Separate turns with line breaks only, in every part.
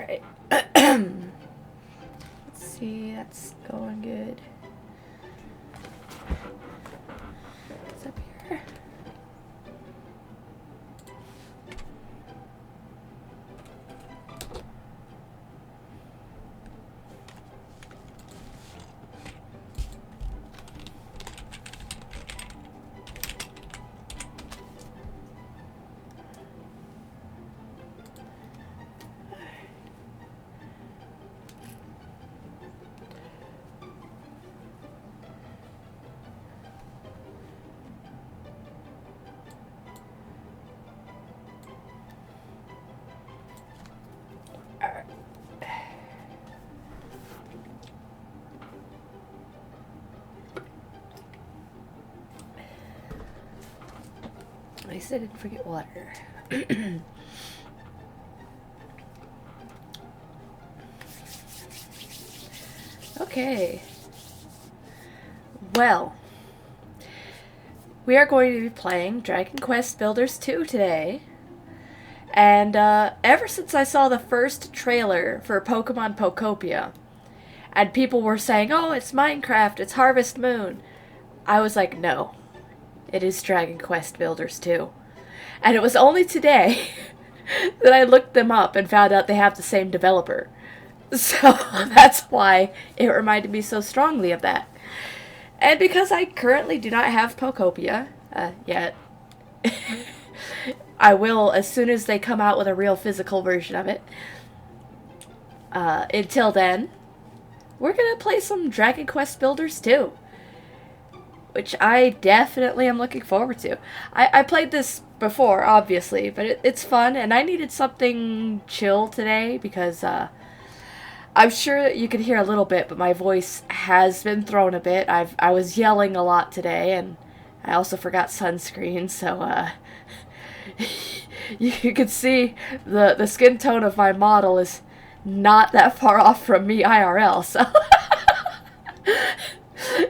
Alright. Let's see, that's going good. What's up here? At least I didn't forget water. Okay. Well, we are going to be playing Dragon Quest Builders 2 today. And ever since I saw the first trailer for Pokemon Pokopia, and people were saying, oh, it's Minecraft, it's Harvest Moon, I was like, no. It is Dragon Quest Builders 2. And it was only today that I looked them up and found out they have the same developer. So that's why it reminded me so strongly of that. And because I currently do not have Pokopia yet, I will as soon as they come out with a real physical version of it. Until then, we're going to play some Dragon Quest Builders 2. Which I definitely am looking forward to. I played this before, obviously, but it's fun, and I needed something chill today because I'm sure that you could hear a little bit, but my voice has been thrown a bit. I was yelling a lot today, and I also forgot sunscreen, so you can see the skin tone of my model is not that far off from me IRL, so...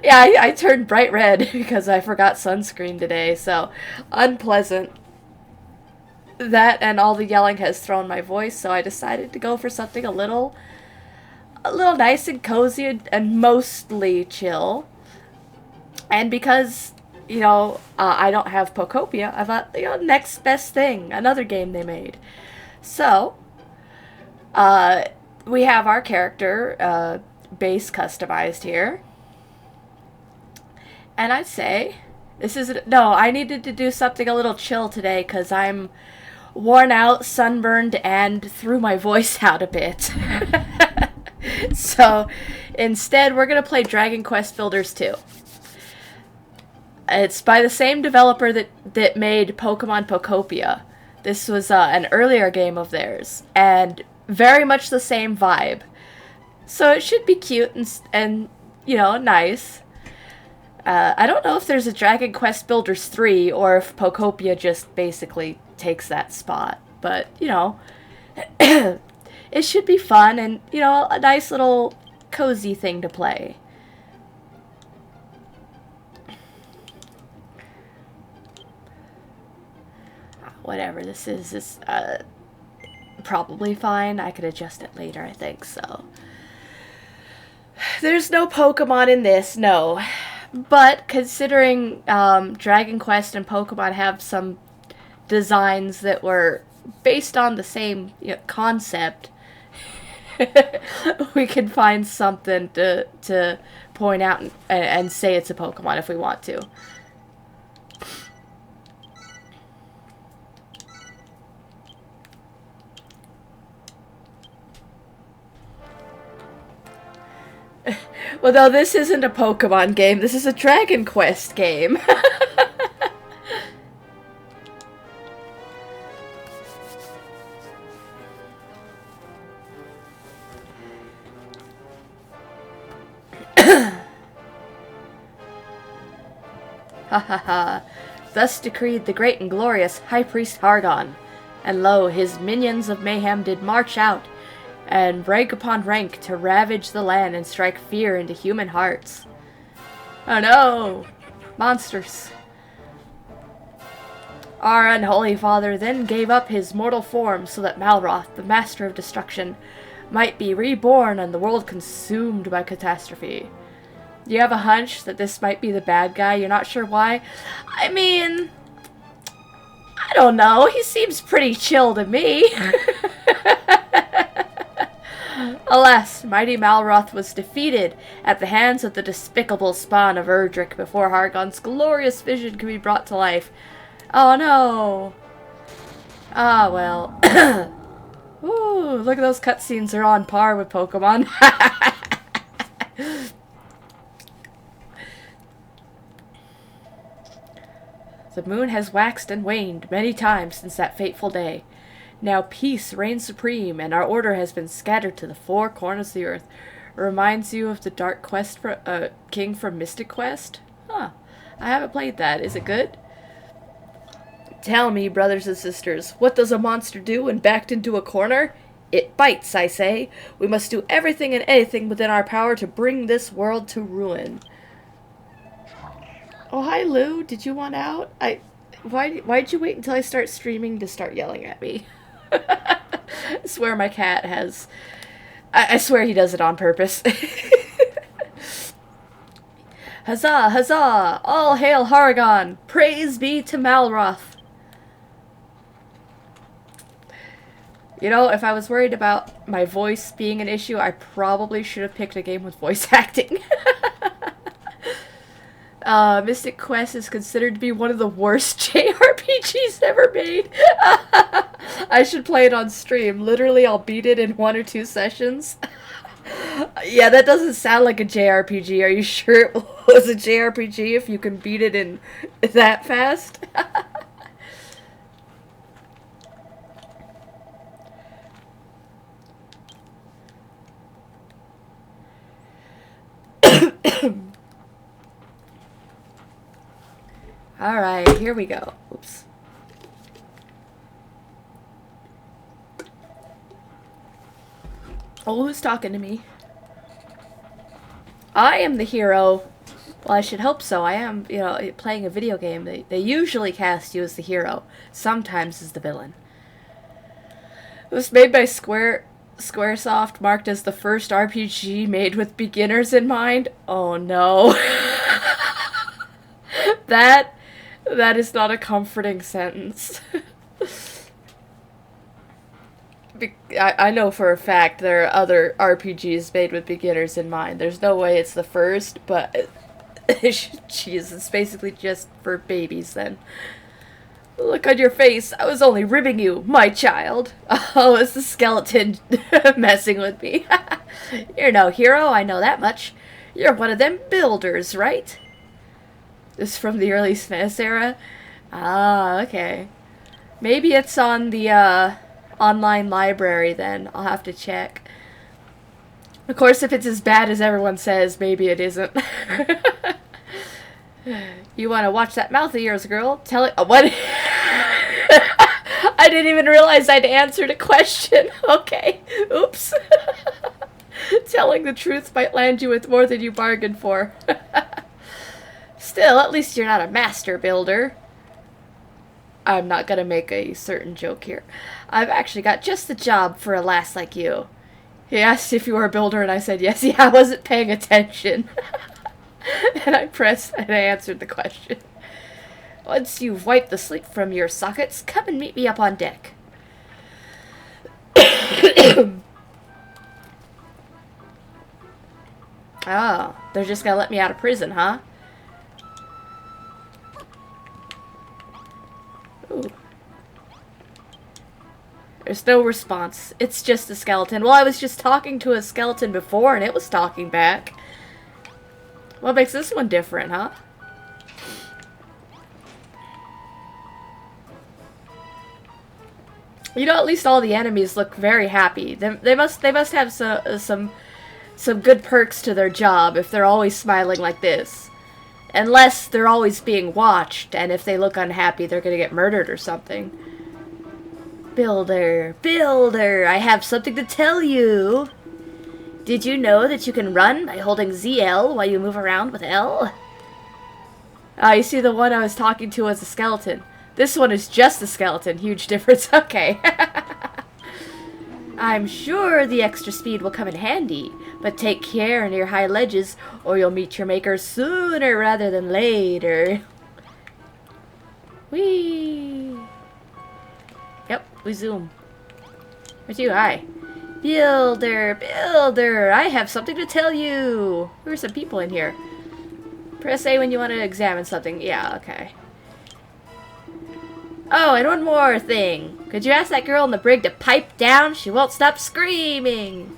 Yeah, I turned bright red because I forgot sunscreen today, so unpleasant. That and all the yelling has thrown my voice, so I decided to go for something a little nice and cozy and mostly chill. And because, you know, I don't have Pokopia, I thought, you know, next best thing, another game they made. So, we have our character base customized here. And I'd say, I needed to do something a little chill today because I'm worn out, sunburned, and threw my voice out a bit. So, instead, we're going to play Dragon Quest Builders 2. It's by the same developer that made Pokemon Pokopia. This was an earlier game of theirs, and very much the same vibe. So it should be cute and you know, nice. I don't know if there's a Dragon Quest Builders 3 or if Pokopia just basically takes that spot. But, you know, it should be fun and, you know, a nice little cozy thing to play. Whatever this is probably fine. I could adjust it later, I think, so. There's no Pokemon in this, no. But considering Dragon Quest and Pokemon have some designs that were based on the same concept, we can find something to point out and say it's a Pokemon if we want to. Well, no, this isn't a Pokemon game. This is a Dragon Quest game. Ha ha ha. Thus decreed the great and glorious High Priest Hargon. And lo, his minions of mayhem did march out, and rank upon rank to ravage the land and strike fear into human hearts. Oh no! Monsters. Our unholy father then gave up his mortal form so that Malroth, the master of destruction, might be reborn and the world consumed by catastrophe. You have a hunch that this might be the bad guy? You're not sure why? I mean, I don't know. He seems pretty chill to me. Alas, mighty Malroth was defeated at the hands of the despicable spawn of Erdrick before Hargon's glorious vision could be brought to life. Oh no! Ah, well. Ooh, look at those cutscenes. They're on par with Pokemon. The moon has waxed and waned many times since that fateful day. Now peace reigns supreme, and our order has been scattered to the four corners of the earth. Reminds you of the Dark Quest King from Mystic Quest? Huh. I haven't played that. Is it good? Tell me, brothers and sisters, what does a monster do when backed into a corner? It bites, I say. We must do everything and anything within our power to bring this world to ruin. Oh, hi, Lou. Did you want out? Why'd you wait until I start streaming to start yelling at me? I swear my cat has... I swear he does it on purpose. Huzzah! Huzzah! All hail Haragon! Praise be to Malroth! You know, if I was worried about my voice being an issue, I probably should have picked a game with voice acting. Mystic Quest is considered to be one of the worst JRPGs ever made. I should play it on stream. Literally, I'll beat it in 1 or 2 sessions. Yeah, that doesn't sound like a JRPG. Are you sure it was a JRPG if you can beat it in that fast? Alright, here we go. Oops. Oh, who's talking to me? I am the hero. Well, I should hope so. I am, you know, playing a video game. They usually cast you as the hero. Sometimes as the villain. It was made by Squaresoft, marked as the first RPG made with beginners in mind. Oh no. That is not a comforting sentence. I know for a fact there are other RPGs made with beginners in mind. There's no way it's the first, but jeez, it's basically just for babies then. Look on your face. I was only ribbing you, my child. Oh, it's the skeleton messing with me. You're no hero, I know that much. You're one of them builders, right? This is from the early SNES era? Ah, okay. Maybe it's on the online library then. I'll have to check. Of course, if it's as bad as everyone says, maybe it isn't. You want to watch that mouth of yours, girl? Tell it. What? I didn't even realize I'd answered a question. Okay. Oops. Telling the truth might land you with more than you bargained for. Still, at least you're not a master builder. I'm not gonna make a certain joke here. I've actually got just the job for a lass like you. He asked if you were a builder, and I said yes. Yeah, I wasn't paying attention. And I pressed and I answered the question. Once you've wiped the sleep from your sockets, come and meet me up on deck. Oh, they're just gonna let me out of prison, huh? Ooh. There's no response. It's just a skeleton. Well, I was just talking to a skeleton before, and it was talking back. What makes this one different, huh? You know, at least all the enemies look very happy. They must have some good perks to their job if they're always smiling like this. Unless they're always being watched, and if they look unhappy, they're gonna get murdered or something. Builder, builder, I have something to tell you. Did you know that you can run by holding ZL while you move around with L? You see, the one I was talking to was a skeleton. This one is just a skeleton. Huge difference. Okay. I'm sure the extra speed will come in handy, but take care near high ledges or you'll meet your maker sooner rather than later. Whee! Yep, we zoom. Where's you? Hi. Builder, builder, I have something to tell you. There are some people in here. Press A when you want to examine something. Yeah, okay. Oh, and one more thing. Could you ask that girl in the brig to pipe down? She won't stop screaming.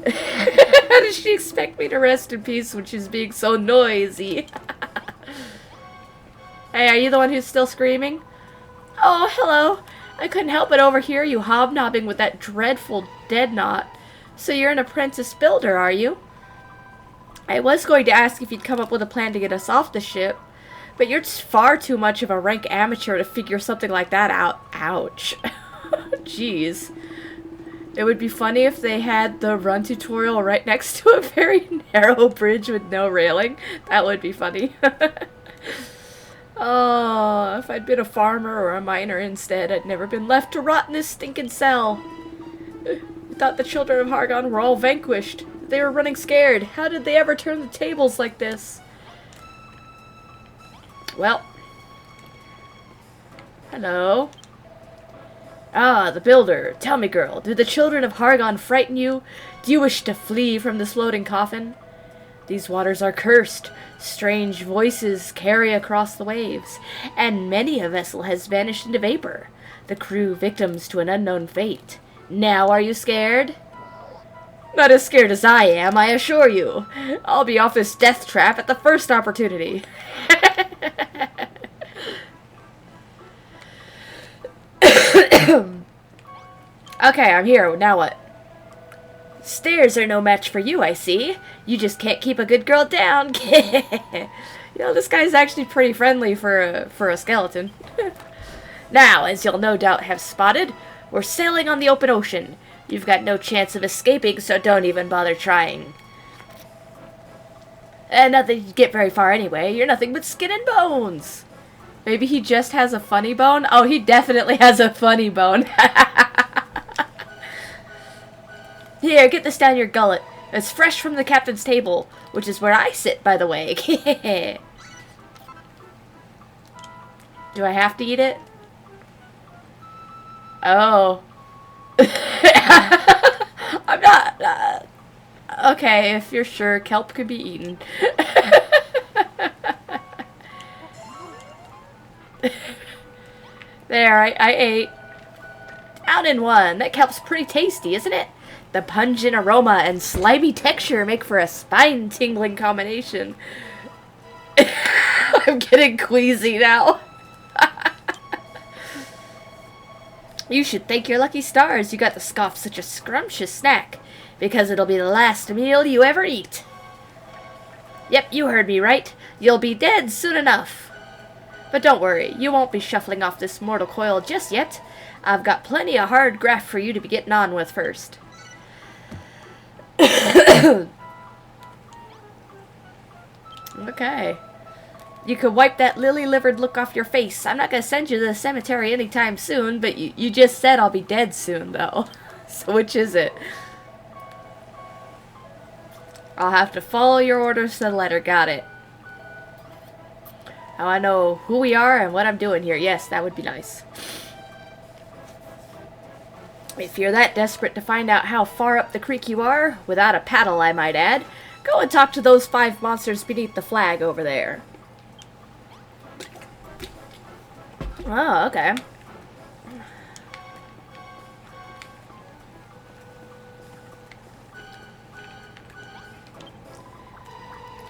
How does she expect me to rest in peace when she's being so noisy? Hey, are you the one who's still screaming? Oh, hello. I couldn't help but overhear you hobnobbing with that dreadful deadnought. So you're an apprentice builder, are you? I was going to ask if you'd come up with a plan to get us off the ship, but you're far too much of a rank amateur to figure something like that out. Ouch. Jeez. It would be funny if they had the run tutorial right next to a very narrow bridge with no railing. That would be funny. Oh, if I'd been a farmer or a miner instead, I'd never been left to rot in this stinking cell. I thought the children of Hargon were all vanquished. They were running scared. How did they ever turn the tables like this? Well. Hello. Ah, the builder. Tell me, girl, do the children of Hargon frighten you? Do you wish to flee from this floating coffin? These waters are cursed. Strange voices carry across the waves, and many a vessel has vanished into vapor, the crew victims to an unknown fate. Now are you scared? Not as scared as I am, I assure you. I'll be off this death trap at the first opportunity. Okay, I'm here. Now what? Stairs are no match for you, I see. You just can't keep a good girl down. You know, this guy's actually pretty friendly for a skeleton. Now, as you'll no doubt have spotted, we're sailing on the open ocean. You've got no chance of escaping, so don't even bother trying. And not that you'd get very far anyway. You're nothing but skin and bones. Maybe he just has a funny bone? Oh, he definitely has a funny bone. Here, get this down your gullet. It's fresh from the captain's table, which is where I sit, by the way. Do I have to eat it? Oh. I'm not... okay, if you're sure, kelp could be eaten. There, I ate. Down in one. That kelp's pretty tasty, isn't it? The pungent aroma and slimy texture make for a spine-tingling combination. I'm getting queasy now. You should thank your lucky stars you got to scoff such a scrumptious snack, because it'll be the last meal you ever eat. Yep, you heard me right. You'll be dead soon enough. But don't worry, you won't be shuffling off this mortal coil just yet. I've got plenty of hard graft for you to be getting on with first. Okay. You could wipe that lily-livered look off your face. I'm not going to send you to the cemetery anytime soon, but you just said I'll be dead soon, though. So which is it? I'll have to follow your orders to the letter. Got it. Now I know who we are and what I'm doing here. Yes, that would be nice. If you're that desperate to find out how far up the creek you are, without a paddle I might add, go and talk to those 5 monsters beneath the flag over there. Oh, okay.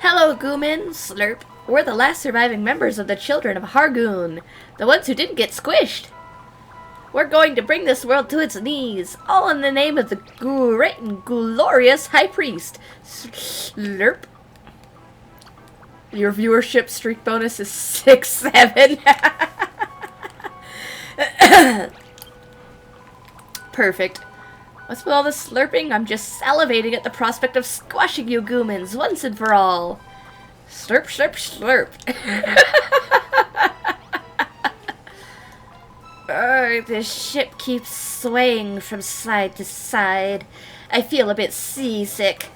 Hello, Goomin. Slurp. We're the last surviving members of the Children of Hargoon, the ones who didn't get squished. We're going to bring this world to its knees, all in the name of the great and glorious High Priest. Slurp. Your viewership streak bonus is 6-7. Perfect. What's with all this slurping? I'm just salivating at the prospect of squashing you Goomins once and for all. Slurp, slurp, slurp. The ship keeps swaying from side to side. I feel a bit seasick.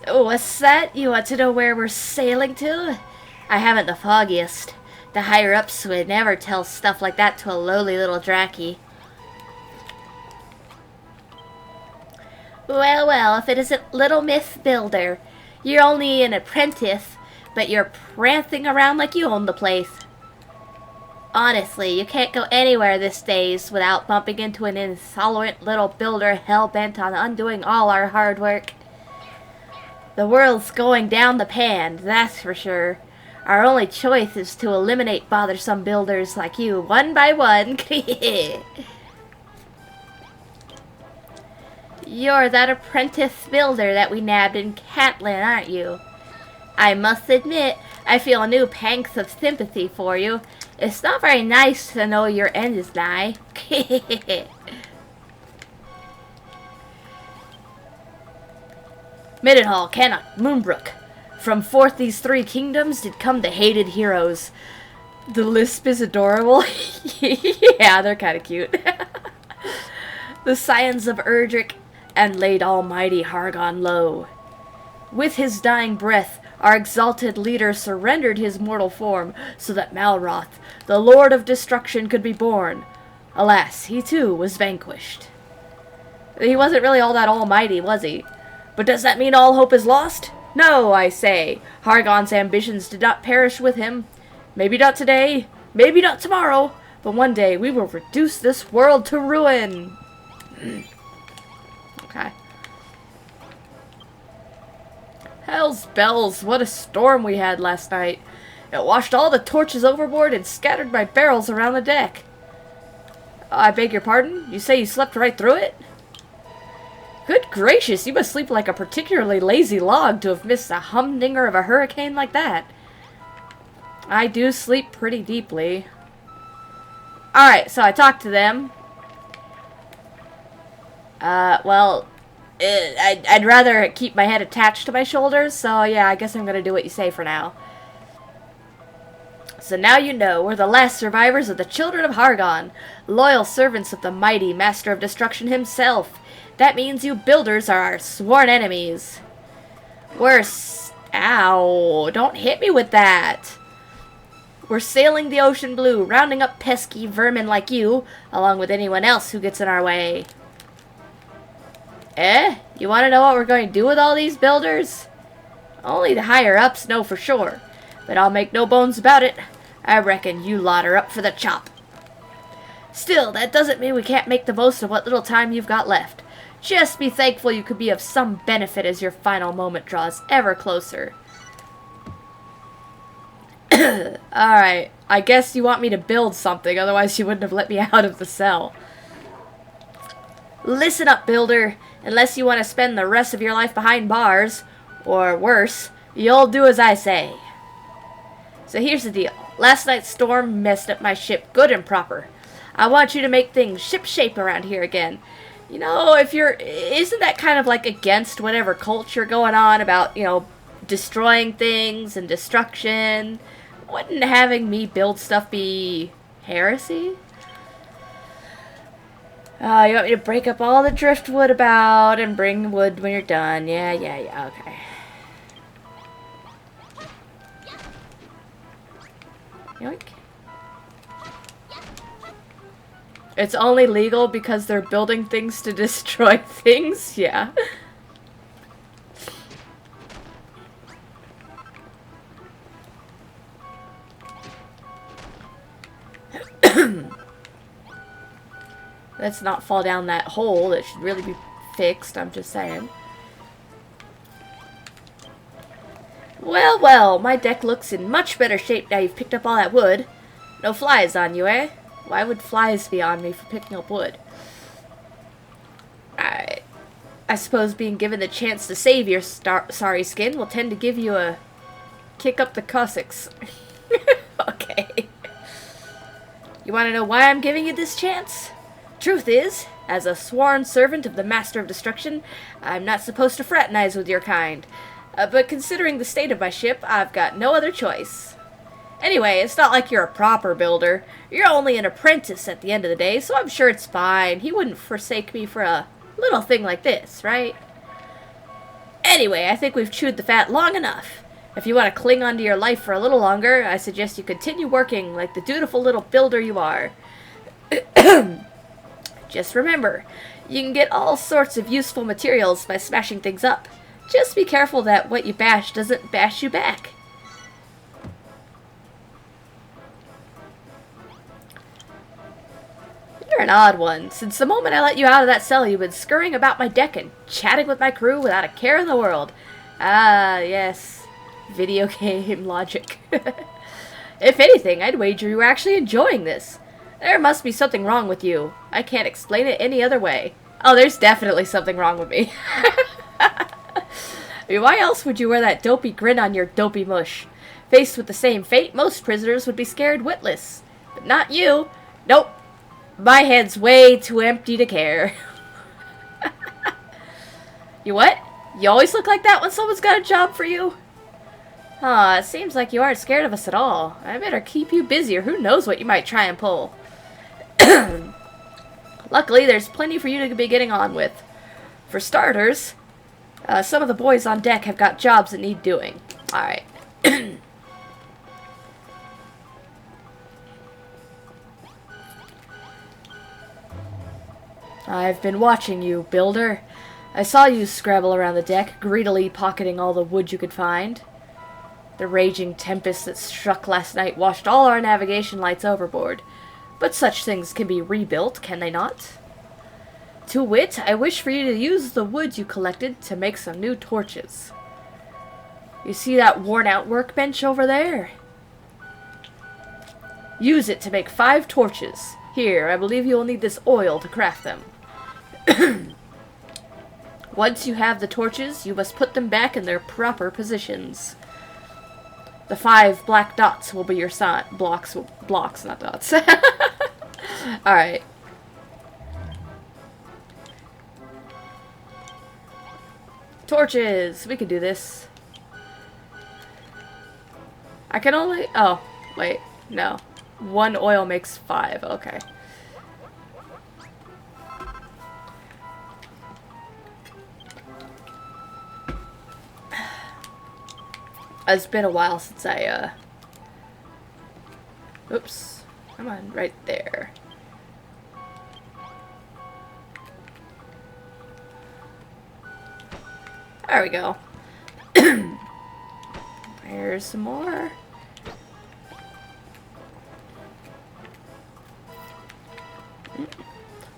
Oh, what's that? You want to know where we're sailing to? I haven't the foggiest. The higher-ups would never tell stuff like that to a lowly little draki. Well, well, if it isn't Little Myth Builder. You're only an apprentice, but you're prancing around like you own the place. Honestly, you can't go anywhere these days without bumping into an insolent little builder hell-bent on undoing all our hard work. The world's going down the pan, that's for sure. Our only choice is to eliminate bothersome builders like you, one by one. You're that apprentice builder that we nabbed in Catlin, aren't you? I must admit, I feel a new pangs of sympathy for you. It's not very nice to know your end is nigh. Middenhall, Cannock, Moonbrook. From forth these three kingdoms did come the hated heroes. The lisp is adorable. Yeah, they're kind of cute. The scions of Erdrick, and laid almighty Hargon low. With his dying breath, our exalted leader surrendered his mortal form, so that Malroth, the Lord of Destruction, could be born. Alas, he too was vanquished. He wasn't really all that almighty, was he? But does that mean all hope is lost? No, I say. Hargon's ambitions did not perish with him. Maybe not today, maybe not tomorrow, but one day we will reduce this world to ruin. Okay. Hell's bells, what a storm we had last night. It washed all the torches overboard and scattered my barrels around the deck. I beg your pardon? You say you slept right through it? Good gracious, you must sleep like a particularly lazy log to have missed a humdinger of a hurricane like that. I do sleep pretty deeply. Alright, so I talked to them. Well, I'd rather keep my head attached to my shoulders, so yeah, I guess I'm gonna do what you say for now. So now you know, we're the last survivors of the children of Hargon, loyal servants of the mighty Master of Destruction himself. That means you builders are our sworn enemies. Ow, don't hit me with that. We're sailing the ocean blue, rounding up pesky vermin like you, along with anyone else who gets in our way. You want to know what we're going to do with all these builders? Only the higher-ups know for sure, but I'll make no bones about it. I reckon you lot are up for the chop. Still, that doesn't mean we can't make the most of what little time you've got left. Just be thankful you could be of some benefit as your final moment draws ever closer. Alright, I guess you want me to build something, otherwise you wouldn't have let me out of the cell. Listen up, builder. Unless you want to spend the rest of your life behind bars, or worse, you'll do as I say. So here's the deal. Last night's storm messed up my ship good and proper. I want you to make things ship-shape around here again. You know, isn't that kind of like against whatever culture going on about, you know, destroying things and destruction? Wouldn't having me build stuff be heresy? You want me to break up all the driftwood about and bring wood when you're done. Yeah, okay. Yoink. It's only legal because they're building things to destroy things? Yeah. Let's not fall down that hole. That should really be fixed, I'm just saying. Well, well, my deck looks in much better shape now you've picked up all that wood. No flies on you, eh? Why would flies be on me for picking up wood? I suppose being given the chance to save your sorry skin will tend to give you a kick up the Cossacks. Okay. You want to know why I'm giving you this chance? Truth is, as a sworn servant of the Master of Destruction, I'm not supposed to fraternize with your kind. But considering the state of my ship, I've got no other choice. Anyway, it's not like you're a proper builder. You're only an apprentice at the end of the day, so I'm sure it's fine. He wouldn't forsake me for a little thing like this, right? Anyway, I think we've chewed the fat long enough. If you want to cling on to your life for a little longer, I suggest you continue working like the dutiful little builder you are. Just remember, you can get all sorts of useful materials by smashing things up. Just be careful that what you bash doesn't bash you back. You're an odd one. Since the moment I let you out of that cell, you've been scurrying about my deck and chatting with my crew without a care in the world. Ah, yes. Video game logic. If anything, I'd wager you were actually enjoying this. There must be something wrong with you. I can't explain it any other way. Oh, there's definitely something wrong with me. I mean, why else would you wear that dopey grin on your dopey mush? Faced with the same fate, most prisoners would be scared witless. But not you. Nope. My head's way too empty to care. You what? You always look like that when someone's got a job for you? Huh, it seems like you aren't scared of us at all. I better keep you busy or who knows what you might try and pull. Luckily, there's plenty for you to be getting on with. For starters, some of the boys on deck have got jobs that need doing. Alright. I've been watching you, builder. I saw you scrabble around the deck, greedily pocketing all the wood you could find. The raging tempest that struck last night washed all our navigation lights overboard. But such things can be rebuilt, can they not? To wit, I wish for you to use the wood you collected to make some new torches. You see that worn-out workbench over there? Use it to make 5 torches. Here, I believe you will need this oil to craft them. Once you have the torches, you must put them back in their proper positions. The 5 black dots will be your sign. Blocks, not dots. Alright. Torches! We can do this. I can only... Oh, wait. No. 1 oil makes 5. Okay. It's been a while since I, Oops. Come on, right there. There we go. Here's some more.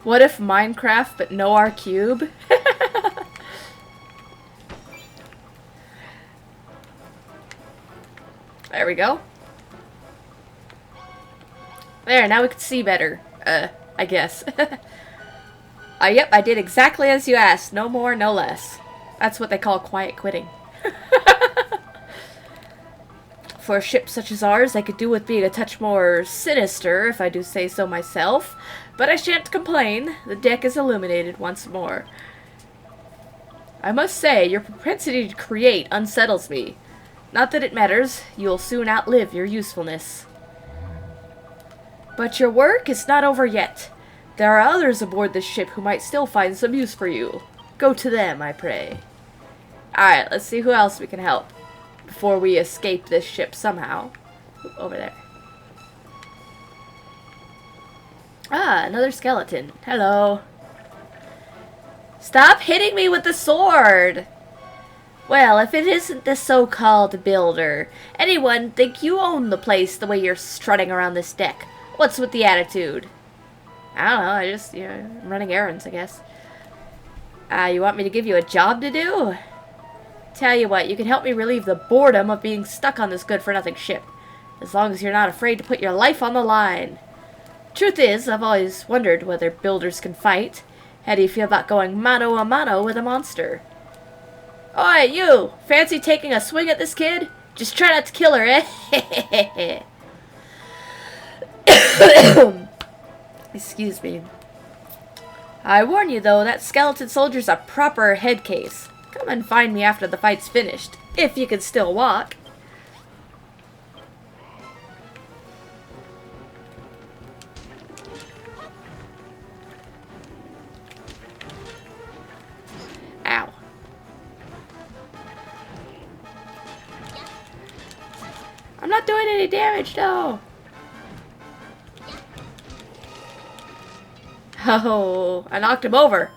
What if Minecraft, but no R cube? There we go. There, now we can see better. I guess. Yep, I did exactly as you asked. No more, no less. That's what they call quiet quitting. For a ship such as ours, I could do with being a touch more sinister, if I do say so myself. But I shan't complain. The deck is illuminated once more. I must say, your propensity to create unsettles me. Not that it matters. You'll soon outlive your usefulness. But your work is not over yet. There are others aboard this ship who might still find some use for you. Go to them, I pray. Alright, let's see who else we can help before we escape this ship somehow. Over there. Ah, another skeleton. Hello. Stop hitting me with the sword! Well, if it isn't the so-called builder, anyone think you own the place the way you're strutting around this deck? What's with the attitude? I don't know, I just, I'm running errands, I guess. You want me to give you a job to do? Tell you what, you can help me relieve the boredom of being stuck on this good-for-nothing ship. As long as you're not afraid to put your life on the line. Truth is, I've always wondered whether builders can fight. How do you feel about going mano a mano with a monster? Oi, you! Fancy taking a swing at this kid? Just try not to kill her, eh? Excuse me. I warn you, though, that skeleton soldier's a proper head case. Come and find me after the fight's finished, if you can still walk. not doing any damage, no. Oh, I knocked him over.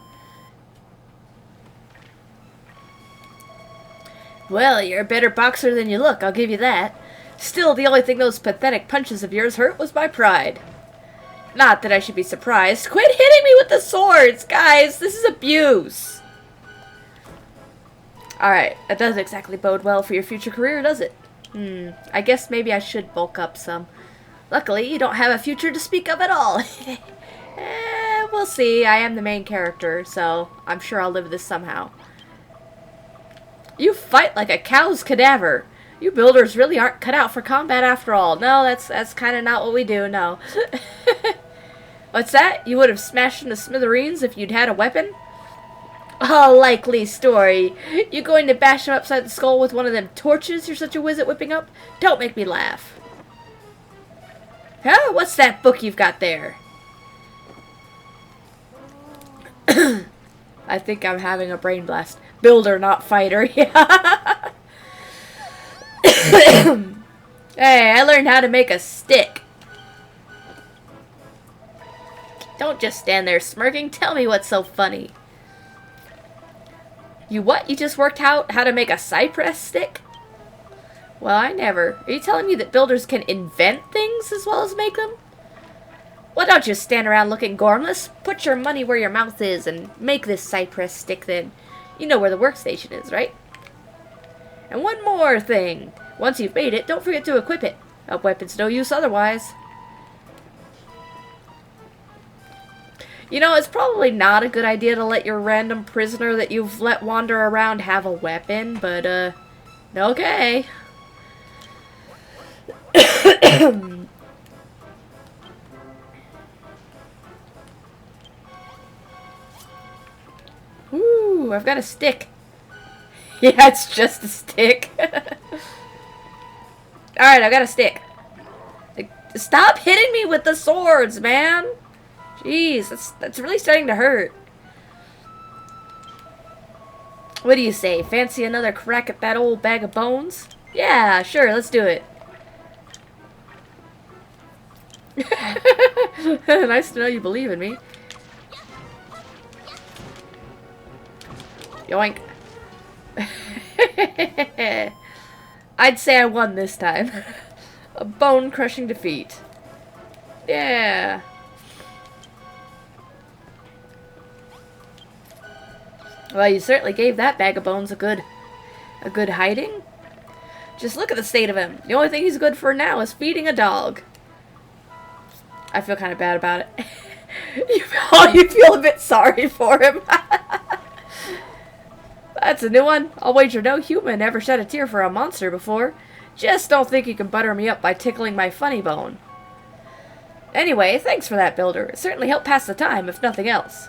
Well, you're a better boxer than you look, I'll give you that. Still, the only thing those pathetic punches of yours hurt was my pride. Not that I should be surprised. Quit hitting me with the swords! Guys, this is abuse! Alright, that doesn't exactly bode well for your future career, does it? I guess maybe I should bulk up some. Luckily, you don't have a future to speak of at all. We'll see. I am the main character, so I'm sure I'll live this somehow. You fight like a cow's cadaver. You builders really aren't cut out for combat after all. No, that's kind of not what we do, no. What's that? You would have smashed into smithereens if you'd had a weapon? A likely story. You going to bash him upside the skull with one of them torches you're such a whiz at whipping up? Don't make me laugh. Huh? What's that book you've got there? I think I'm having a brain blast. Builder, not fighter. Yeah. Hey, I learned how to make a stick. Don't just stand there smirking. Tell me what's so funny. You what? You just worked out how to make a cypress stick? Well, I never. Are you telling me that builders can invent things as well as make them? Well, don't just stand around looking gormless. Put your money where your mouth is and make this cypress stick then. You know where the workstation is, right? And one more thing. Once you've made it, don't forget to equip it. A weapon's no use otherwise. You know, it's probably not a good idea to let your random prisoner that you've let wander around have a weapon, but, okay. Ooh, I've got a stick. Yeah, it's just a stick. Alright, I've got a stick. Stop hitting me with the swords, man! Jeez, that's really starting to hurt. What do you say? Fancy another crack at that old bag of bones? Yeah, sure, let's do it. Nice to know you believe in me. Yoink. I'd say I won this time. A bone-crushing defeat. Yeah. Well, you certainly gave that bag of bones a good hiding. Just look at the state of him. The only thing he's good for now is feeding a dog. I feel kind of bad about it. You feel a bit sorry for him. That's a new one. I'll wager no human ever shed a tear for a monster before. Just don't think you can butter me up by tickling my funny bone. Anyway, thanks for that, Builder. It certainly helped pass the time, if nothing else.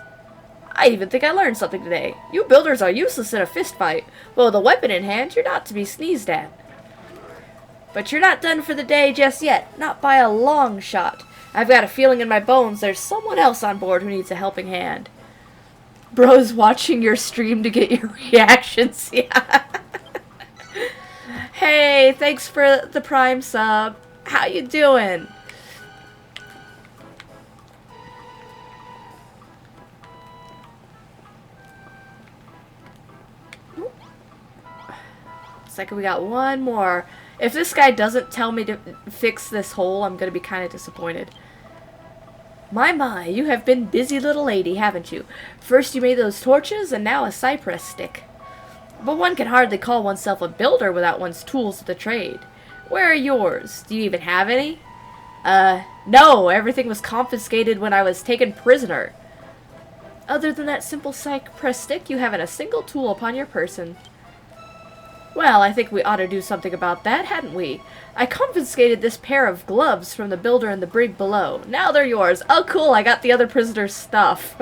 I even think I learned something today. You builders are useless in a fist fight. Well, with a weapon in hand, you're not to be sneezed at. But you're not done for the day just yet. Not by a long shot. I've got a feeling in my bones there's someone else on board who needs a helping hand. Bro's watching your stream to get your reactions. Yeah. Hey, thanks for the Prime sub. How you doing? Looks like we got one more. If this guy doesn't tell me to fix this hole, I'm going to be kind of disappointed. My, you have been busy little lady, haven't you? First you made those torches, and now a cypress stick. But one can hardly call oneself a builder without one's tools of the trade. Where are yours? Do you even have any? No, everything was confiscated when I was taken prisoner. Other than that simple cypress stick, you haven't a single tool upon your person. Well, I think we ought to do something about that, hadn't we? I confiscated this pair of gloves from the builder in the brig below. Now they're yours. Oh, cool, I got the other prisoner's stuff.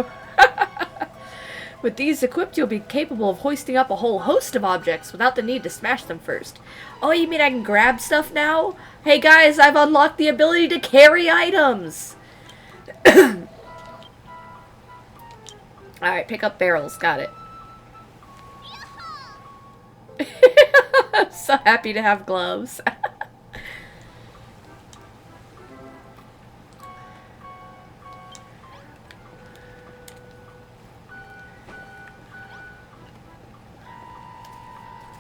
With these equipped, you'll be capable of hoisting up a whole host of objects without the need to smash them first. Oh, you mean I can grab stuff now? Hey guys, I've unlocked the ability to carry items! Alright, pick up barrels. Got it. I'm so happy to have gloves.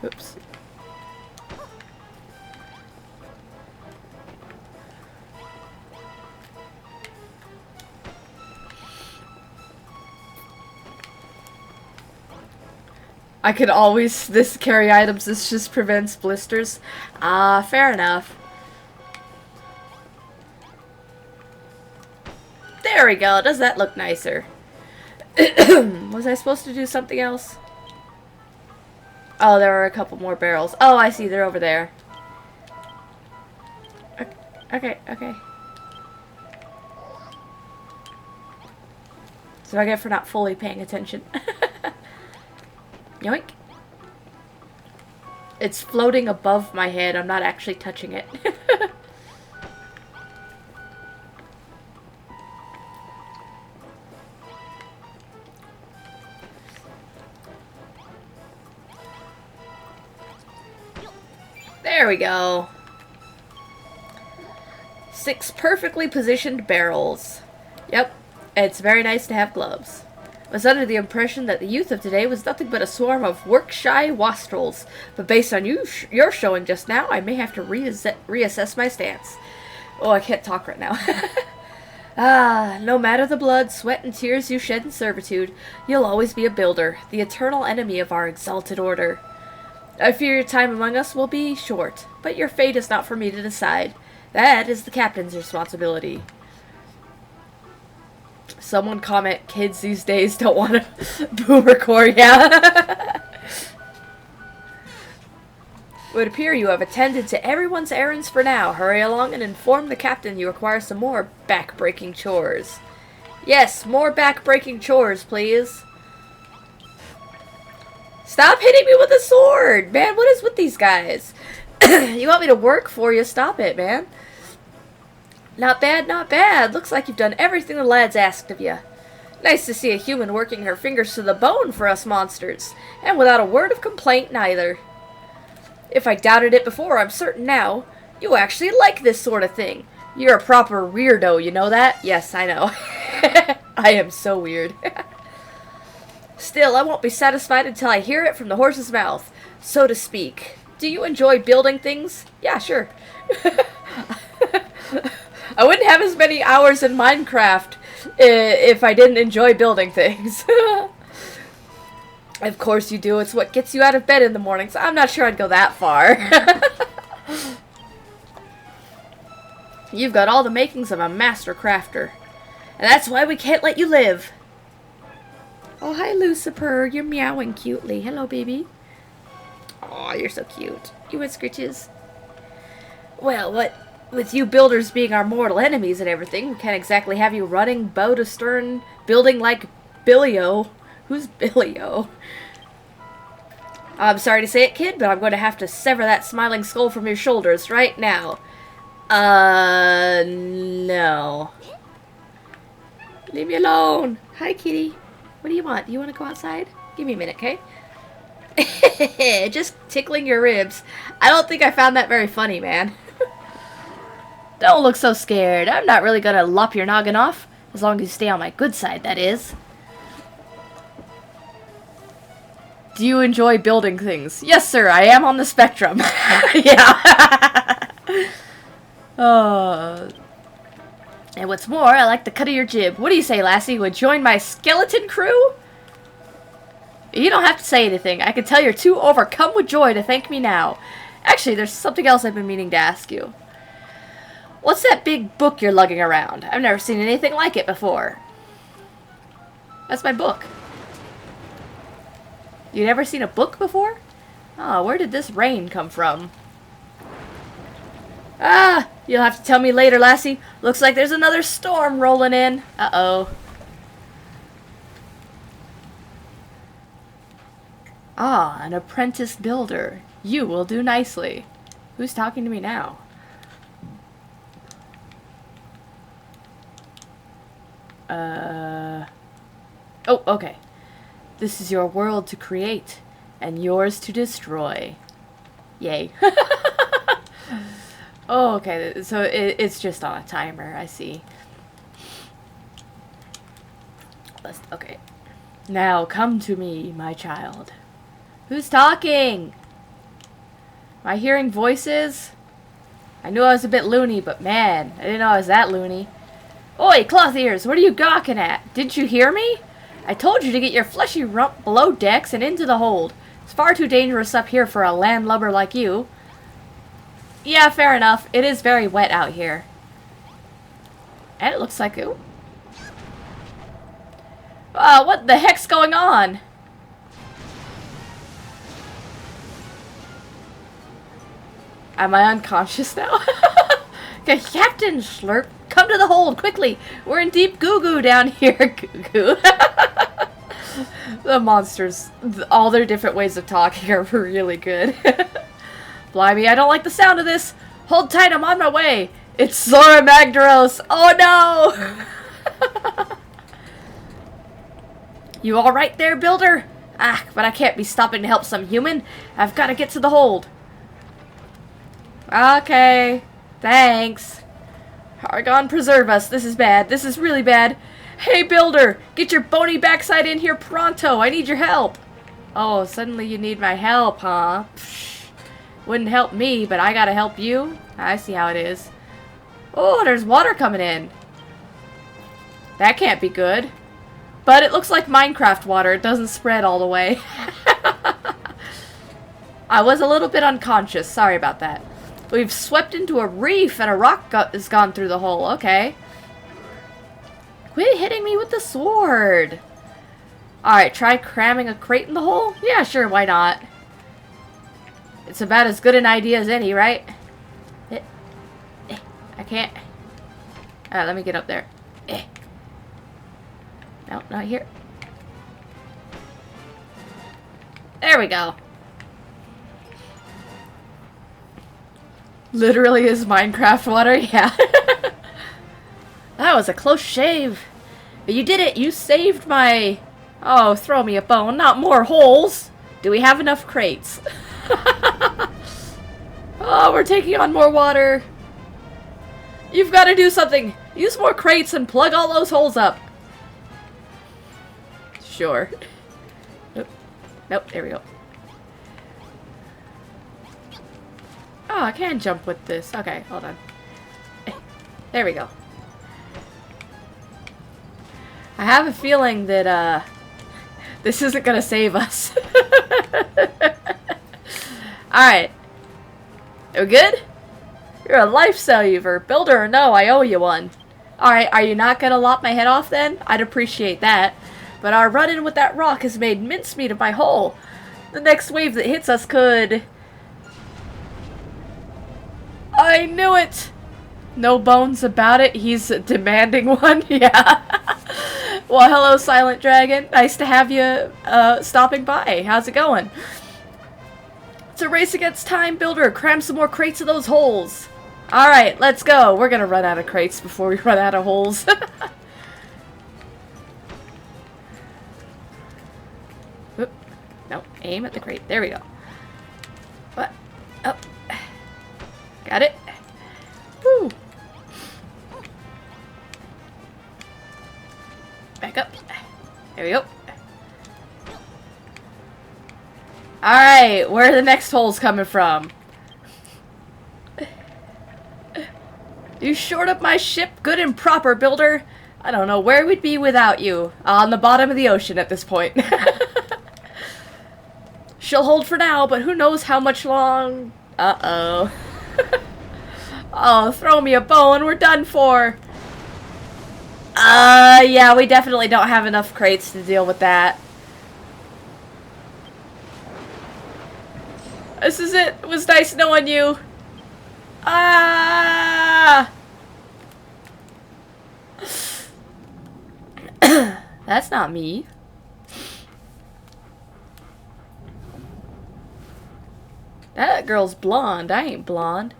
Oops. I could always this carry items. This just prevents blisters. Ah, fair enough. There we go. Does that look nicer? Was I supposed to do something else? Oh, there are a couple more barrels. Oh, I see. They're over there. Okay, okay. So I get for not fully paying attention. Yoink. It's floating above my head. I'm not actually touching it. There we go. 6 perfectly positioned barrels. Yep, it's very nice to have gloves. I was under the impression that the youth of today was nothing but a swarm of work-shy wastrels, but based on your showing just now, I may have to reassess my stance. Oh, I can't talk right now. Ah, no matter the blood, sweat, and tears you shed in servitude, you'll always be a builder, the eternal enemy of our exalted order. I fear your time among us will be short, but your fate is not for me to decide. That is the captain's responsibility. Someone comment, kids these days don't want a boomer core, yeah. It would appear you have attended to everyone's errands for now. Hurry along and inform the captain you require some more back-breaking chores. Yes, more back-breaking chores, please. Stop hitting me with a sword! Man, what is with these guys? You want me to work for you? Stop it, man. Not bad, not bad. Looks like you've done everything the lads asked of you. Nice to see a human working her fingers to the bone for us monsters. And without a word of complaint, neither. If I doubted it before, I'm certain now. You actually like this sort of thing. You're a proper weirdo, you know that? Yes, I know. I am so weird. Still, I won't be satisfied until I hear it from the horse's mouth, so to speak. Do you enjoy building things? Yeah, sure. I wouldn't have as many hours in Minecraft if I didn't enjoy building things. Of course you do. It's what gets you out of bed in the mornings. I'm not sure I'd go that far. You've got all the makings of a master crafter. And that's why we can't let you live. Oh, hi, Lucifer. You're meowing cutely. Hello, baby. Aw, you're so cute. You and Scritches. Well, what with you builders being our mortal enemies and everything, we can't exactly have you running bow to stern, building like Billy-O. Who's Billy-O? I'm sorry to say it, kid, but I'm going to have to sever that smiling skull from your shoulders right now. No. Leave me alone. Hi, kitty. What do you want? Do you want to go outside? Give me a minute, okay? Just tickling your ribs. I don't think I found that very funny, man. Don't look so scared. I'm not really gonna lop your noggin off. As long as you stay on my good side, that is. Do you enjoy building things? Yes, sir. I am on the spectrum. Yeah. And what's more, I like the cut of your jib. What do you say, lassie? Would join my skeleton crew? You don't have to say anything. I can tell you're too overcome with joy to thank me now. Actually, there's something else I've been meaning to ask you. What's that big book you're lugging around? I've never seen anything like it before. That's my book. You never seen a book before? Oh, where did this rain come from? Ah, you'll have to tell me later, lassie. Looks like there's another storm rolling in. Uh-oh. Ah, an apprentice builder. You will do nicely. Who's talking to me now? Oh, okay. This is your world to create, and yours to destroy. Yay. Oh, okay, so it's just on a timer, I see. Okay. Now come to me, my child. Who's talking? Am I hearing voices? I knew I was a bit loony, but man, I didn't know I was that loony. Oi, cloth ears, what are you gawking at? Didn't you hear me? I told you to get your fleshy rump below decks and into the hold. It's far too dangerous up here for a landlubber like you. Yeah, fair enough. It is very wet out here. And it looks like... Ooh. What the heck's going on? Am I unconscious now? Okay, Captain Slurp, come to the hold, quickly! We're in deep goo-goo down here, goo-goo. The monsters, all their different ways of talking are really good. Blimey, I don't like the sound of this! Hold tight, I'm on my way! It's Zora Magdaros! Oh no! You alright there, Builder? Ah, but I can't be stopping to help some human. I've got to get to the hold. Okay. Thanks. Argon, preserve us. This is bad. This is really bad. Hey, Builder! Get your bony backside in here pronto! I need your help! Oh, suddenly you need my help, huh? Psh, wouldn't help me, but I gotta help you? I see how it is. Oh, there's water coming in. That can't be good. But it looks like Minecraft water. It doesn't spread all the way. I was a little bit unconscious. Sorry about that. We've swept into a reef and a rock has gone through the hole. Okay. Quit hitting me with the sword. Alright, try cramming a crate in the hole? Yeah, sure, why not? It's about as good an idea as any, right? I can't. Alright, let me get up there. No, not here. There we go. Literally is Minecraft water, yeah. That was a close shave. But you did it. You saved my... Oh, throw me a bone. Not more holes. Do we have enough crates? Oh, we're taking on more water. You've got to do something. Use more crates and plug all those holes up. Sure. Nope, there we go. Oh, I can jump with this. Okay, hold on. There we go. I have a feeling that, this isn't gonna save us. Alright. Are we good? You're a life saver. Builder or no, I owe you one. Alright, are you not gonna lop my head off then? I'd appreciate that. But our run-in with that rock has made mincemeat of my hull. The next wave that hits us could... I knew it! No bones about it. He's demanding one. Yeah. Well, hello, Silent Dragon. Nice to have you stopping by. How's it going? It's a race against time, Builder. Cram some more crates of those holes. Alright, let's go. We're gonna run out of crates before we run out of holes. Oop. No, aim at the crate. There we go. What? Oh. Got it. Woo. Back up. There we go. Alright, where are the next holes coming from? You shored up my ship good and proper, Builder. I don't know where we'd be without you. On the bottom of the ocean at this point. She'll hold for now, but who knows how much long... Uh-oh. Oh, throw me a bone. We're done for. Yeah, we definitely don't have enough crates to deal with that. This is it. It was nice knowing you. Ah! That's not me. That girl's blonde. I ain't blonde.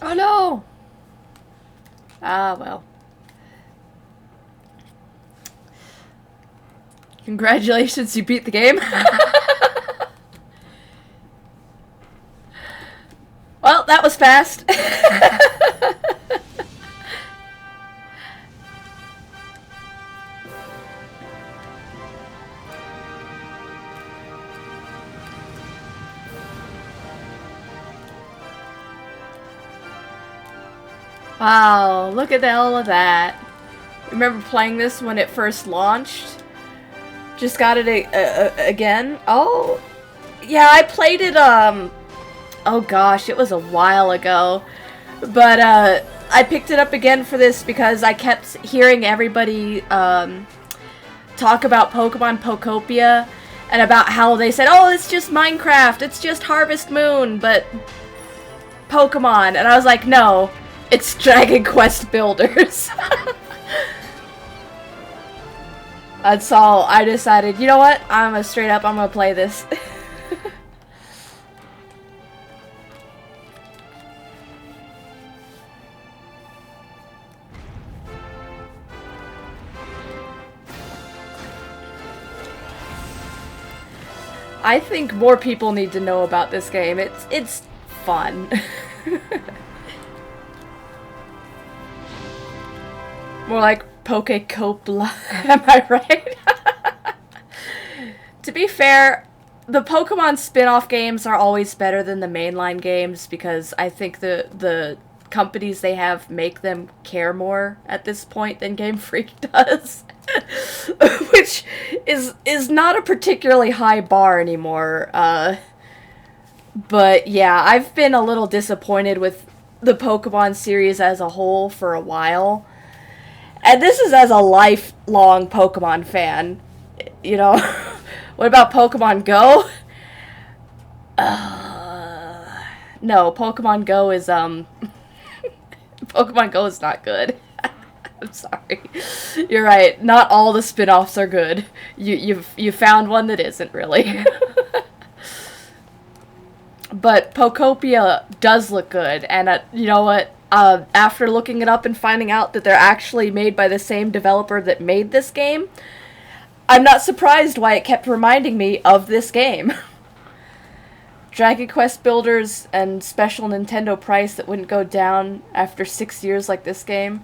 Oh no! Ah, well. Congratulations, you beat the game. was fast. Wow, look at all of that. Remember playing this when it first launched? Just got it again? Oh, yeah, I played it, oh gosh, it was a while ago. But, I picked it up again for this because I kept hearing everybody, talk about Pokemon Pokopia and about how they said, oh, it's just Minecraft, it's just Harvest Moon, but Pokemon. And I was like, no, it's Dragon Quest Builders. That's all. I decided, you know what? I'm gonna play this. I think more people need to know about this game. It's fun. More like Pokopia, am I right? To be fair, the Pokemon spin-off games are always better than the mainline games because I think the companies they have make them care more at this point than Game Freak does. Which is not a particularly high bar anymore. But yeah, I've been a little disappointed with the Pokemon series as a whole for a while. And this is as a lifelong Pokemon fan. You know, what about Pokemon Go? No, Pokemon Go is, Pokemon Go is not good. I'm sorry. You're right. Not all the spin-offs are good. You found one that isn't, really. But Pokopia does look good, and you know what? After looking it up and finding out that they're actually made by the same developer that made this game, I'm not surprised why it kept reminding me of this game. Dragon Quest Builders and special Nintendo price that wouldn't go down after 6 years like this game.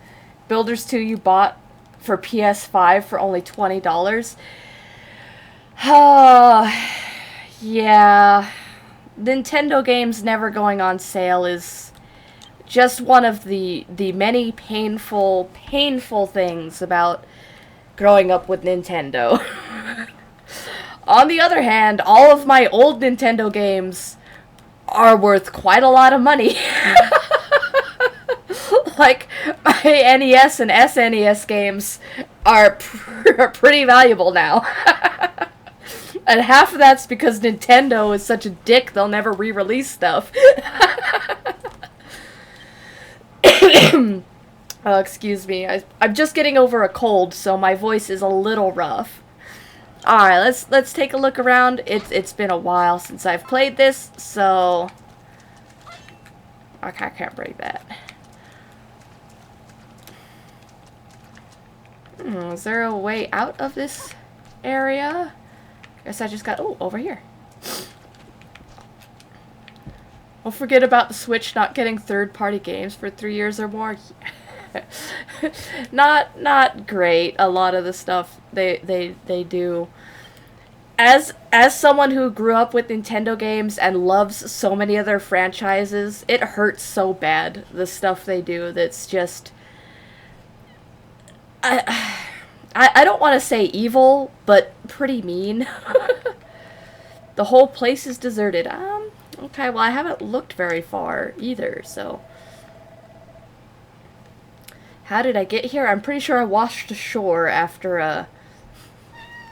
Builders 2 you bought for PS5 for only $20. Yeah. Nintendo games never going on sale is just one of the many painful things about growing up with Nintendo. On the other hand, all of my old Nintendo games are worth quite a lot of money. Like, my NES and SNES games are pretty valuable now. And half of that's because Nintendo is such a dick they'll never re-release stuff. Oh, excuse me. I'm just getting over a cold, so my voice is a little rough. Alright, let's take a look around. It's been a while since I've played this, so okay, I can't break that. Is there a way out of this area? Guess I just got... Oh, over here. Don't forget about the Switch not getting third-party games for 3 years or more. Not great. A lot of the stuff they do. As someone who grew up with Nintendo games and loves so many other franchises, it hurts so bad, the stuff they do, that's just... I don't want to say evil, but pretty mean. The whole place is deserted. Okay, well I haven't looked very far either, so... How did I get here? I'm pretty sure I washed ashore after,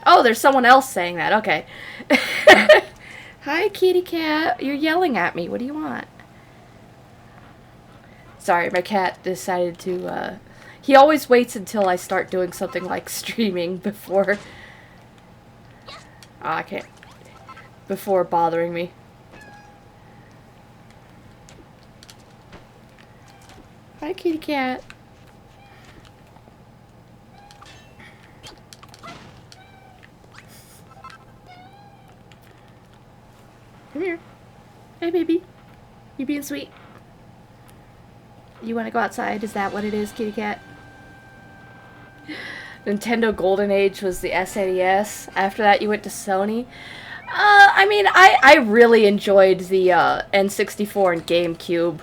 Oh, there's someone else saying that. Okay. Hi, kitty cat. You're yelling at me. What do you want? Sorry, my cat decided to, He always waits until I start doing something like streaming before... Oh, I can't... Before bothering me. Hi, kitty cat. Come here. Hey, baby. You being sweet? You want to go outside? Is that what it is, kitty cat? Nintendo Golden Age was the SNES. After that, you went to Sony. I mean, I really enjoyed the N64 and GameCube.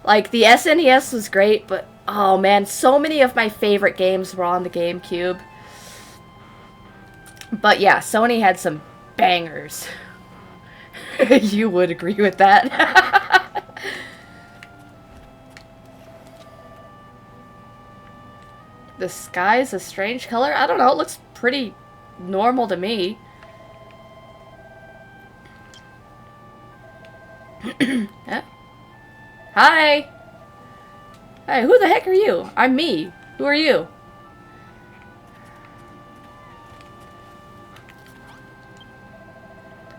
Like, the SNES was great, but, oh man, so many of my favorite games were on the GameCube. But yeah, Sony had some bangers. You would agree with that. The sky's a strange color? I don't know, it looks pretty normal to me. Yeah. Hi! Hey, who the heck are you? I'm me. Who are you?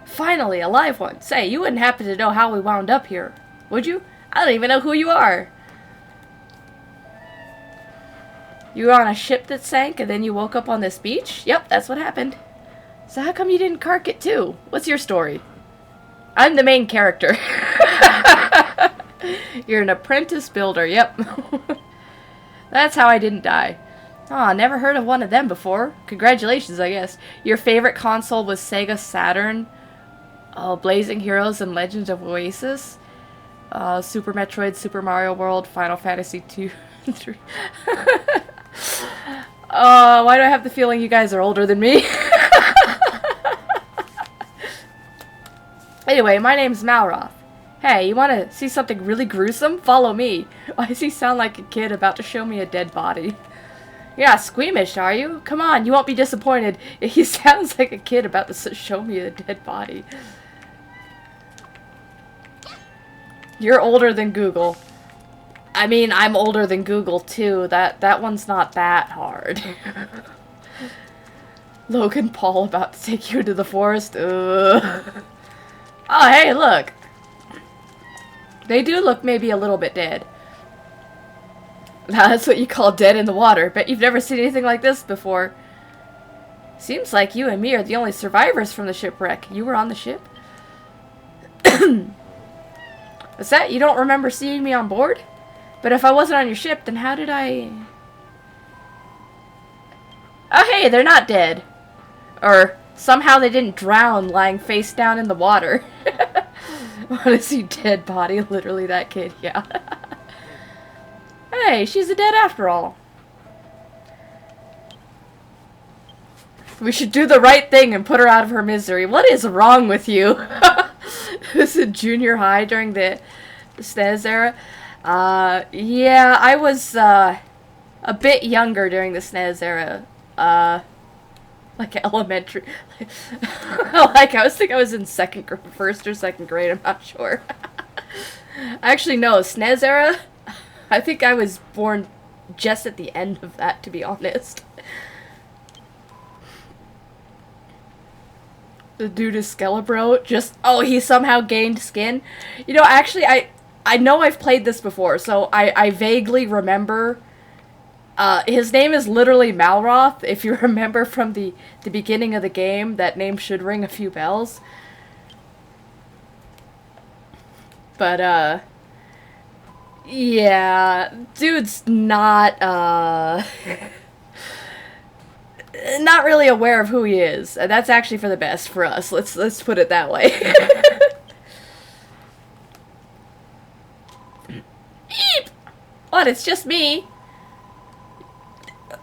Finally, a live one. Say, you wouldn't happen to know how we wound up here, would you? I don't even know who you are. You were on a ship that sank and then you woke up on this beach? Yep, that's what happened. So how come you didn't cark it too? What's your story? I'm the main character. You're an apprentice builder, yep. That's how I didn't die. Aw, never heard of one of them before. Congratulations, I guess. Your favorite console was Sega Saturn? Oh, Blazing Heroes and Legends of Oasis? Super Metroid, Super Mario World, Final Fantasy 2, 3. Why do I have the feeling you guys are older than me? Anyway, my name's Malroth. Hey, you want to see something really gruesome? Follow me. Why does he sound like a kid about to show me a dead body? You're not squeamish, are you? Come on, you won't be disappointed. He sounds like a kid about to show me a dead body. You're older than Google. I mean, I'm older than Google, too. That one's not that hard. Logan Paul about to take you into the forest? Ugh. Oh, hey, look. They do look maybe a little bit dead. Now, that's what you call dead in the water. Bet you've never seen anything like this before. Seems like you and me are the only survivors from the shipwreck. You were on the ship? What's that? You don't remember seeing me on board? But if I wasn't on your ship, then how did I... Oh, hey, they're not dead. Or somehow they didn't drown lying face down in the water. Want to see dead body? Literally that kid, yeah. Hey, she's a dead after all. We should do the right thing and put her out of her misery. What is wrong with you? Was it junior high during the SNES era? Yeah, I was, a bit younger during the SNES era. Like elementary. Like, I think I was in first or second grade, I'm not sure. Actually, no, SNES era, I think I was born just at the end of that, to be honest. The dude is Skelebro, oh, he somehow gained skin. You know, actually, I know I've played this before, so I vaguely remember. His name is literally Malroth. If you remember from the beginning of the game, that name should ring a few bells. But, yeah, dude's not, not really aware of who he is. And that's actually for the best for us. Let's put it that way. Eep! What, it's just me?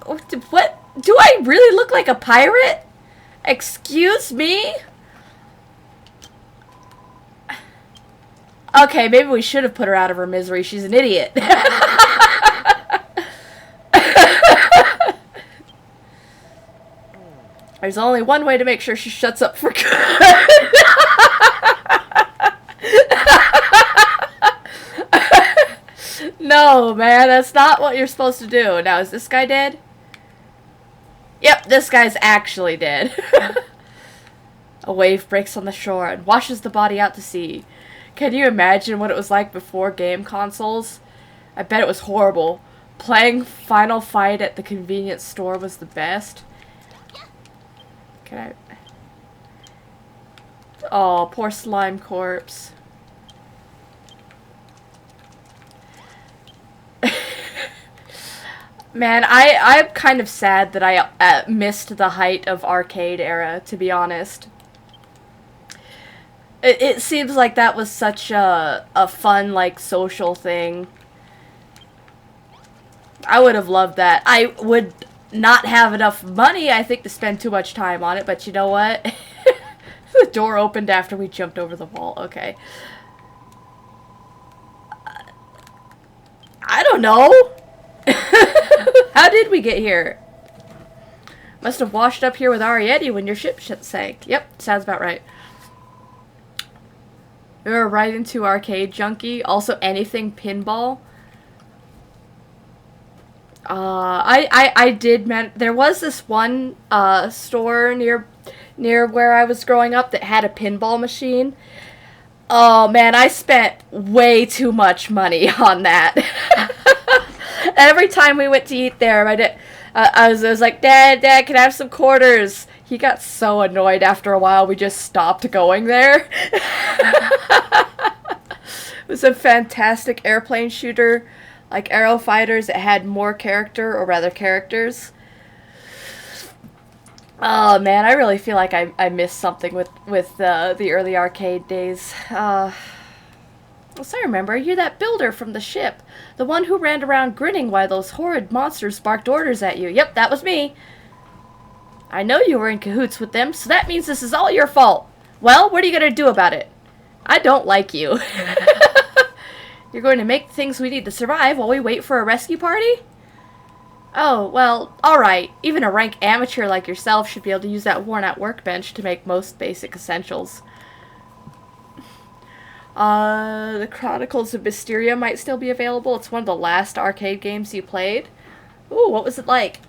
What? Do I really look like a pirate? Excuse me? Okay, maybe we should have put her out of her misery. She's an idiot. There's only one way to make sure she shuts up for good. No, man, that's not what you're supposed to do. Now, is this guy dead? Yep, this guy's actually dead. A wave breaks on the shore and washes the body out to sea. Can you imagine what it was like before game consoles? I bet it was horrible. Playing Final Fight at the convenience store was the best. Can I... Oh, poor slime corpse. Man, I'm kind of sad that I missed the height of arcade era, to be honest. It seems like that was such a fun, like, social thing. I would have loved that. I would not have enough money, I think, to spend too much time on it, but you know what? The door opened after we jumped over the wall. Okay. I don't know. How did we get here? Must have washed up here with Arietti when your ship sank. Yep, sounds about right. We were right into arcade junkie. Also, anything pinball. I did there was this one store near where I was growing up that had a pinball machine. Oh man, I spent way too much money on that. Every time we went to eat there, I was like, Dad, can I have some quarters? He got so annoyed after a while. We just stopped going there. It was a fantastic airplane shooter. Like Aero Fighters, it had more character, or rather characters. Oh man, I really feel like I missed something with the early arcade days. Well, so I remember, you're that builder from the ship. The one who ran around grinning while those horrid monsters barked orders at you. Yep, that was me. I know you were in cahoots with them, so that means this is all your fault. Well, what are you gonna do about it? I don't like you. You're going to make things we need to survive while we wait for a rescue party? Oh, well, alright. Even a rank amateur like yourself should be able to use that worn-out workbench to make most basic essentials. The Chronicles of Mysteria might still be available. It's one of the last arcade games you played. Ooh, what was it like?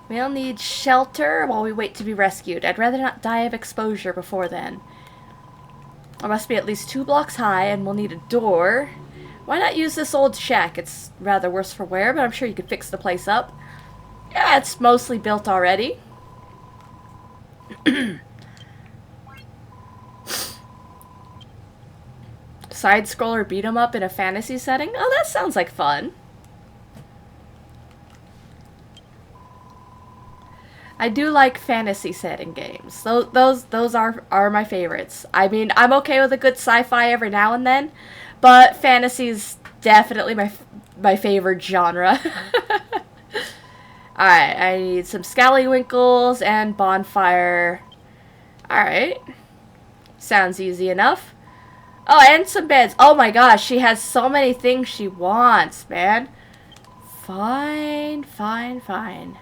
We'll need shelter while we wait to be rescued. I'd rather not die of exposure before then. It must be at least 2 blocks high, and we'll need a door. Why not use this old shack? It's rather worse for wear, but I'm sure you could fix the place up. Yeah, it's mostly built already. Side-scroller beat-em-up in a fantasy setting? Oh, that sounds like fun. I do like fantasy setting games. Those are my favorites. I mean, I'm okay with a good sci-fi every now and then, but fantasy's definitely my favorite genre. Alright, I need some scallywinkles and bonfire. Alright. Sounds easy enough. Oh, and some beds. Oh my gosh, she has so many things she wants, man. Fine, fine, fine.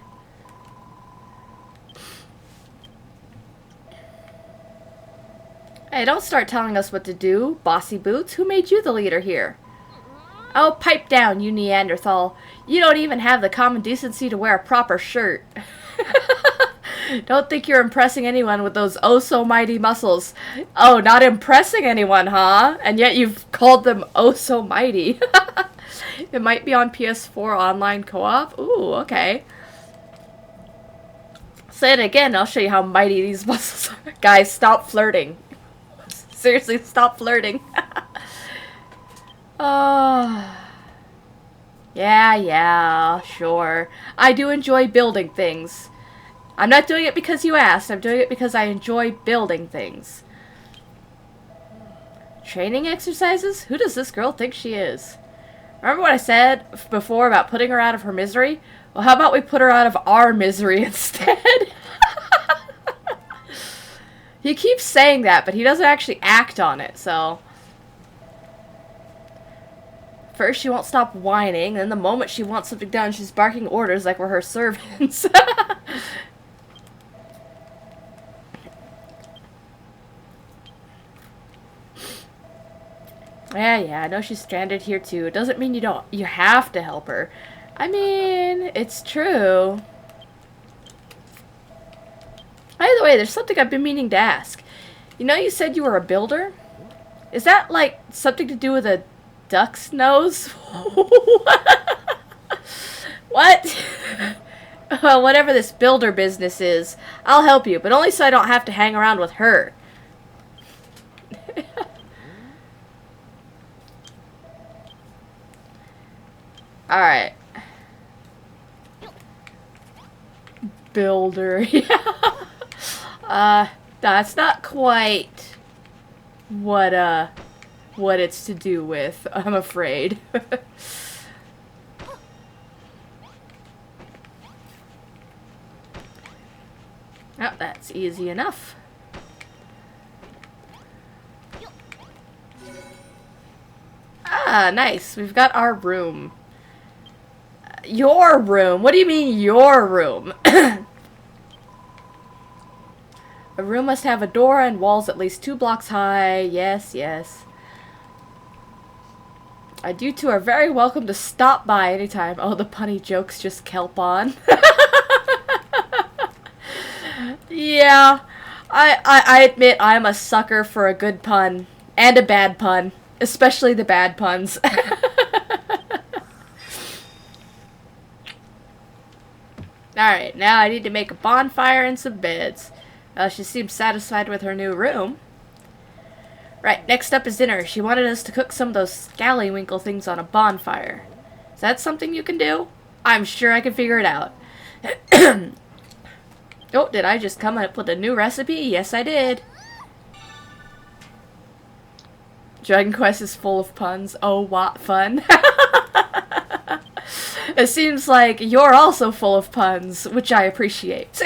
Hey, don't start telling us what to do, Bossy Boots. Who made you the leader here? Oh, pipe down, you Neanderthal. You don't even have the common decency to wear a proper shirt. Don't think you're impressing anyone with those oh-so-mighty muscles. Oh, not impressing anyone, huh? And yet you've called them oh-so-mighty. It might be on PS4 online co-op. Ooh, okay. Say it again, I'll show you how mighty these muscles are. Guys, stop flirting. Seriously, stop flirting. Oh. Yeah, sure. I do enjoy building things. I'm not doing it because you asked. I'm doing it because I enjoy building things. Training exercises? Who does this girl think she is? Remember what I said before about putting her out of her misery? Well, how about we put her out of our misery instead? He keeps saying that, but he doesn't actually act on it, so... First, she won't stop whining, then the moment she wants something done, she's barking orders like we're her servants. Yeah, I know she's stranded here too. It doesn't mean you have to help her. I mean, it's true. By the way, there's something I've been meaning to ask. You know you said you were a builder? Is that, like, something to do with a duck's nose? What? Well, whatever this builder business is, I'll help you, but only so I don't have to hang around with her. Alright. Builder. Yeah. That's not quite what it's to do with, I'm afraid. Oh, that's easy enough. Ah, nice. We've got our room. Your room? What do you mean, your room? A room must have a door and walls at least 2 blocks high. Yes, yes. You two are very welcome to stop by anytime. Oh, the punny jokes just kelp on. Yeah. I admit I'm a sucker for a good pun. And a bad pun. Especially the bad puns. Alright, now I need to make a bonfire and some beds. She seems satisfied with her new room. Right, next up is dinner. She wanted us to cook some of those scallywinkle things on a bonfire. Is that something you can do? I'm sure I can figure it out. Oh, did I just come up with a new recipe? Yes, I did. Dragon Quest is full of puns. Oh, what fun. It seems like you're also full of puns, which I appreciate.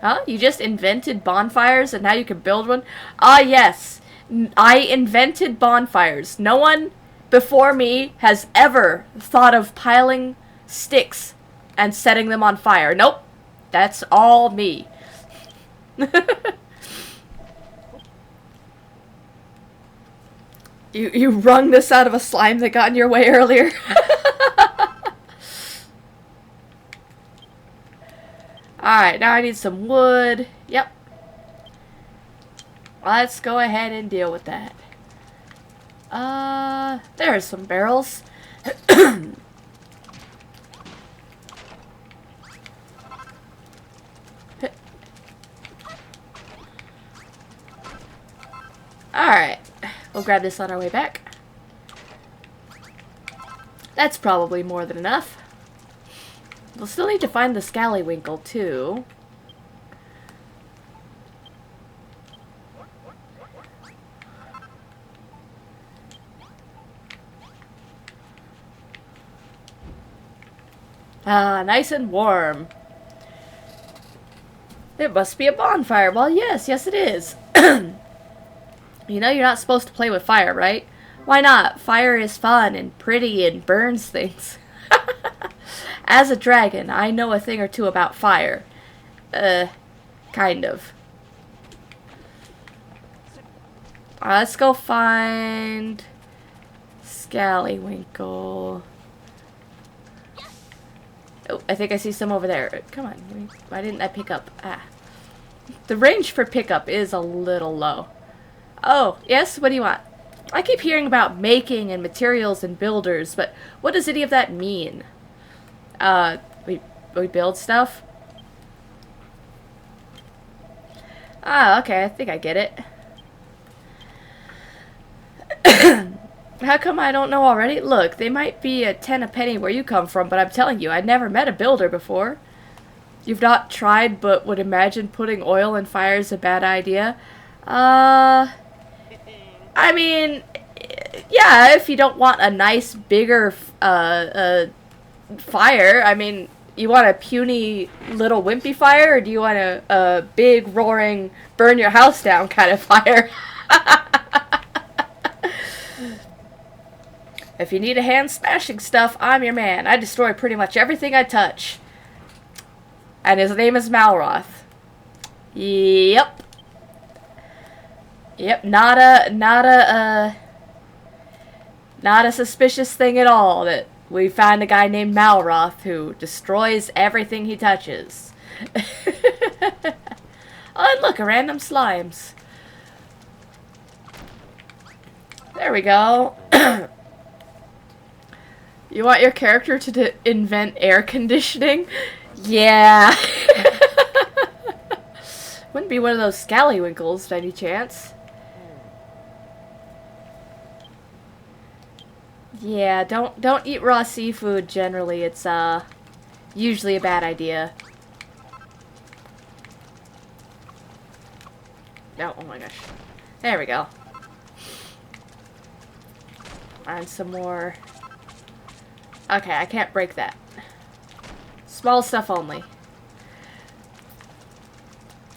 Huh? You just invented bonfires and now you can build one? Ah, yes. I invented bonfires. No one before me has ever thought of piling sticks and setting them on fire. Nope. That's all me. You wrung this out of a slime that got in your way earlier. Alright, now I need some wood. Yep. Let's go ahead and deal with that. There's some barrels. Alright. We'll grab this on our way back. That's probably more than enough. We'll still need to find the scallywinkle, too. Ah, nice and warm. It must be a bonfire. Well, yes, yes it is. You know you're not supposed to play with fire, right? Why not? Fire is fun and pretty and burns things. As a dragon, I know a thing or two about fire. Kind of. Let's go find Scallywinkle. Oh, I think I see some over there. Come on. Why didn't I pick up? Ah. The range for pickup is a little low. Oh, yes? What do you want? I keep hearing about making and materials and builders, but what does any of that mean? We build stuff? Ah, okay, I think I get it. How come I don't know already? Look, they might be a 10 a penny where you come from, but I'm telling you, I'd never met a builder before. You've not tried, but would imagine putting oil in fire is a bad idea? I mean, yeah, if you don't want a nice, bigger, fire, I mean, you want a puny, little wimpy fire, or do you want a big, roaring, burn your house down kind of fire? If you need a hand smashing stuff, I'm your man. I destroy pretty much everything I touch. And his name is Malroth. Yep. Yep, not a suspicious thing at all that we find a guy named Malroth who destroys everything he touches. Oh, and look, a random slimes. There we go. You want your character to invent air conditioning? Yeah. Wouldn't be one of those scallywinkles by any chance. Yeah, don't eat raw seafood generally. It's usually a bad idea. No, oh my gosh. There we go. And some more. Okay, I can't break that. Small stuff only.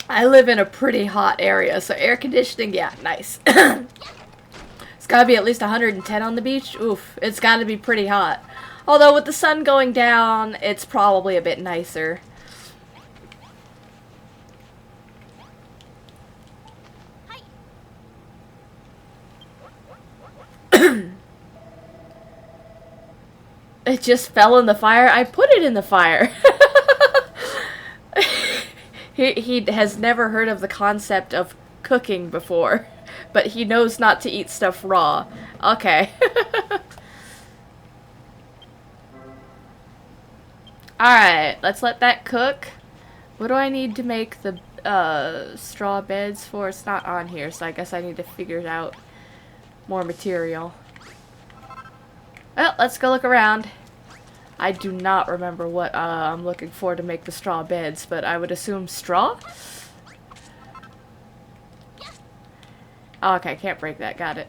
I live in a pretty hot area, so air conditioning, yeah, nice. It's gotta be at least 110 on the beach. Oof, it's gotta be pretty hot. Although with the sun going down, it's probably a bit nicer. It just fell in the fire. I put it in the fire. He has never heard of the concept of cooking before, but he knows not to eat stuff raw. Okay. Alright, let's let that cook. What do I need to make the straw beds for? It's not on here, so I guess I need to figure out more material. Well, let's go look around. I do not remember what I'm looking for to make the straw beds, but I would assume straw? Oh, okay, can't break that. Got it.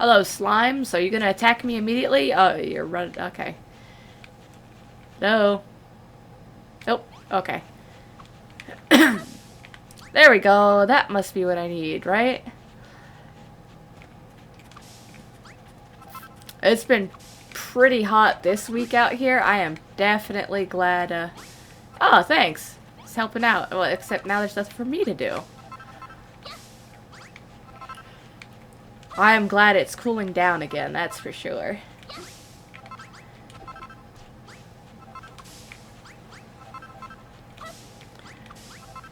Hello, slime. So you're gonna attack me immediately? Oh, you're running. Okay. No. Nope. Okay. There we go. That must be what I need, right? It's been pretty hot this week out here. I am definitely glad, Oh, thanks. It's helping out. Well, except now there's nothing for me to do. I am glad it's cooling down again, that's for sure.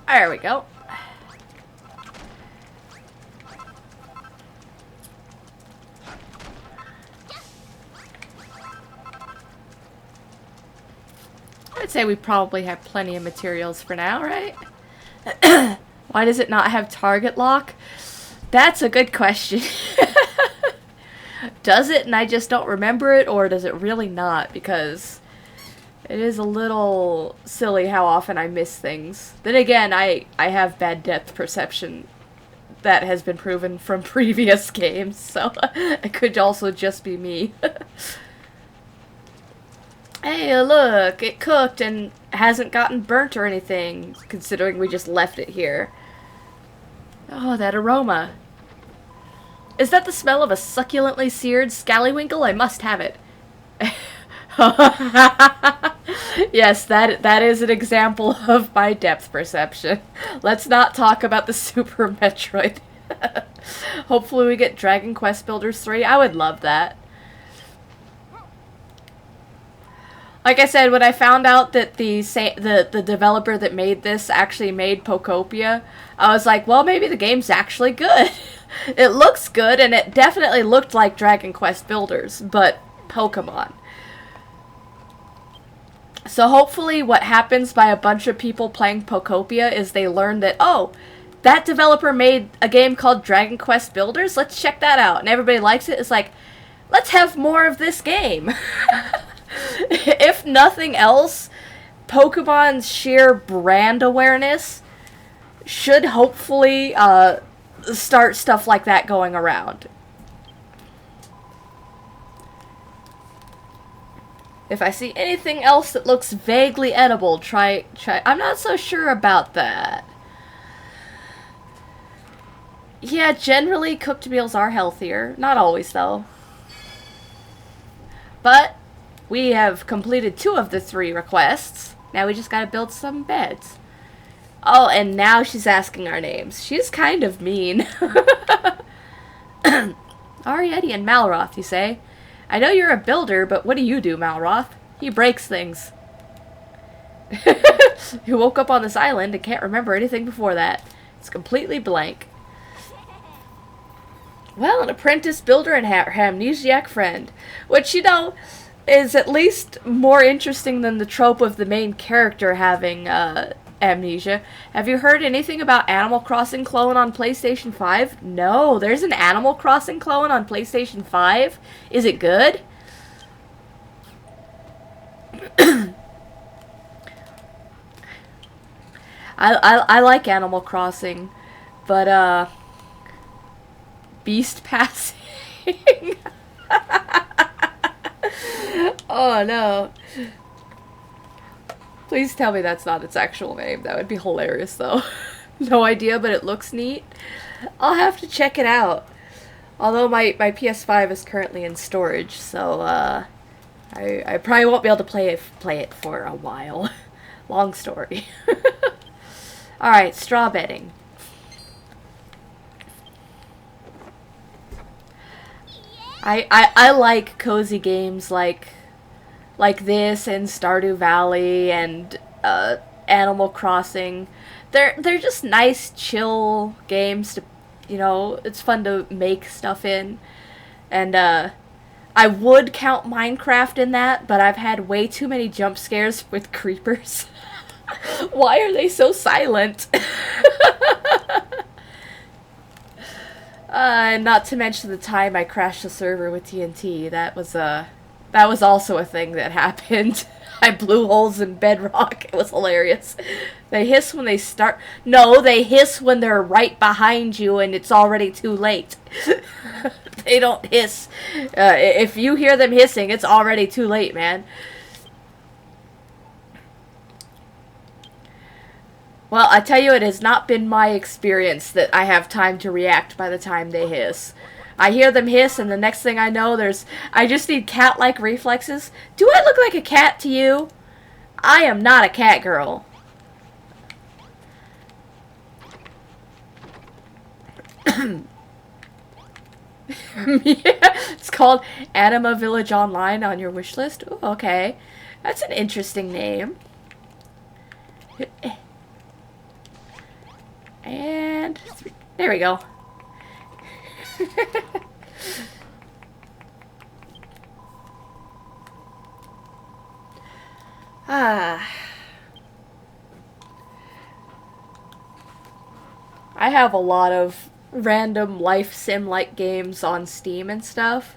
There we go. I'd say we probably have plenty of materials for now, right? Why does it not have target lock? That's a good question. Does it and I just don't remember it, or does it really not? Because it is a little silly how often I miss things. Then again, I have bad depth perception. That has been proven from previous games, so it could also just be me. Hey, look, it cooked and hasn't gotten burnt or anything, considering we just left it here. Oh, that aroma. Is that the smell of a succulently seared scallywinkle? I must have it. Yes, that is an example of my depth perception. Let's not talk about the Super Metroid. Hopefully we get Dragon Quest Builders 3. I would love that. Like I said, when I found out that the developer that made this actually made Pokopia, I was like, well, maybe the game's actually good. It looks good, and it definitely looked like Dragon Quest Builders, but Pokemon. So hopefully what happens by a bunch of people playing Pokopia is they learn that, oh, that developer made a game called Dragon Quest Builders, let's check that out. And everybody likes it. It's like, let's have more of this game. If nothing else, Pokemon's sheer brand awareness should hopefully start stuff like that going around. If I see anything else that looks vaguely edible, try. I'm not so sure about that. Yeah, generally cooked meals are healthier. Not always, though. But we have completed 2 of the 3 requests. Now we just gotta build some beds. Oh, and now she's asking our names. She's kind of mean. Arietti and Malroth, you say? I know you're a builder, but what do you do, Malroth? He breaks things. You woke up on this island and can't remember anything before that. It's completely blank. Well, an apprentice builder and her amnesiac friend. Which, you know, is at least more interesting than the trope of the main character having Amnesia. Have you heard anything about Animal Crossing clone on PlayStation 5? No, there's an Animal Crossing clone on PlayStation 5? Is it good? I like Animal Crossing, but Beast Passing. Oh no. Please tell me that's not its actual name. That would be hilarious though. No idea, but it looks neat. I'll have to check it out. Although my PS5 is currently in storage, so I probably won't be able to play it for a while. Long story. Alright, straw betting. I like cozy games like this and Stardew Valley and Animal Crossing. They're just nice, chill games to, you know, it's fun to make stuff in. And I would count Minecraft in that, but I've had way too many jump scares with creepers. Why are they so silent? Not to mention the time I crashed the server with TNT. That was also a thing that happened. I blew holes in bedrock. It was hilarious. They hiss when they start. No, they hiss when they're right behind you and it's already too late. They don't hiss. If you hear them hissing, it's already too late, man. Well, I tell you, it has not been my experience that I have time to react by the time they hiss. I hear them hiss, and the next thing I know, I just need cat-like reflexes. Do I look like a cat to you? I am not a cat girl. Yeah, it's called Anima Village Online on your wish list. Ooh, okay. That's an interesting name. And there we go. I have a lot of random life sim-like games on Steam and stuff.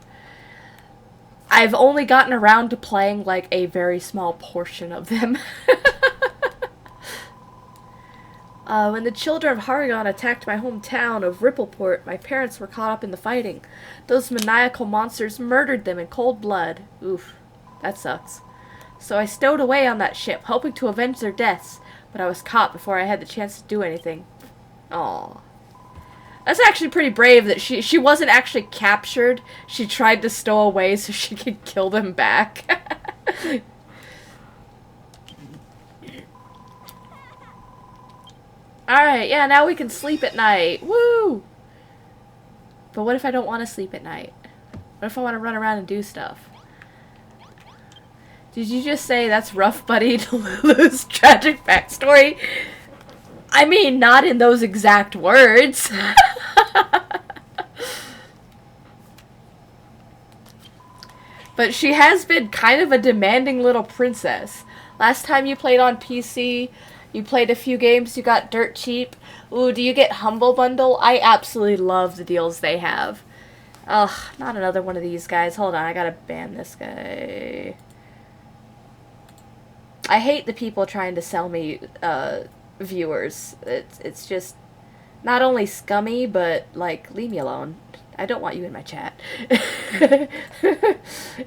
I've only gotten around to playing like a very small portion of them. When the children of Haragon attacked my hometown of Rippleport, my parents were caught up in the fighting. Those maniacal monsters murdered them in cold blood. Oof, that sucks. So I stowed away on that ship, hoping to avenge their deaths, but I was caught before I had the chance to do anything. Aww. That's actually pretty brave that she wasn't actually captured. She tried to stow away so she could kill them back. Alright, yeah, now we can sleep at night. Woo! But what if I don't want to sleep at night? What if I want to run around and do stuff? Did you just say that's rough, buddy, to lose? Tragic backstory? I mean, not in those exact words. But she has been kind of a demanding little princess. Last time you played on PC, you played a few games, you got dirt cheap. Ooh, do you get Humble Bundle? I absolutely love the deals they have. Ugh, not another one of these guys. Hold on, I gotta ban this guy. I hate the people trying to sell me, viewers. It's just not only scummy, but, like, leave me alone. I don't want you in my chat.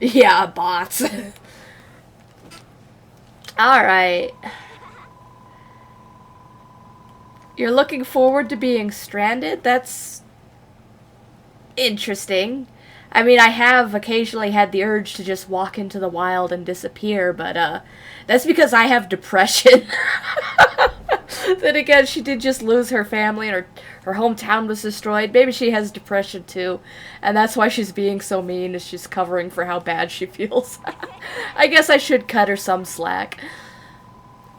Yeah, bots. Alright. You're looking forward to being stranded? That's interesting. I mean, I have occasionally had the urge to just walk into the wild and disappear, but, that's because I have depression. Then again, she did just lose her family and her hometown was destroyed. Maybe she has depression too, and that's why she's being so mean, is she's covering for how bad she feels. I guess I should cut her some slack.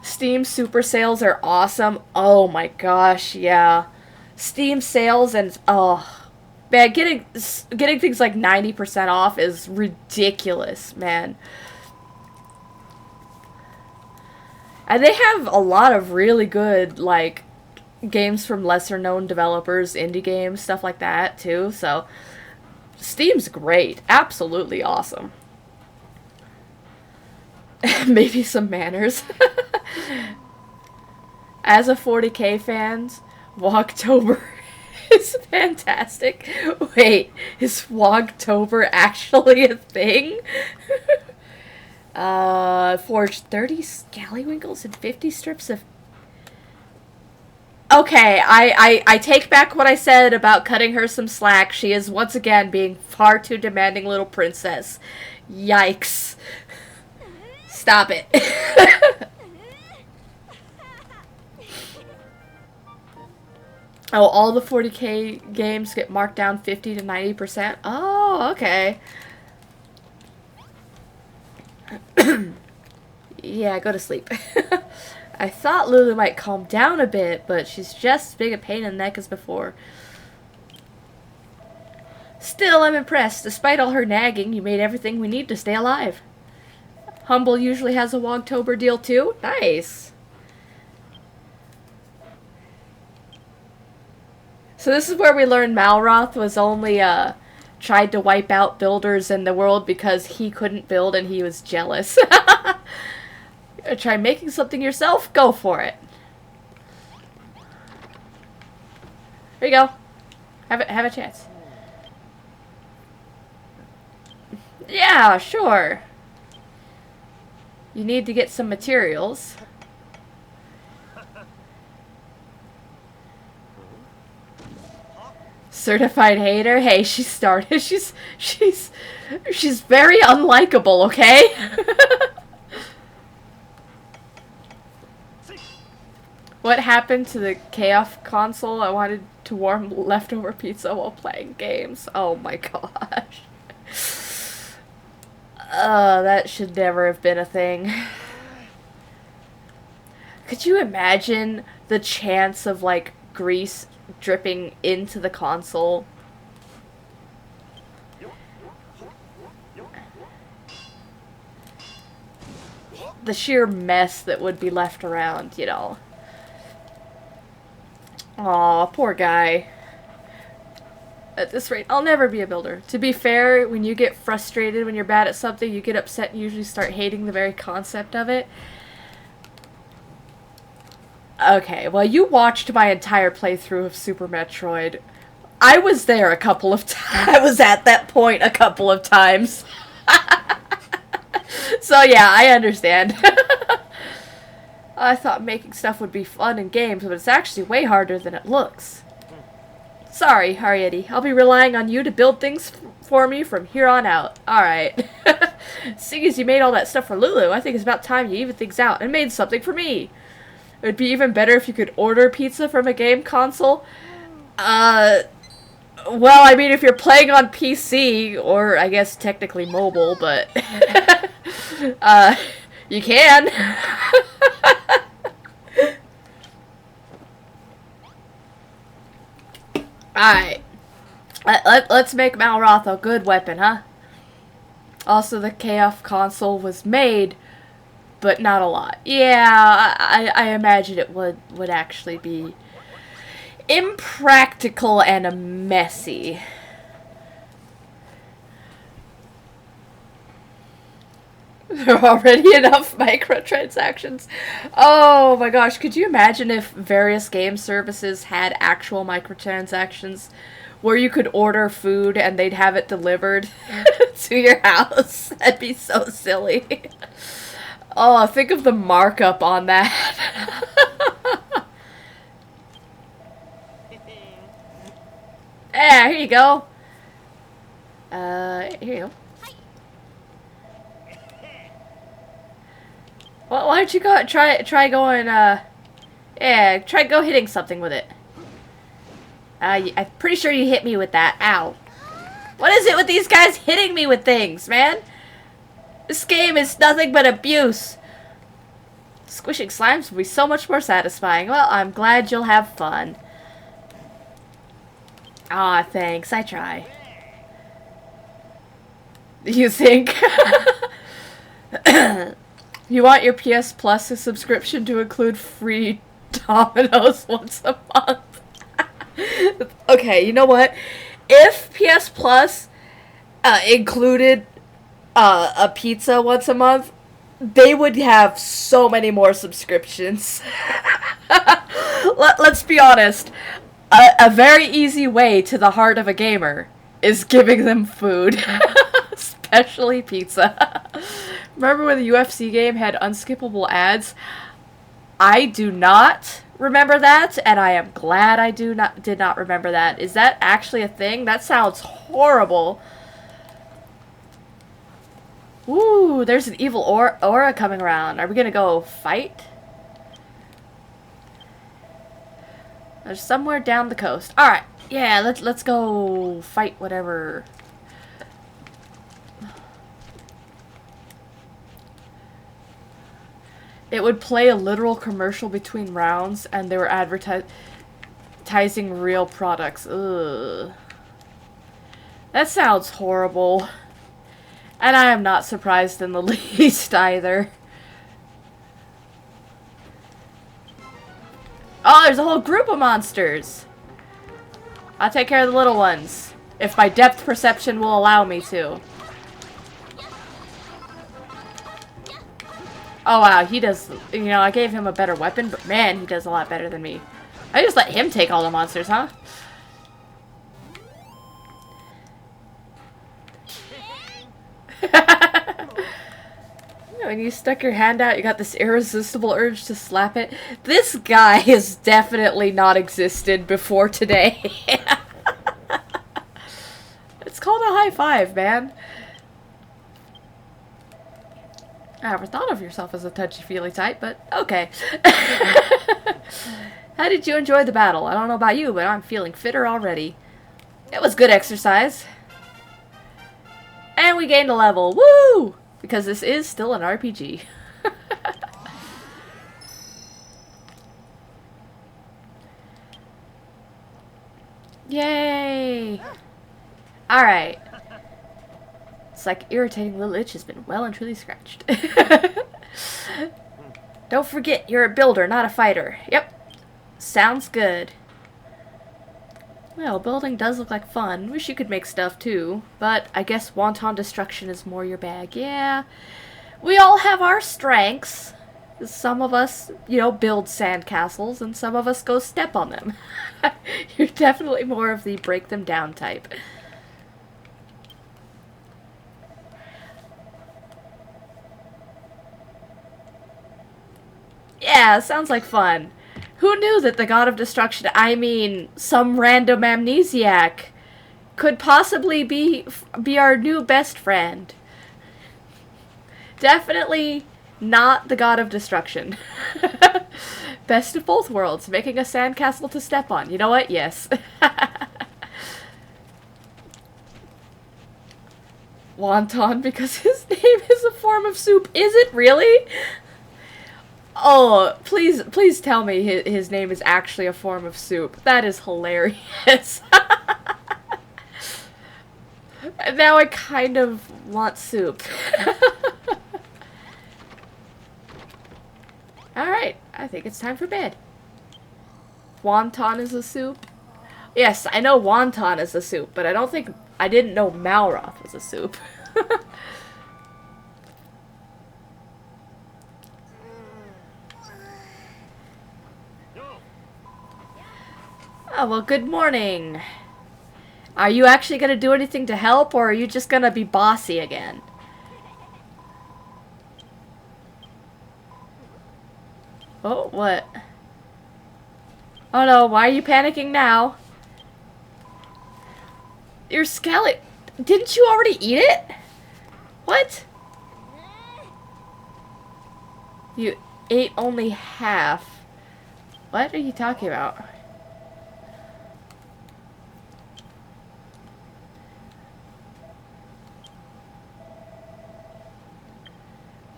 Steam super sales are awesome. Oh my gosh, yeah. Steam sales and, oh, man, getting things like 90% off is ridiculous, man. And they have a lot of really good, like, games from lesser known developers, indie games, stuff like that, too. So, Steam's great. Absolutely awesome. Maybe some manners. As a 40k fans, Wogtober is fantastic. Wait, is Wogtober actually a thing? Forged 30 scallywinkles and 50 strips of... Okay, I take back what I said about cutting her some slack. She is once again being far too demanding little princess. Yikes. Stop it. Oh, all the 40k games get marked down 50 to 90%? Oh, okay. Yeah, go to sleep. I thought Lulu might calm down a bit, but she's just as big a pain in the neck as before. Still, I'm impressed. Despite all her nagging, you made everything we need to stay alive. Humble usually has a Wogtober deal too? Nice. So this is where we learn Malroth was only, tried to wipe out builders in the world because he couldn't build and he was jealous. Try making something yourself? Go for it. Here you go. Have a chance. Yeah, sure. You need to get some materials. Certified hater? Hey, she started. She's very unlikable, okay? What happened to the KF console? I wanted to warm leftover pizza while playing games. Oh my gosh. That should never have been a thing. Could you imagine the chance of, like, grease dripping into the console? The sheer mess that would be left around, you know. Aw, poor guy. At this rate, I'll never be a builder. To be fair, when you get frustrated when you're bad at something, you get upset and usually start hating the very concept of it. Okay, well, you watched my entire playthrough of Super Metroid. I was there a couple of times. I was at that point a couple of times. So yeah, I understand. I thought making stuff would be fun in games, but it's actually way harder than it looks. Sorry, Harrieti. I'll be relying on you to build things for me from here on out. Alright. Seeing as you made all that stuff for Lulu, I think it's about time you even things out and made something for me. It would be even better if you could order pizza from a game console. Well, I mean, if you're playing on PC, or I guess technically mobile, but... you can. Alright. Let's make Malroth a good weapon, huh? Also, the KF console was made, but not a lot. Yeah, I imagine it would actually be impractical and messy. There are already enough microtransactions. Oh my gosh, could you imagine if various game services had actual microtransactions where you could order food and they'd have it delivered to your house? That'd be so silly. Oh, think of the markup on that. Yeah, here you go. Here you go. Well, why don't you go try going, yeah, go hitting something with it. I'm pretty sure you hit me with that. Ow. What is it with these guys hitting me with things, man? This game is nothing but abuse. Squishing slimes will be so much more satisfying. Well, I'm glad you'll have fun. Aw, thanks. I try. You think? You want your PS Plus subscription to include free Domino's once a month. Okay, you know what? If PS Plus included a pizza once a month, they would have so many more subscriptions. Let's be honest. A very easy way to the heart of a gamer is giving them food. Especially pizza. Remember when the UFC game had unskippable ads? I do not remember that, and I am glad I did not remember that. Is that actually a thing? That sounds horrible. Ooh, there's an evil aura coming around. Are we gonna go fight? There's somewhere down the coast. All right, yeah, let's go fight whatever. It would play a literal commercial between rounds, and they were advertising real products. Ugh. That sounds horrible. And I am not surprised in the least either. Oh, there's a whole group of monsters. I'll take care of the little ones, if my depth perception will allow me to. Oh wow, he does, you know, I gave him a better weapon, but man, he does a lot better than me. I just let him take all the monsters, huh? When you stuck your hand out, you got this irresistible urge to slap it. This guy has definitely not existed before today. It's called a high five, man. I never thought of yourself as a touchy-feely type, but okay. How did you enjoy the battle? I don't know about you, but I'm feeling fitter already. It was good exercise. And we gained a level. Woo! Because this is still an RPG. Yay! Alright. It's like irritating little itch has been well and truly scratched. Don't forget, you're a builder, not a fighter. Yep. Sounds good. Well, building does look like fun. Wish you could make stuff too. But I guess wanton destruction is more your bag. Yeah. We all have our strengths. Some of us, you know, build sandcastles, and some of us go step on them. You're definitely more of the break them down type. Yeah, sounds like fun. Who knew that the god of destruction, I mean, some random amnesiac, could possibly be our new best friend? Definitely not the god of destruction. Best of both worlds, making a sandcastle to step on. You know what? Yes. Wonton, because his name is a form of soup. Is it really? Oh, please tell me his name is actually a form of soup. That is hilarious. Now I kind of want soup. Alright, I think it's time for bed. Wonton is a soup? Yes, I know wonton is a soup, but I didn't know Malroth was a soup. Oh, well, good morning. Are you actually going to do anything to help, or are you just going to be bossy again? Oh, what? Oh no, why are you panicking now? Your skeleton... Didn't you already eat it? What? You ate only half. What are you talking about?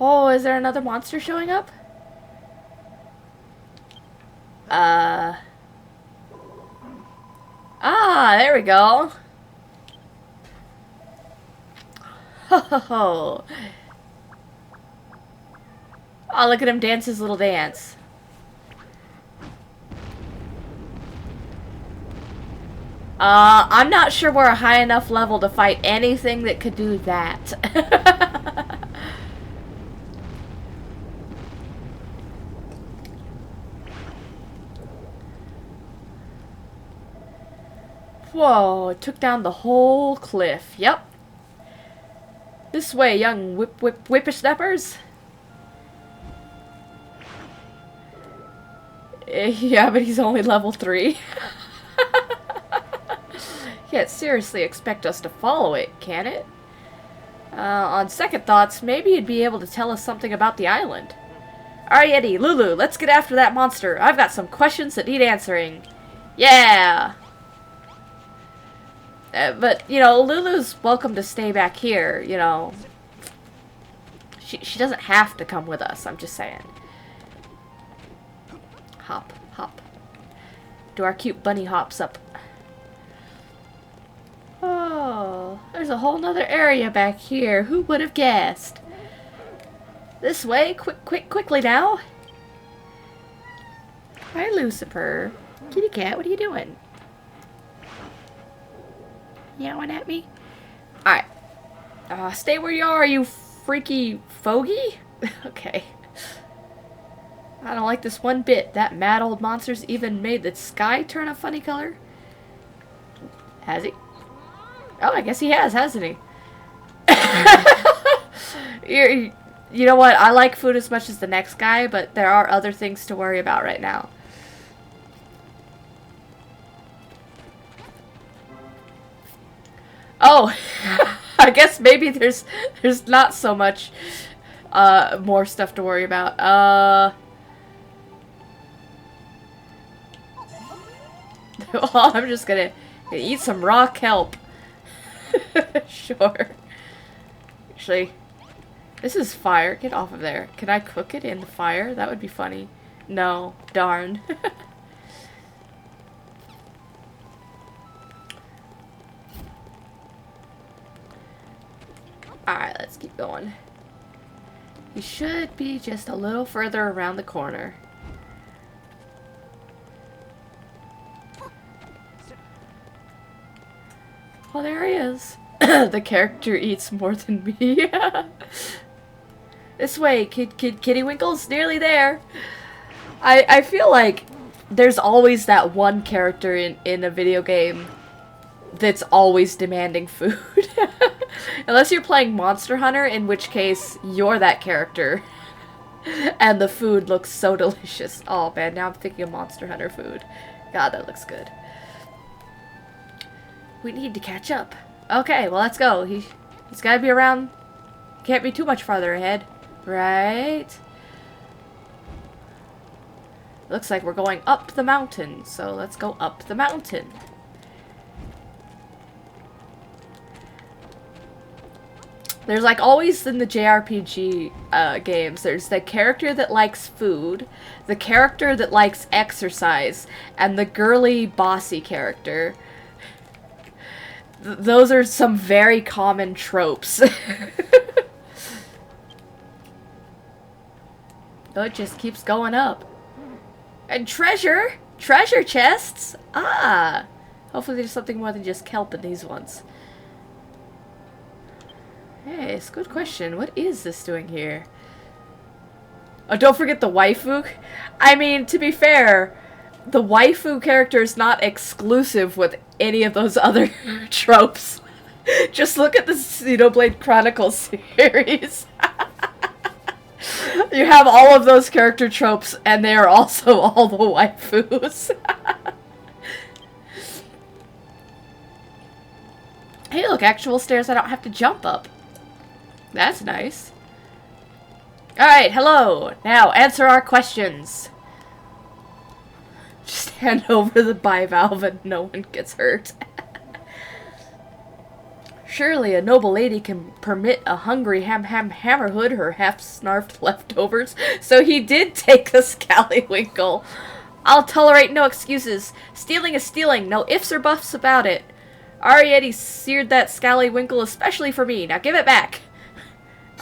Oh, is there another monster showing up? Ah, there we go. Ho ho ho. Oh, look at him dance his little dance. I'm not sure we're a high enough level to fight anything that could do that. Whoa, it took down the whole cliff. Yep. This way, young whippersnappers. Yeah, but he's only level 3. Can't seriously expect us to follow it, can it? On second thoughts, maybe you'd be able to tell us something about the island. Alright, Eddie, Lulu, let's get after that monster. I've got some questions that need answering. Yeah! But, you know, Lulu's welcome to stay back here, you know. She doesn't have to come with us, I'm just saying. Hop, hop. Do our cute bunny hops up. Oh, there's a whole nother area back here. Who would have guessed? This way, quickly now. Hi, Lucifer. Kitty cat, what are you doing? Yowling at me? Alright. Stay where you are, you freaky fogey? Okay. I don't like this one bit. That mad old monster's even made the sky turn a funny color. Has he? Oh, I guess he has, hasn't he? You know what? I like food as much as the next guy, but there are other things to worry about right now. Oh, I guess maybe there's not so much more stuff to worry about. Well, I'm just gonna eat some raw kelp. Sure. Actually, this is fire. Get off of there. Can I cook it in the fire? That would be funny. No. Darn. Alright, let's keep going. We should be just a little further around the corner. Oh, there he is. The character eats more than me. This way, Kitty Winkle's nearly there. I feel like there's always that one character in a video game that's always demanding food. Unless you're playing Monster Hunter, in which case you're that character. And the food looks so delicious. Oh man, now I'm thinking of Monster Hunter food. God, that looks good. We need to catch up. Okay, well, let's go. He's got to be around. Can't be too much farther ahead. Right? Looks like we're going up the mountain. So let's go up the mountain. There's like always in the JRPG games, there's the character that likes food, the character that likes exercise, and the girly bossy character. Those are some very common tropes. Oh, it just keeps going up. And treasure! Treasure chests! Ah! Hopefully there's something more than just kelp in these ones. Hey, it's a good question. What is this doing here? Oh, don't forget the waifu. I mean, to be fair, the waifu character is not exclusive with any of those other tropes. Just look at the Xenoblade Chronicles series. You have all of those character tropes, and they are also all the waifus. Hey, look, actual stairs I don't have to jump up. That's nice. Alright, hello. Now, answer our questions. Just hand over the bivalve and no one gets hurt. Surely a noble lady can permit a hungry hammerhood her half-snarfed leftovers, so he did take the scallywinkle. I'll tolerate no excuses. Stealing is stealing, no ifs or buffs about it. Arietti seared that scallywinkle especially for me. Now give it back.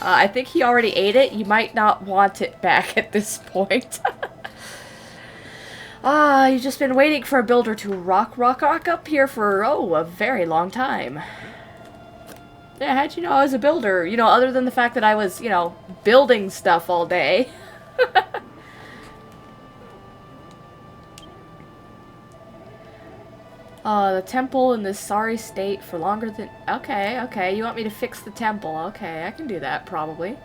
I think he already ate it. You might not want it back at this point. You've just been waiting for a builder to rock up here for, oh, a very long time. Yeah, how'd you know I was a builder? You know, other than the fact that I was, you know, building stuff all day. The temple in this sorry state for longer than... Okay, okay, you want me to fix the temple. Okay, I can do that, probably.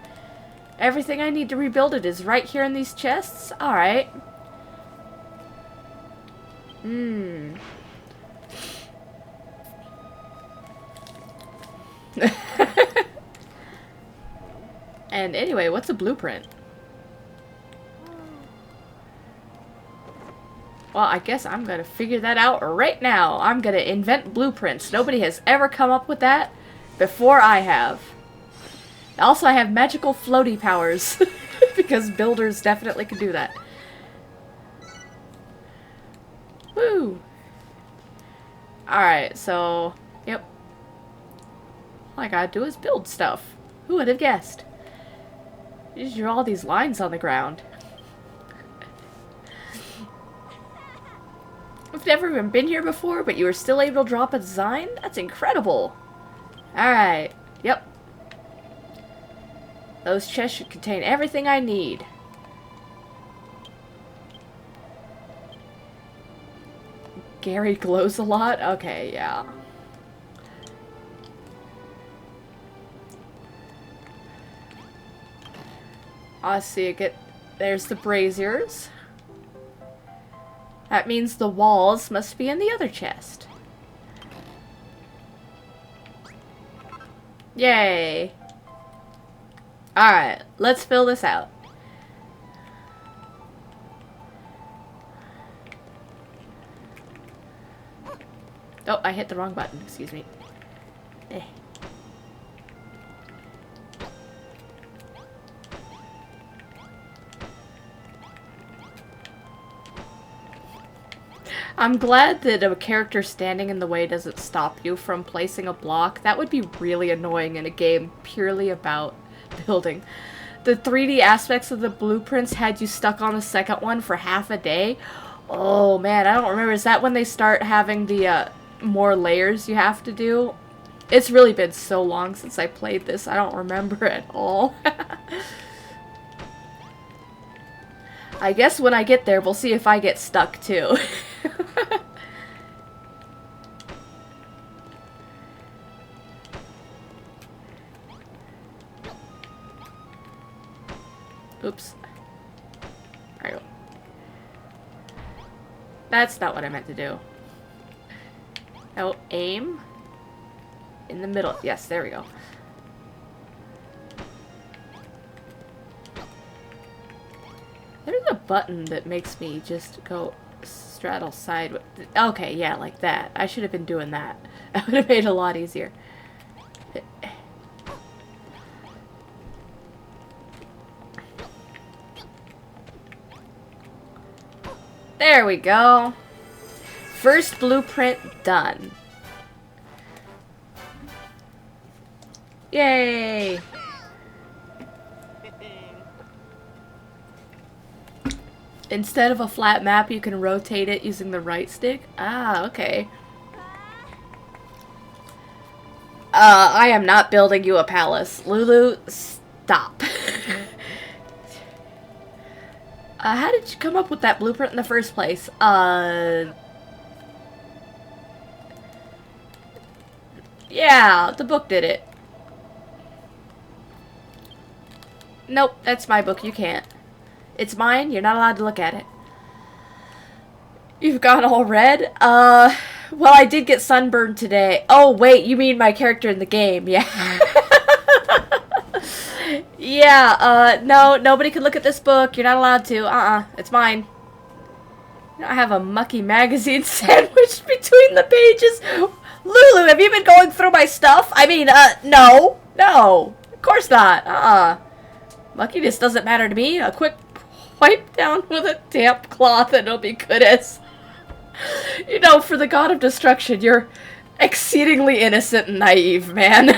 Everything I need to rebuild it is right here in these chests? Alright. And anyway, what's a blueprint? Well, I guess I'm gonna figure that out right now. I'm gonna invent blueprints. Nobody has ever come up with that before I have. Also, I have magical floaty powers. Because builders definitely can do that. Woo! Alright, so... Yep. All I gotta do is build stuff. Who would have guessed? You just draw all these lines on the ground. I've never even been here before, but you were still able to drop a design? That's incredible. Alright. Yep. Those chests should contain everything I need. Gary glows a lot? Okay, yeah. I see it. There's the braziers. That means the walls must be in the other chest. Yay. Alright, let's fill this out. Oh, I hit the wrong button. Excuse me. Eh. I'm glad that a character standing in the way doesn't stop you from placing a block. That would be really annoying in a game purely about building. The 3D aspects of the blueprints had you stuck on the second one for half a day. Oh man, I don't remember. Is that when they start having the more layers you have to do? It's really been so long since I played this, I don't remember at all. I guess when I get there, we'll see if I get stuck too. Oops. There you go. That's not what I meant to do. Oh, aim. In the middle. Yes, there we go. There's a button that makes me just go straddle sideways. Okay, yeah, like that. I should have been doing that. That would have made it a lot easier. There we go. First blueprint done. Yay! Instead of a flat map, you can rotate it using the right stick? Ah, okay. I am not building you a palace. Lulu, stop. How did you come up with that blueprint in the first place? Yeah, the book did it. Nope, that's my book. You can't. It's mine. You're not allowed to look at it. You've gone all red? Well, I did get sunburned today. Oh, wait, you mean my character in the game. Yeah. Yeah, no, nobody can look at this book. You're not allowed to. It's mine. I have a mucky magazine sandwiched between the pages. Lulu, have you been going through my stuff? I mean, no. No. Of course not. Muckiness doesn't matter to me. A quick wipe down with a damp cloth and it'll be good as... You know, for the god of destruction, you're exceedingly innocent and naive, man.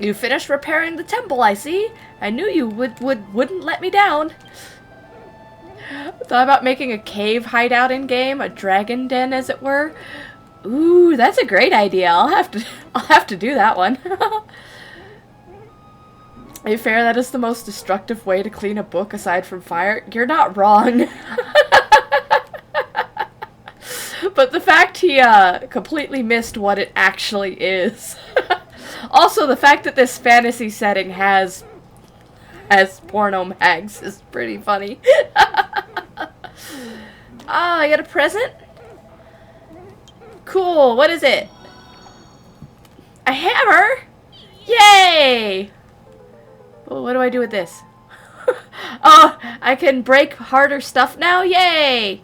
You finished repairing the temple, I see. I knew you wouldn't let me down. Thought about making a cave hideout in-game, a dragon den, as it were. Ooh, that's a great idea. I'll have to do that one. Are you fair? That is the most destructive way to clean a book aside from fire. You're not wrong. But the fact he completely missed what it actually is. Also, the fact that this fantasy setting has porno mags is pretty funny. I got a present? Cool, what is it? A hammer? Yay! Well, what do I do with this? Oh, I can break harder stuff now? Yay!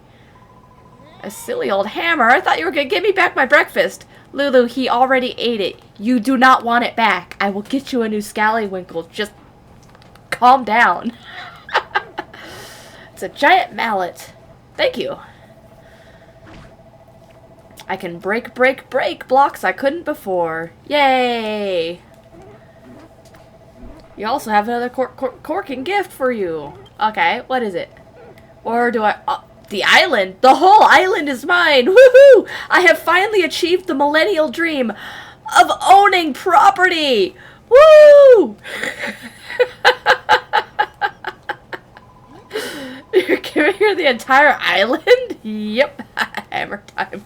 A silly old hammer. I thought you were gonna give me back my breakfast. Lulu, he already ate it. You do not want it back. I will get you a new scallywinkle. Just calm down. It's a giant mallet. Thank you. I can break blocks I couldn't before. Yay! You also have another corking gift for you. Okay, what is it? Or do I... the island! The whole island is mine! Woohoo! I have finally achieved the millennial dream of owning property! Woo! You're giving her the entire island? Yep. Hammer time.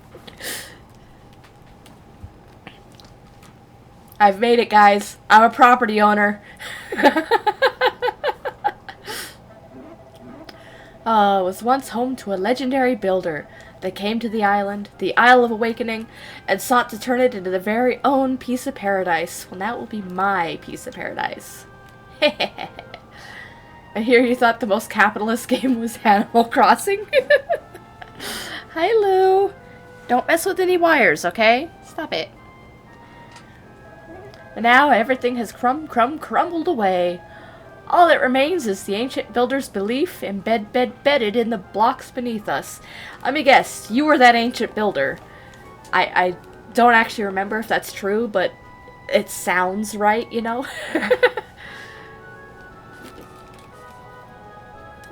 I've made it, guys. I'm a property owner. Was once home to a legendary builder that came to the island, the Isle of Awakening, and sought to turn it into their very own piece of paradise. Well, that will be my piece of paradise. I hear you thought the most capitalist game was Animal Crossing. Hi, Lou. Don't mess with any wires, okay? Stop it. And now everything has crumbled away. All that remains is the ancient builder's belief embedded in the blocks beneath us. Let me guess, you were that ancient builder. I don't actually remember if that's true, but it sounds right, you know?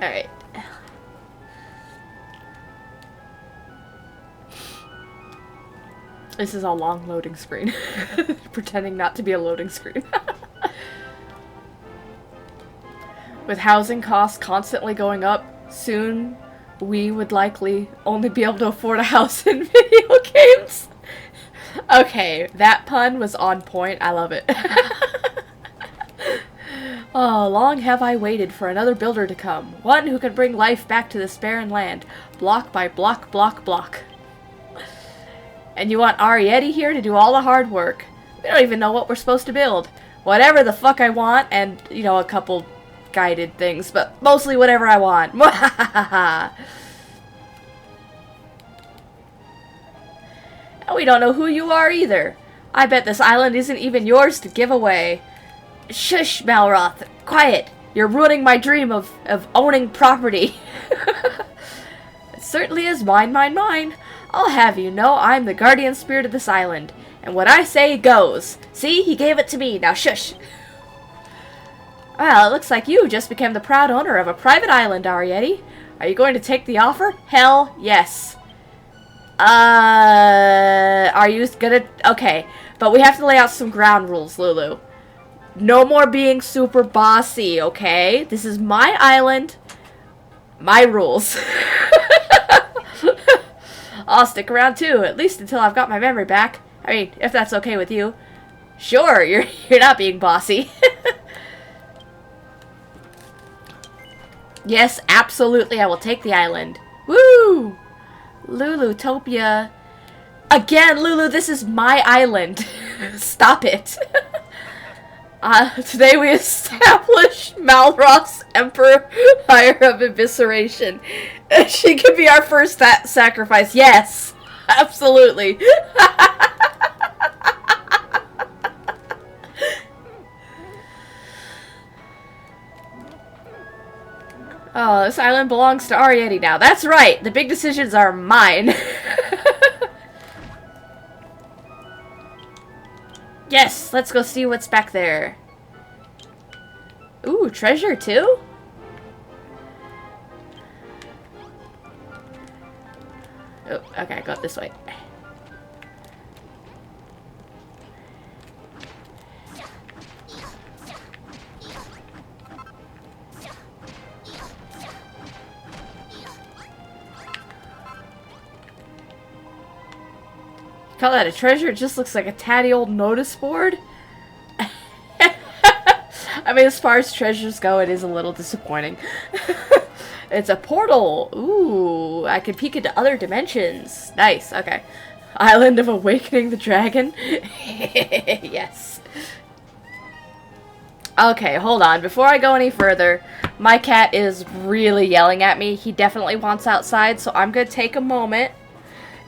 Alright. This is a long loading screen. Pretending not to be a loading screen. With housing costs constantly going up, soon we would likely only be able to afford a house in video games. Okay, that pun was on point. I love it. Oh, long have I waited for another builder to come. One who can bring life back to this barren land. Block by block, block, block. And you want Arietti here to do all the hard work. We don't even know what we're supposed to build. Whatever the fuck I want, and, you know, a couple guided things, but mostly whatever I want. And we don't know who you are either. I bet this island isn't even yours to give away. Shush, Malroth. Quiet. You're ruining my dream of owning property. It certainly is mine, mine, mine. I'll have you know I'm the guardian spirit of this island. And what I say goes. See? He gave it to me. Now shush. Well, it looks like you just became the proud owner of a private island, Arietti. Are you going to take the offer? Hell yes. Are you gonna... Okay, but we have to lay out some ground rules, Lulu. No more being super bossy, okay? This is my island. My rules. I'll stick around too, at least until I've got my memory back. I mean, if that's okay with you. Sure, you're not being bossy. Yes, absolutely, I will take the island. Woo! Lulu-topia. Again, Lulu, this is my island. Stop it. Today we establish Malroth's Empire of Evisceration. She could be our first sacrifice. Yes, absolutely. Oh, this island belongs to Arietti now. That's right. The big decisions are mine. Yes, let's go see what's back there. Ooh, treasure too? Oh, okay, go up this way. Call that a treasure? It just looks like a tatty old notice board. I mean, as far as treasures go, it is a little disappointing. It's a portal. Ooh, I can peek into other dimensions. Nice, okay. Island of Awakening the Dragon. Yes. Okay, hold on. Before I go any further, my cat is really yelling at me. He definitely wants outside, so I'm going to take a moment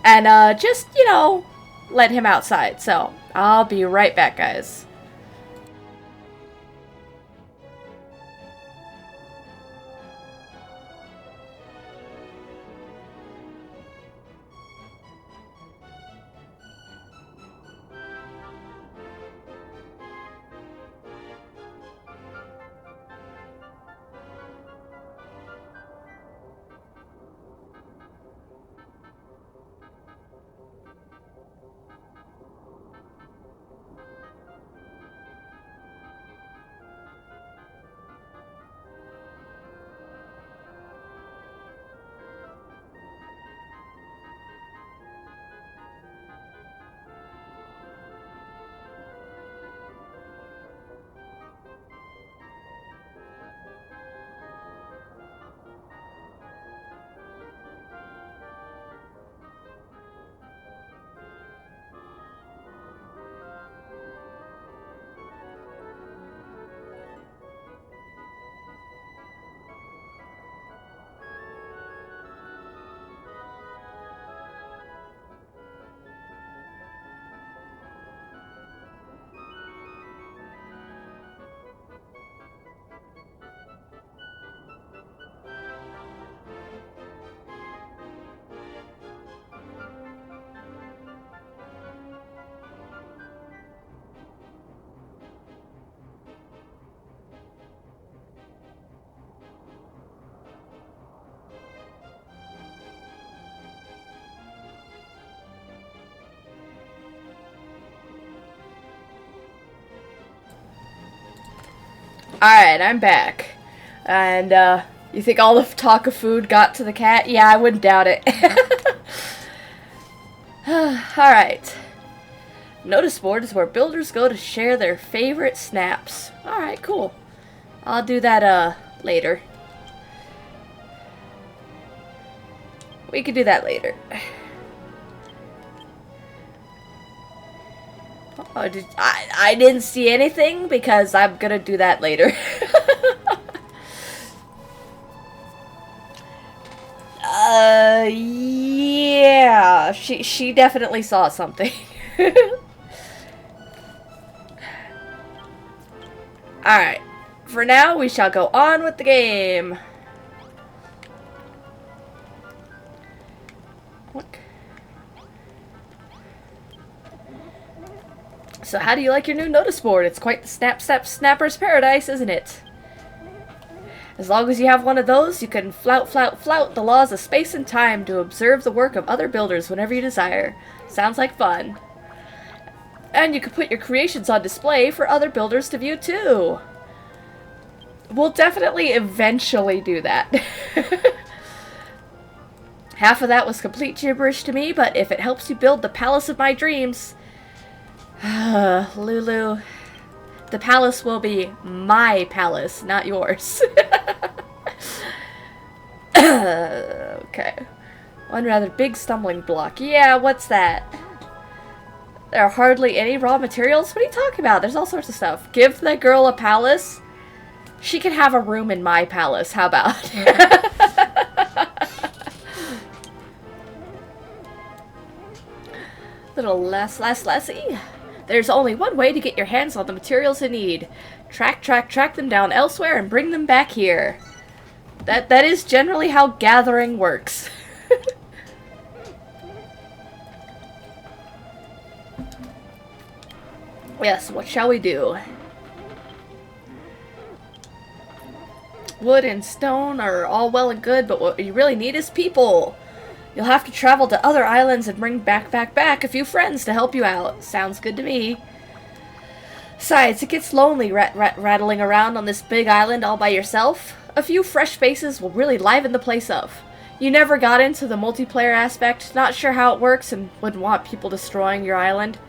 and just, you know, let him outside. So, I'll be right back, guys. Alright, I'm back. And, you think all the talk of food got to the cat? Yeah, I wouldn't doubt it. Alright. Notice board is where builders go to share their favorite snaps. Alright, cool. I'll do that, later. We could do that later. Oh, I didn't see anything because I'm gonna do that later. Yeah, she definitely saw something. Alright, for now we shall go on with the game. Look. So how do you like your new notice board? It's quite the snapper's paradise, isn't it? As long as you have one of those, you can flout the laws of space and time to observe the work of other builders whenever you desire. Sounds like fun. And you can put your creations on display for other builders to view too. We'll definitely eventually do that. Half of that was complete gibberish to me, but if it helps you build the palace of my dreams... Lulu, the palace will be my palace, not yours. Okay. One rather big stumbling block. Yeah, what's that? There are hardly any raw materials? What are you talking about? There's all sorts of stuff. Give the girl a palace. She can have a room in my palace. How about? Little lassie. There's only one way to get your hands on the materials you need. Track them down elsewhere and bring them back here. That is generally how gathering works. Yes, what shall we do? Wood and stone are all well and good, but what you really need is people. You'll have to travel to other islands and bring back a few friends to help you out. Sounds good to me. Besides, it gets lonely rattling around on this big island all by yourself. A few fresh faces will really liven the place up. You never got into the multiplayer aspect, not sure how it works, and wouldn't want people destroying your island.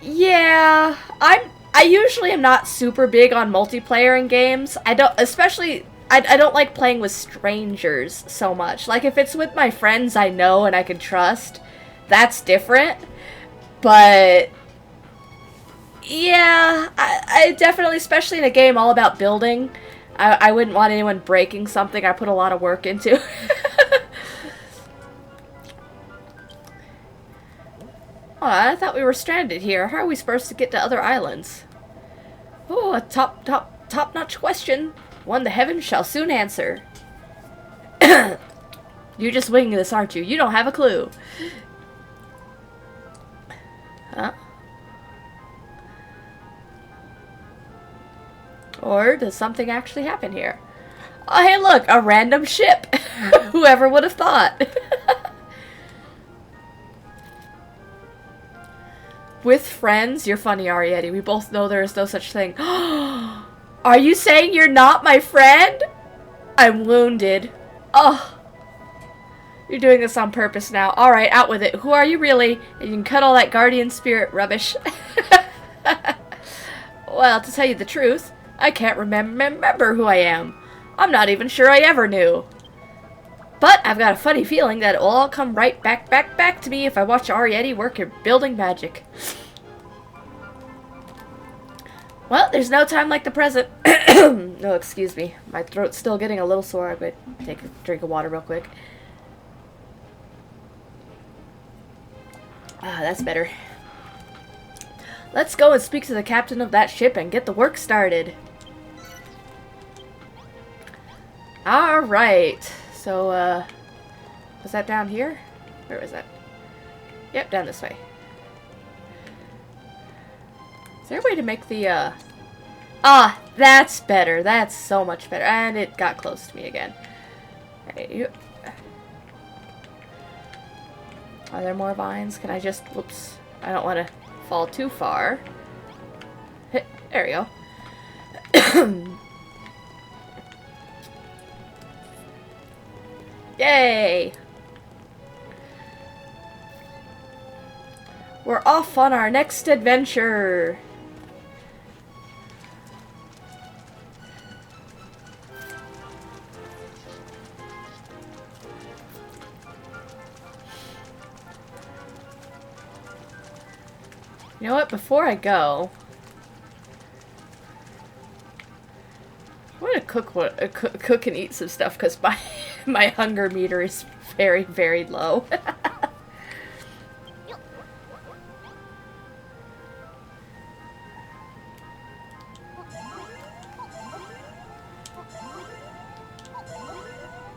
Yeah, I usually am not super big on multiplayer in games. I don't like playing with strangers so much. Like, if it's with my friends I know and I can trust, that's different. But yeah, I definitely, especially in a game all about building, I wouldn't want anyone breaking something I put a lot of work into. Oh, I thought we were stranded here. How are we supposed to get to other islands? Oh, a top-notch question. One the heavens shall soon answer. You're just winging this, aren't you? You don't have a clue. Huh? Or does something actually happen here? Oh, hey, look, a random ship. Whoever would have thought? With friends? You're funny, Arietti. We both know there is no such thing. Are you saying you're not my friend? I'm wounded. Oh. You're doing this on purpose now. Alright, out with it. Who are you really? And you can cut all that guardian spirit rubbish. Well, to tell you the truth, I can't remember who I am. I'm not even sure I ever knew. But I've got a funny feeling that it'll all come right back to me if I watch Arietti work her building magic. Well, there's no time like the present. No, excuse me. My throat's still getting a little sore. I'm going to take a drink of water real quick. Ah, that's better. Let's go and speak to the captain of that ship and get the work started. Alright. So, was that down here? Where was that? Yep, down this way. Is there a way to make the, Ah, that's better. That's so much better. And it got close to me again. Alright, you... Are there more vines? Can I just... Whoops. I don't want to fall too far. There we go. Yay! We're off on our next adventure! You know what? Before I go... I want to cook and eat some stuff because my hunger meter is very, very low.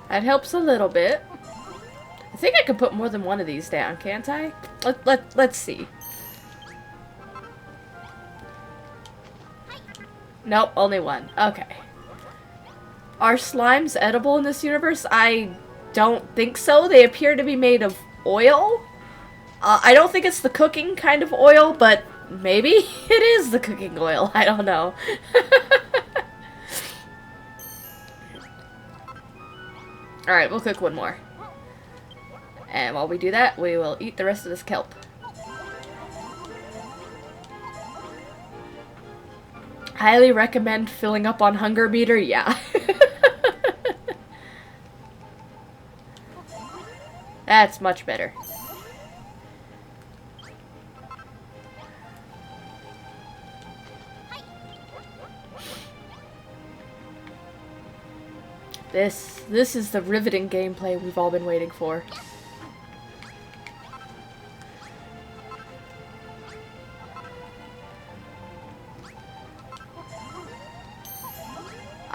That helps a little bit. I think I could put more than one of these down, can't I? Let's see. Nope, only one. Okay. Are slimes edible in this universe? I don't think so. They appear to be made of oil. I don't think it's the cooking kind of oil, but maybe it is the cooking oil. I don't know. Alright, we'll cook one more. And while we do that, we will eat the rest of this kelp. Highly recommend filling up on hunger meter, yeah. That's much better. This is the riveting gameplay we've all been waiting for.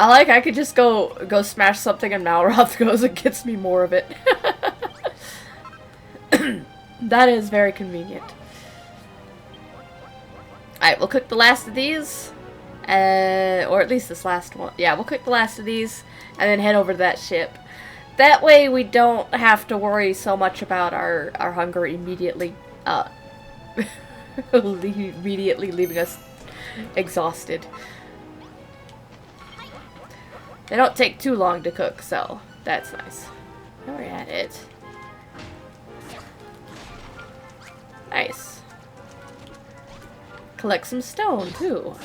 I could just go smash something and Malroth goes and gets me more of it. That is very convenient. Alright, we'll cook the last of these. Or at least this last one. Yeah, we'll cook the last of these and then head over to that ship. That way we don't have to worry so much about our hunger immediately, immediately leaving us exhausted. They don't take too long to cook, so that's nice. Now we're at it. Nice. Collect some stone, too.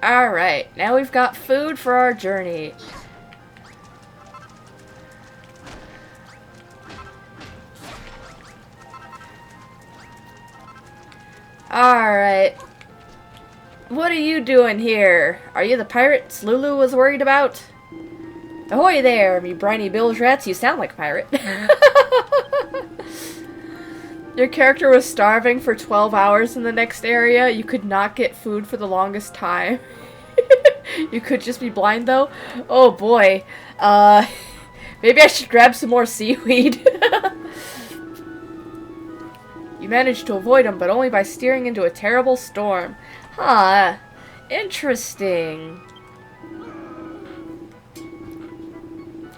Alright, now we've got food for our journey. Alright. What are you doing here? Are you the pirates Lulu was worried about? Ahoy there, me briny bilge rats. You sound like a pirate. Your character was starving for 12 hours in the next area. You could not get food for the longest time. You could just be blind, though. Oh, boy. Maybe I should grab some more seaweed. You managed to avoid him, but only by steering into a terrible storm. Huh. Interesting.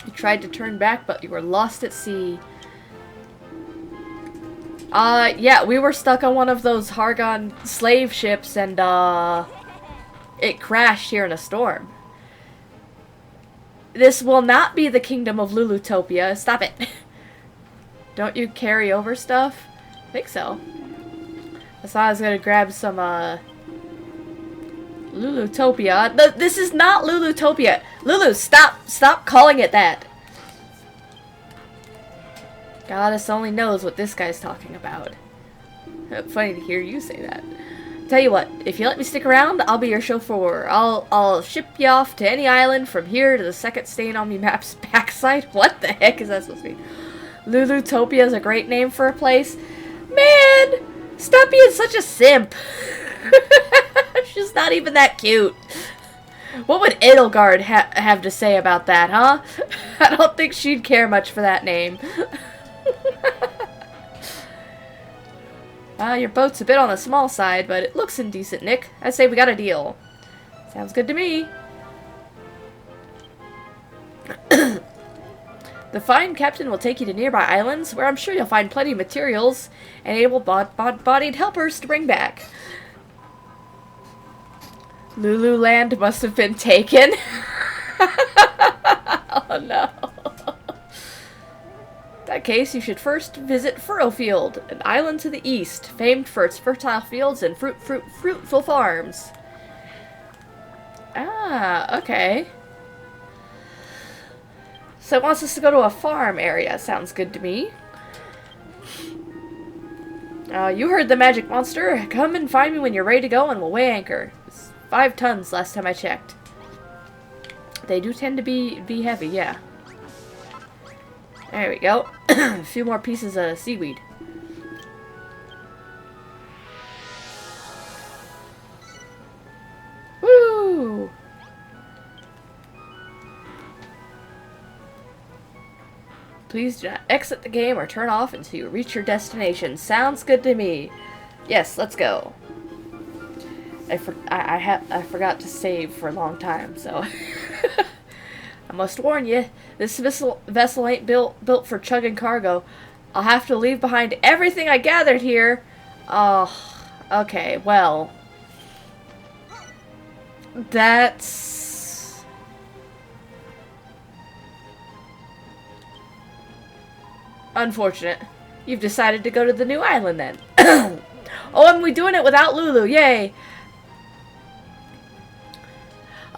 You tried to turn back, but you were lost at sea. Yeah, we were stuck on one of those Hargon slave ships, and, it crashed here in a storm. This will not be the kingdom of Lulutopia. Stop it. Don't you carry over stuff? I think so. I thought I was gonna grab some, Lulutopia. This is not Lulutopia. Lulu, stop calling it that. Goddess only knows what this guy's talking about. Funny to hear you say that. Tell you what, if you let me stick around, I'll be your chauffeur. I'll ship you off to any island from here to the second stain on me map's backside. What the heck is that supposed to be? Lulutopia is a great name for a place. Man, stop being such a simp. She's not even that cute. What would Edelgard have to say about that, huh? I don't think she'd care much for that name. Your boat's a bit on the small side, but it looks in decent nick. I say we got a deal. Sounds good to me. The fine captain will take you to nearby islands, where I'm sure you'll find plenty of materials and able-bodied helpers to bring back. Lululand must have been taken. Oh no. In that case, you should first visit Furrowfield, an island to the east, famed for its fertile fields and fruitful farms. Ah, okay. So it wants us to go to a farm area. Sounds good to me. You heard the magic monster. Come and find me when you're ready to go and we'll weigh anchor. It's 5 tons last time I checked. They do tend to be heavy, yeah. There we go. A few more pieces of seaweed. Woo! Please do not exit the game or turn off until you reach your destination. Sounds good to me. Yes, let's go. I forgot to save for a long time, so... I must warn you, this vessel ain't built for chugging cargo. I'll have to leave behind everything I gathered here. Oh, okay, well... That's... unfortunate. You've decided to go to the new island then. Oh, and we're doing it without Lulu. Yay.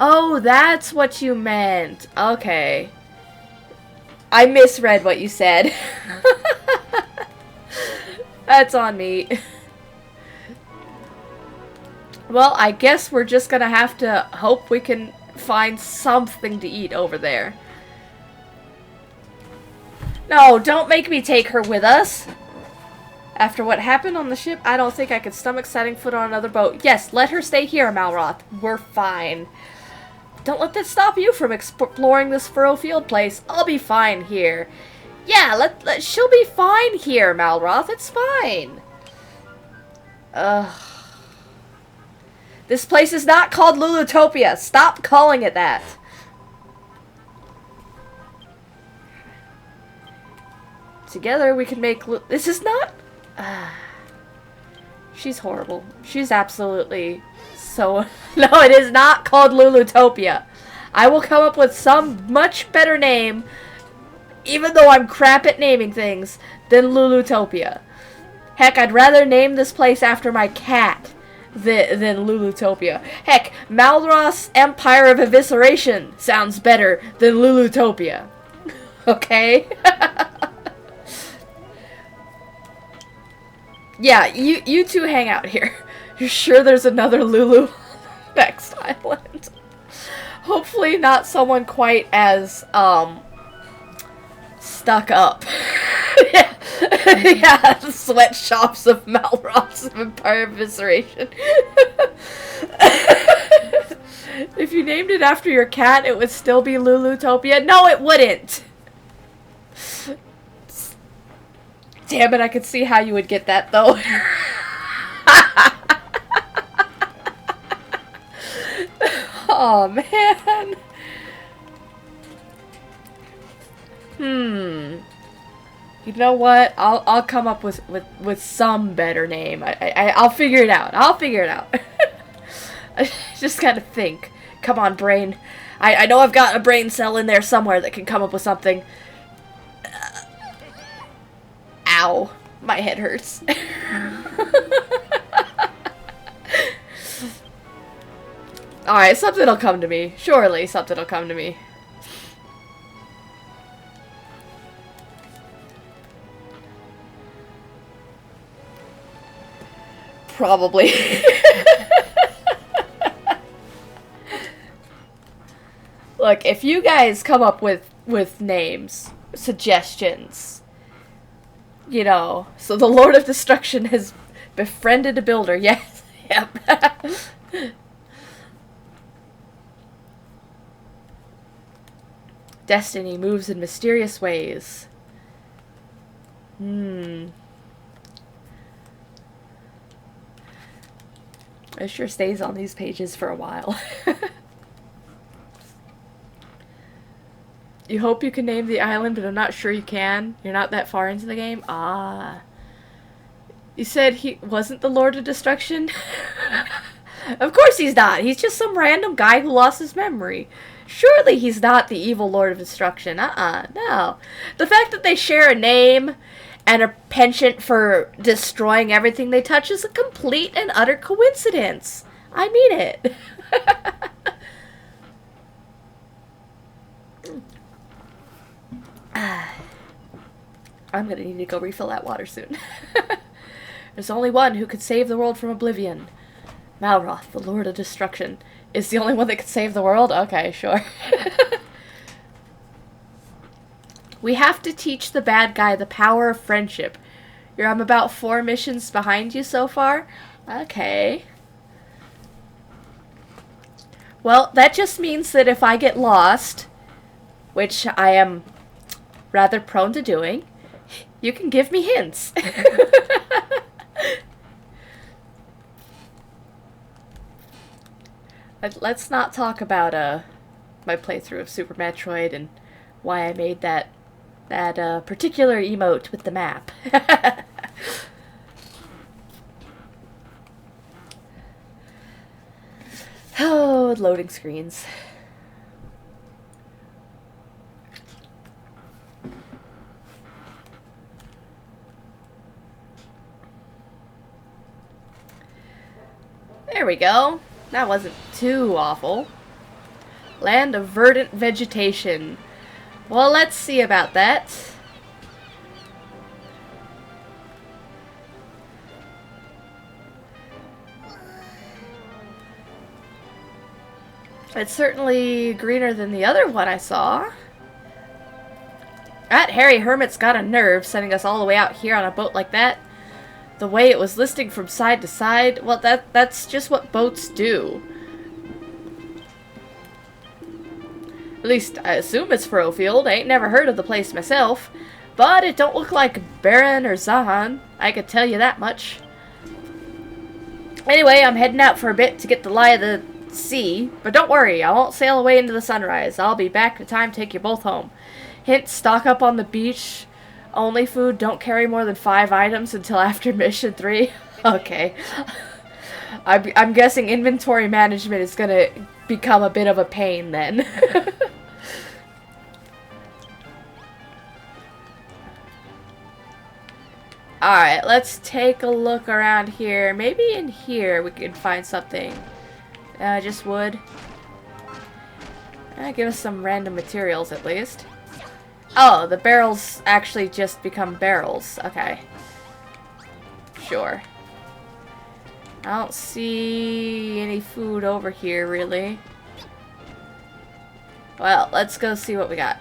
Oh, that's what you meant. Okay. I misread what you said. That's on me. Well, I guess we're just gonna have to hope we can find something to eat over there. No, don't make me take her with us. After what happened on the ship, I don't think I could stomach setting foot on another boat. Yes, let her stay here, Malroth. We're fine. Don't let that stop you from exploring this Furrowfield place. I'll be fine here. Yeah, she'll be fine here, Malroth. It's fine. Ugh. This place is not called Lulutopia. Stop calling it that. Together we can make... This is not... She's horrible. She's absolutely so... No, it is not called Lulutopia. I will come up with some much better name, even though I'm crap at naming things, than Lulutopia. Heck, I'd rather name this place after my cat than Lulutopia. Heck, Malroth's Empire of Evisceration sounds better than Lulutopia. Okay? Yeah, you two hang out here. You're sure there's another Lulu next island? Hopefully not someone quite as, stuck up. Yeah. Yeah, the sweatshops of Malroth's Empire of Evisceration. If you named it after your cat, it would still be Lulutopia. No, it wouldn't! Damn it, I could see how you would get that, though. Oh, man. You know what? I'll come up with some better name. I'll figure it out. I'll figure it out. I just gotta think. Come on, brain. I know I've got a brain cell in there somewhere that can come up with something. Ow. My head hurts. Alright, something'll come to me. Surely something'll come to me. Probably. Look, if you guys come up with names, suggestions, you know, so the Lord of Destruction has befriended a builder. Yes. Yep. Destiny moves in mysterious ways. It sure stays on these pages for a while. You hope you can name the island, but I'm not sure you can. You're not that far into the game? Ah. You said he wasn't the Lord of Destruction? Of course he's not. He's just some random guy who lost his memory. Surely he's not the evil Lord of Destruction. No. The fact that they share a name and a penchant for destroying everything they touch is a complete and utter coincidence. I mean it. I'm gonna need to go refill that water soon. There's only one who could save the world from oblivion. Malroth, the Lord of Destruction, is the only one that could save the world? Okay, sure. We have to teach the bad guy the power of friendship. I'm about 4 missions behind you so far? Okay. Well, that just means that if I get lost, which I am rather prone to doing, you can give me hints. Let's not talk about my playthrough of Super Metroid and why I made that particular emote with the map. Oh, loading screens. There we go. That wasn't too awful. Land of verdant vegetation. Well, let's see about that. It's certainly greener than the other one I saw. That hairy hermit's got a nerve sending us all the way out here on a boat like that. The way it was listing from side to side, well, that's just what boats do. At least, I assume it's Frofield. I ain't never heard of the place myself. But it don't look like Baron or Zahan. I could tell you that much. Anyway, I'm heading out for a bit to get the lie of the sea. But don't worry, I won't sail away into the sunrise. I'll be back in time to take you both home. Hint, stock up on the beach. Only food, don't carry more than 5 items until after mission 3. Okay. I'm guessing inventory management is gonna become a bit of a pain then. Alright, let's take a look around here. Maybe in here we can find something. Just wood. Give us some random materials at least. Oh, the barrels actually just become barrels. Okay. Sure. I don't see any food over here, really. Well, let's go see what we got.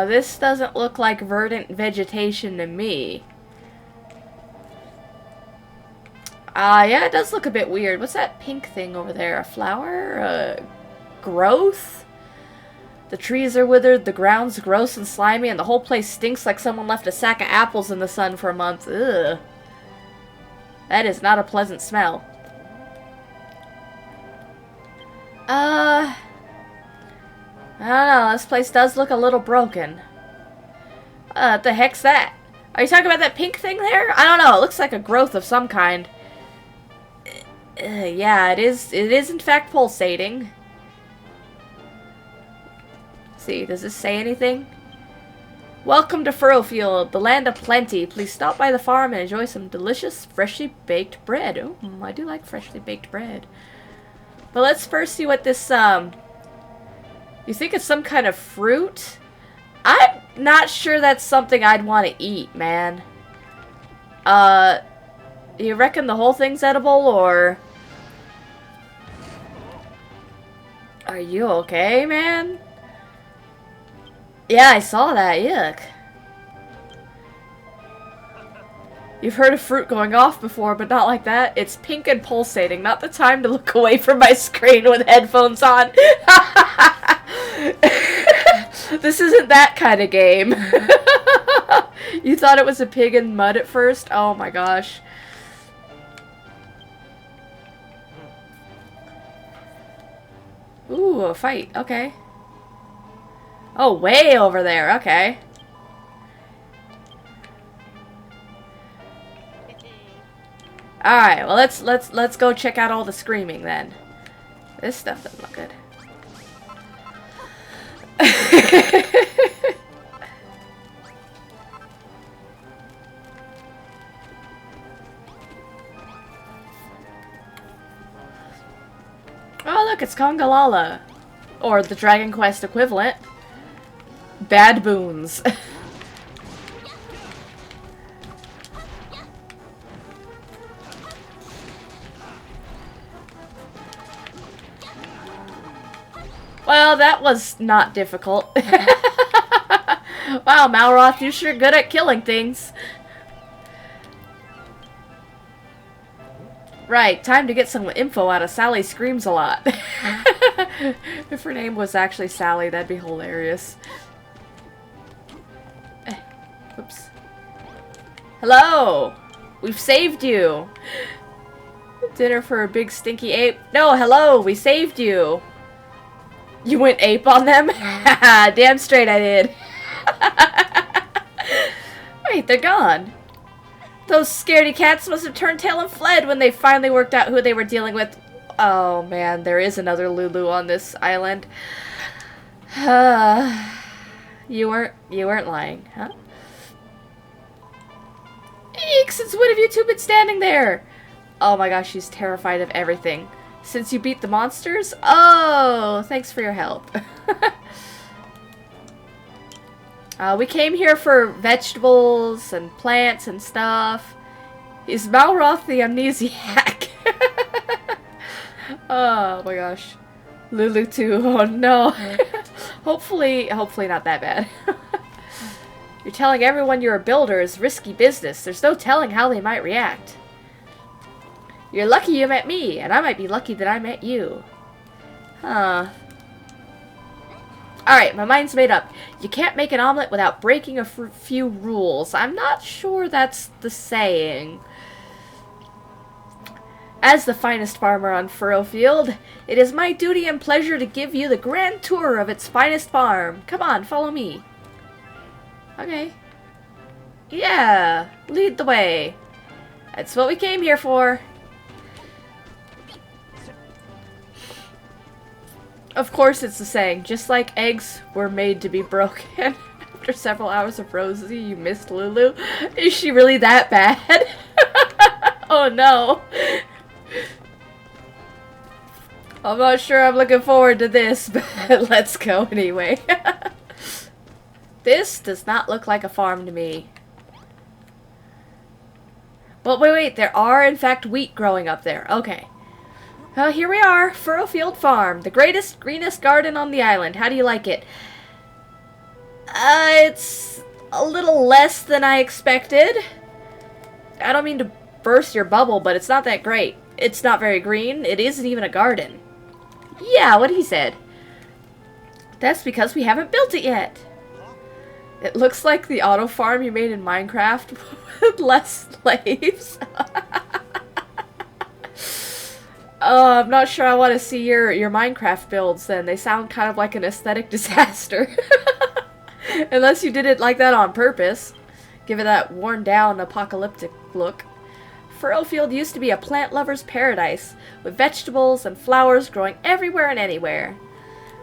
This doesn't look like verdant vegetation to me. Yeah, it does look a bit weird. What's that pink thing over there? A flower? Growth? The trees are withered, the ground's gross and slimy, and the whole place stinks like someone left a sack of apples in the sun for a month. Ugh. That is not a pleasant smell. I don't know, this place does look a little broken. What the heck's that? Are you talking about that pink thing there? I don't know, it looks like a growth of some kind. Yeah, it is in fact pulsating. See, does this say anything? Welcome to Furrowfield, the land of plenty. Please stop by the farm and enjoy some delicious, freshly baked bread. Oh, I do like freshly baked bread. But let's first see what this, you think it's some kind of fruit? I'm not sure that's something I'd want to eat, man. You reckon the whole thing's edible, or... Are you okay, man? Yeah, I saw that. Yuck. You've heard of fruit going off before, but not like that. It's pink and pulsating. Not the time to look away from my screen with headphones on. This isn't that kind of game. You thought it was a pig in mud at first? Oh my gosh. Ooh, a fight. Okay. Oh, way over there. Okay. All right. Well, let's go check out all the screaming then. This stuff doesn't look good. Oh, look, it's Kongalala. Or the Dragon Quest equivalent. Bad boons. Well, that was not difficult. Wow, Malroth, you're sure good at killing things. Right, time to get some info out of Sally Screams a Lot. If her name was actually Sally, that'd be hilarious. Oops. Hello! We've saved you! Dinner for a big stinky ape? No, hello! We saved you! You went ape on them? Damn straight I did. Wait, they're gone. Those scaredy cats must have turned tail and fled when they finally worked out who they were dealing with. Oh man, there is another Lulu on this island. You weren't lying, huh? Eek, since when have you two been standing there? Oh my gosh, she's terrified of everything. Since you beat the monsters? Oh, thanks for your help. We came here for vegetables and plants and stuff. Is Malroth the amnesiac? Oh my gosh. Lulu too. Oh no. Hopefully not that bad. You're telling everyone you're a builder is risky business. There's no telling how they might react. You're lucky you met me, and I might be lucky that I met you. Huh. Alright, my mind's made up. You can't make an omelet without breaking a few rules. I'm not sure that's the saying. As the finest farmer on Furrowfield, it is my duty and pleasure to give you the grand tour of its finest farm. Come on, follow me. Okay. Yeah, lead the way. That's what we came here for. Of course it's the saying, just like eggs were made to be broken. After several hours of Rosie, you missed Lulu. Is she really that bad? Oh no. I'm not sure I'm looking forward to this, but let's go anyway. This does not look like a farm to me. But wait, there are in fact wheat growing up there. Okay. Here we are, Furrowfield Farm, the greatest, greenest garden on the island. How do you like it? It's a little less than I expected. I don't mean to burst your bubble, but it's not that great. It's not very green. It isn't even a garden. Yeah, what he said. That's because we haven't built it yet. It looks like the auto farm you made in Minecraft with less slaves. I'm not sure I want to see your Minecraft builds then. They sound kind of like an aesthetic disaster. Unless you did it like that on purpose. Give it that worn down apocalyptic look. Furrowfield used to be a plant lover's paradise, with vegetables and flowers growing everywhere and anywhere.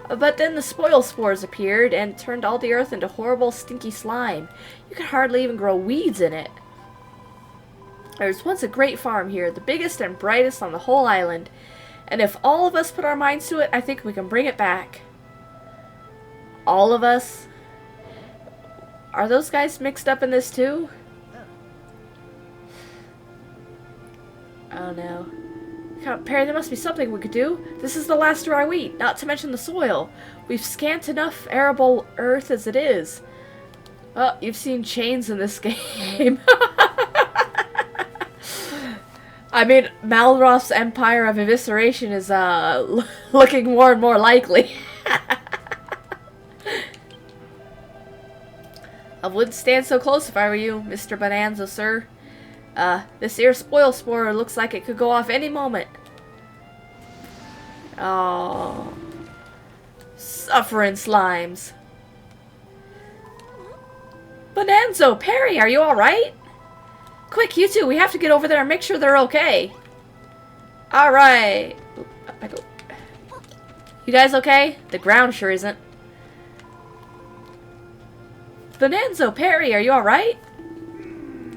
But then the spoil spores appeared and turned all the earth into horrible stinky slime. You could hardly even grow weeds in it. There was once a great farm here, the biggest and brightest on the whole island. And if all of us put our minds to it, I think we can bring it back. All of us? Are those guys mixed up in this too? Oh no. Perry, there must be something we could do. This is the last dry wheat, not to mention the soil. We've scant enough arable earth as it is. Well, you've seen chains in this game. I mean, Malroth's empire of evisceration is, looking more and more likely. I wouldn't stand so close if I were you, Mr. Bonanza, sir. This here spoil spore looks like it could go off any moment. Oh. Suffering slimes. Bonanzo, Perry, are you alright? Quick, you two, we have to get over there and make sure they're okay. Alright. You guys okay? The ground sure isn't. Bonanzo, Perry, are you alright?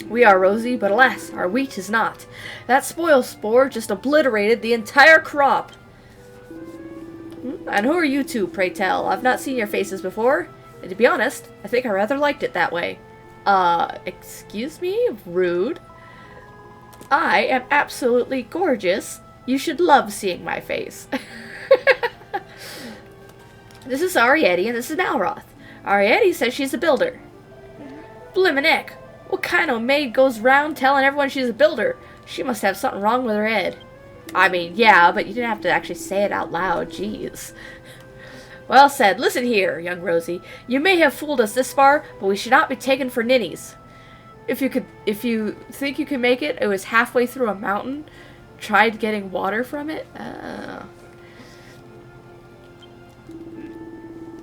We are, Rosie, but alas, our wheat is not. That spoil spore just obliterated the entire crop. And who are you two, pray tell? I've not seen your faces before, and to be honest, I think I rather liked it that way. Excuse me? Rude. I am absolutely gorgeous. You should love seeing my face. This is Arietti, and this is Malroth. Arietti says she's a builder. Blimmin' heck. What kind of maid goes round telling everyone she's a builder? She must have something wrong with her head. I mean, yeah, but you didn't have to actually say it out loud. Jeez. Well said. Listen here, young Rosie. You may have fooled us this far, but we should not be taken for ninnies. If you think you can make it, it was halfway through a mountain. Tried getting water from it.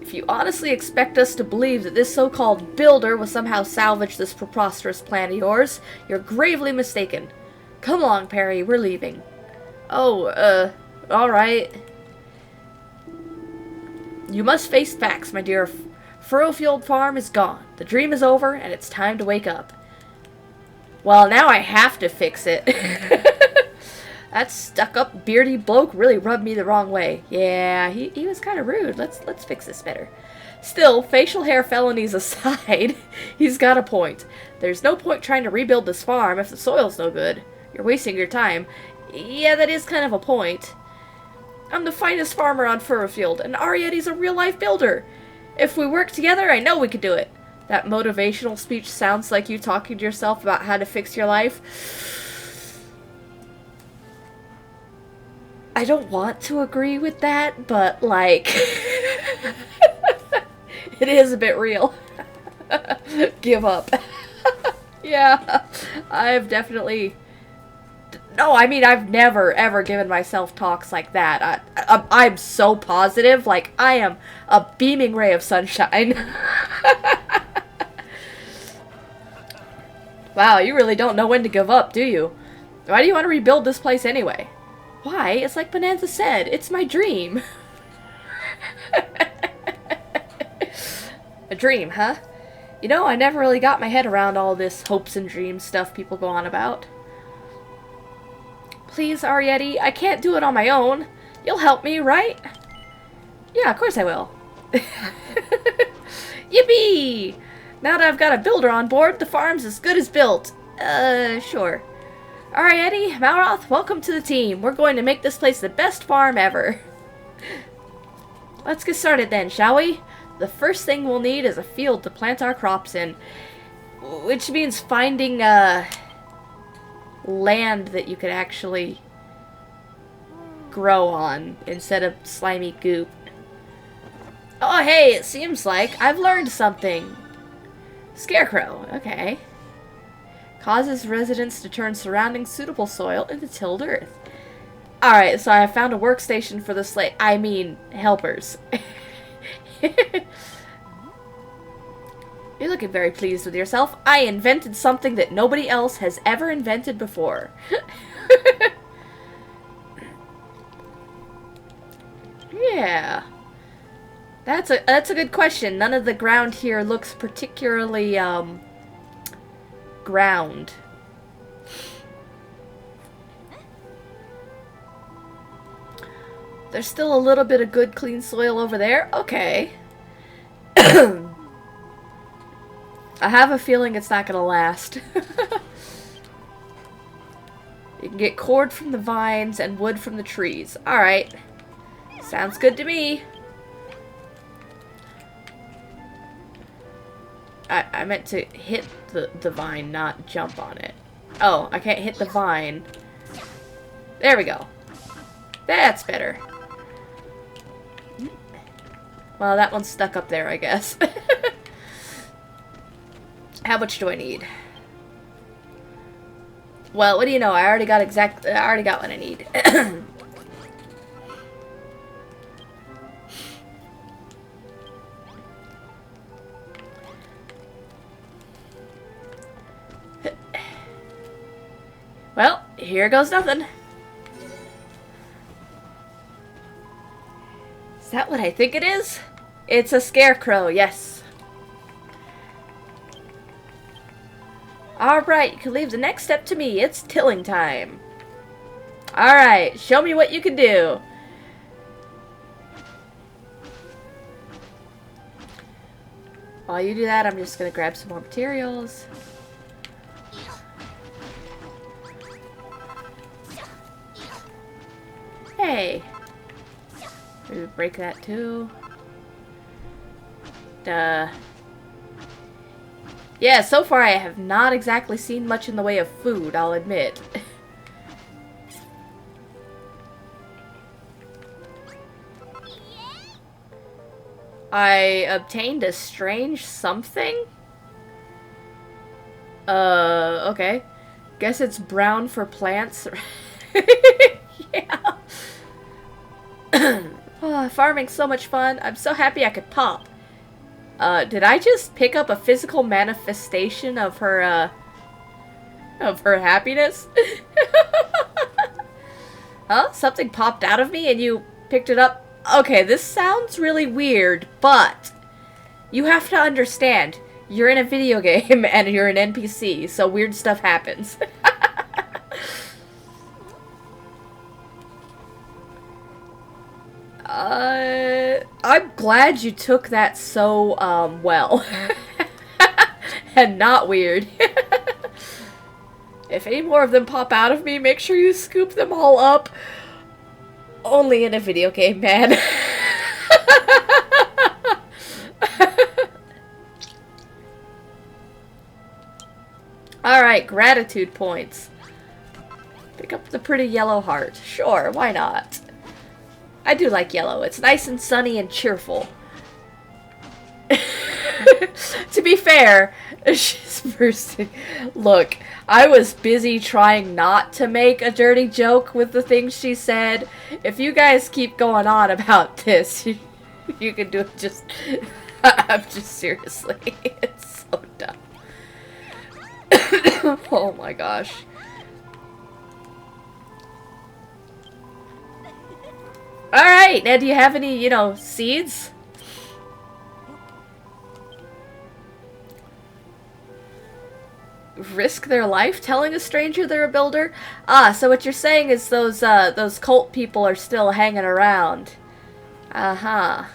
If you honestly expect us to believe that this so-called builder will somehow salvage this preposterous plan of yours, you're gravely mistaken. Come along, Perry. We're leaving. Oh, alright. You must face facts, my dear. Furrowfield Farm is gone. The dream is over, and it's time to wake up. Well, now I have to fix it. That stuck-up, beardy bloke really rubbed me the wrong way. Yeah, he was kind of rude. Let's fix this better. Still, facial hair felonies aside, he's got a point. There's no point trying to rebuild this farm if the soil's no good. You're wasting your time. Yeah, that is kind of a point. I'm the finest farmer on Furrowfield, and Arietti's a real-life builder. If we work together, I know we could do it. That motivational speech sounds like you talking to yourself about how to fix your life. I don't want to agree with that, but, like... It is a bit real. Give up. Yeah, I've definitely... No, I mean, I've never, ever given myself talks like that. I'm so positive. Like, I am a beaming ray of sunshine. Wow, you really don't know when to give up, do you? Why do you want to rebuild this place anyway? Why? It's like Bonanza said. It's my dream. A dream, huh? You know, I never really got my head around all this hopes and dreams stuff people go on about. Please, Arietti, I can't do it on my own. You'll help me, right? Yeah, of course I will. Yippee! Now that I've got a builder on board, the farm's as good as built. Sure. Arietti, Malroth, welcome to the team. We're going to make this place the best farm ever. Let's get started then, shall we? The first thing we'll need is a field to plant our crops in. Which means finding, land that you could actually grow on instead of slimy goop. Oh, hey, it seems like I've learned something. Scarecrow, okay. Causes residents to turn surrounding suitable soil into tilled earth. Alright, so I have found a workstation for the helpers. You're looking very pleased with yourself. I invented something that nobody else has ever invented before. Yeah. That's a good question. None of the ground here looks particularly, ground. There's still a little bit of good, clean soil over there. Okay. I have a feeling it's not gonna last. You can get cord from the vines and wood from the trees. Alright. Sounds good to me. I meant to hit the vine, not jump on it. Oh, I can't hit the vine. There we go. That's better. Well, that one's stuck up there, I guess. How much do I need? Well, what do you know? I already got what I need. Well, here goes nothing. Is that what I think it is? It's a scarecrow, yes. Alright, you can leave the next step to me. It's tilling time. Alright, show me what you can do. While you do that, I'm just going to grab some more materials. Hey. Maybe break that too. Duh. Yeah, so far I have not exactly seen much in the way of food, I'll admit. I obtained a strange something? Okay. Guess it's brown for plants. Yeah. Oh, farming's so much fun. I'm so happy I could pop. Did I just pick up a physical manifestation of her happiness? Huh? Something popped out of me and you picked it up? Okay, this sounds really weird, but you have to understand, you're in a video game and you're an NPC, so weird stuff happens. I'm glad you took that so, well. And not weird. If any more of them pop out of me, make sure you scoop them all up. Only in a video game, man. Alright, gratitude points. Pick up the pretty yellow heart. Sure, why not? I do like yellow. It's nice and sunny and cheerful. To be fair, she's bursting. Look, I was busy trying not to make a dirty joke with the things she said. If you guys keep going on about this, you can do it just... I'm just seriously. It's so dumb. Oh my gosh. Alright, now do you have any, you know, seeds? Risk their life telling a stranger they're a builder? Ah, so what you're saying is those cult people are still hanging around. Uh-huh.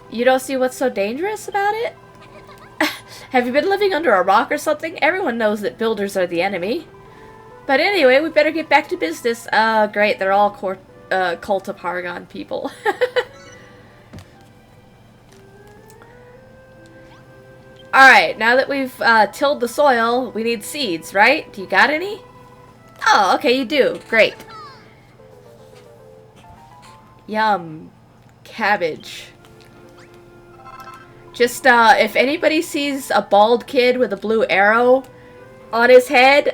You don't see what's so dangerous about it? Have you been living under a rock or something? Everyone knows that builders are the enemy. But anyway, we better get back to business. Great, they're all Cult of Hargon people. Alright, now that we've tilled the soil, we need seeds, right? Do you got any? Oh, okay, you do. Great. Yum. Cabbage. Just, if anybody sees a bald kid with a blue arrow on his head,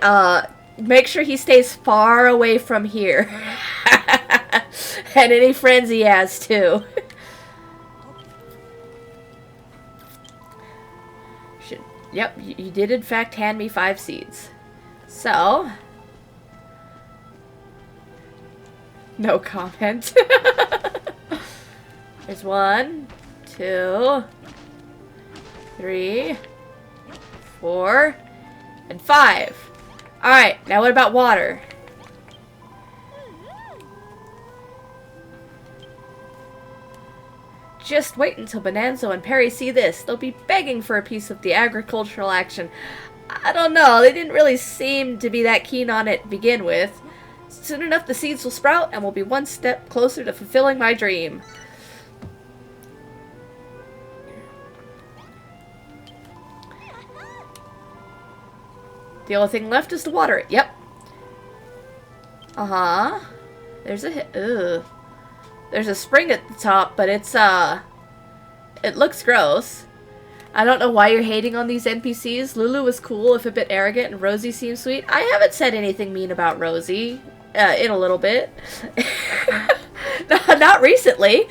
make sure he stays far away from here. And any friends he has, too. Yep, you did in fact hand me 5 seeds. So... no comment. There's 1, 2, 3, 4, and 5. Alright, now what about water? Just wait until Bonanzo and Perry see this. They'll be begging for a piece of the agricultural action. I don't know, they didn't really seem to be that keen on it to begin with. Soon enough the seeds will sprout and we'll be one step closer to fulfilling my dream. The only thing left is to water it. Yep. Uh-huh. There's a... Ugh. There's a spring at the top, but it's, it looks gross. I don't know why you're hating on these NPCs. Lulu was cool, if a bit arrogant, and Rosie seems sweet. I haven't said anything mean about Rosie, in a little bit. No, not recently.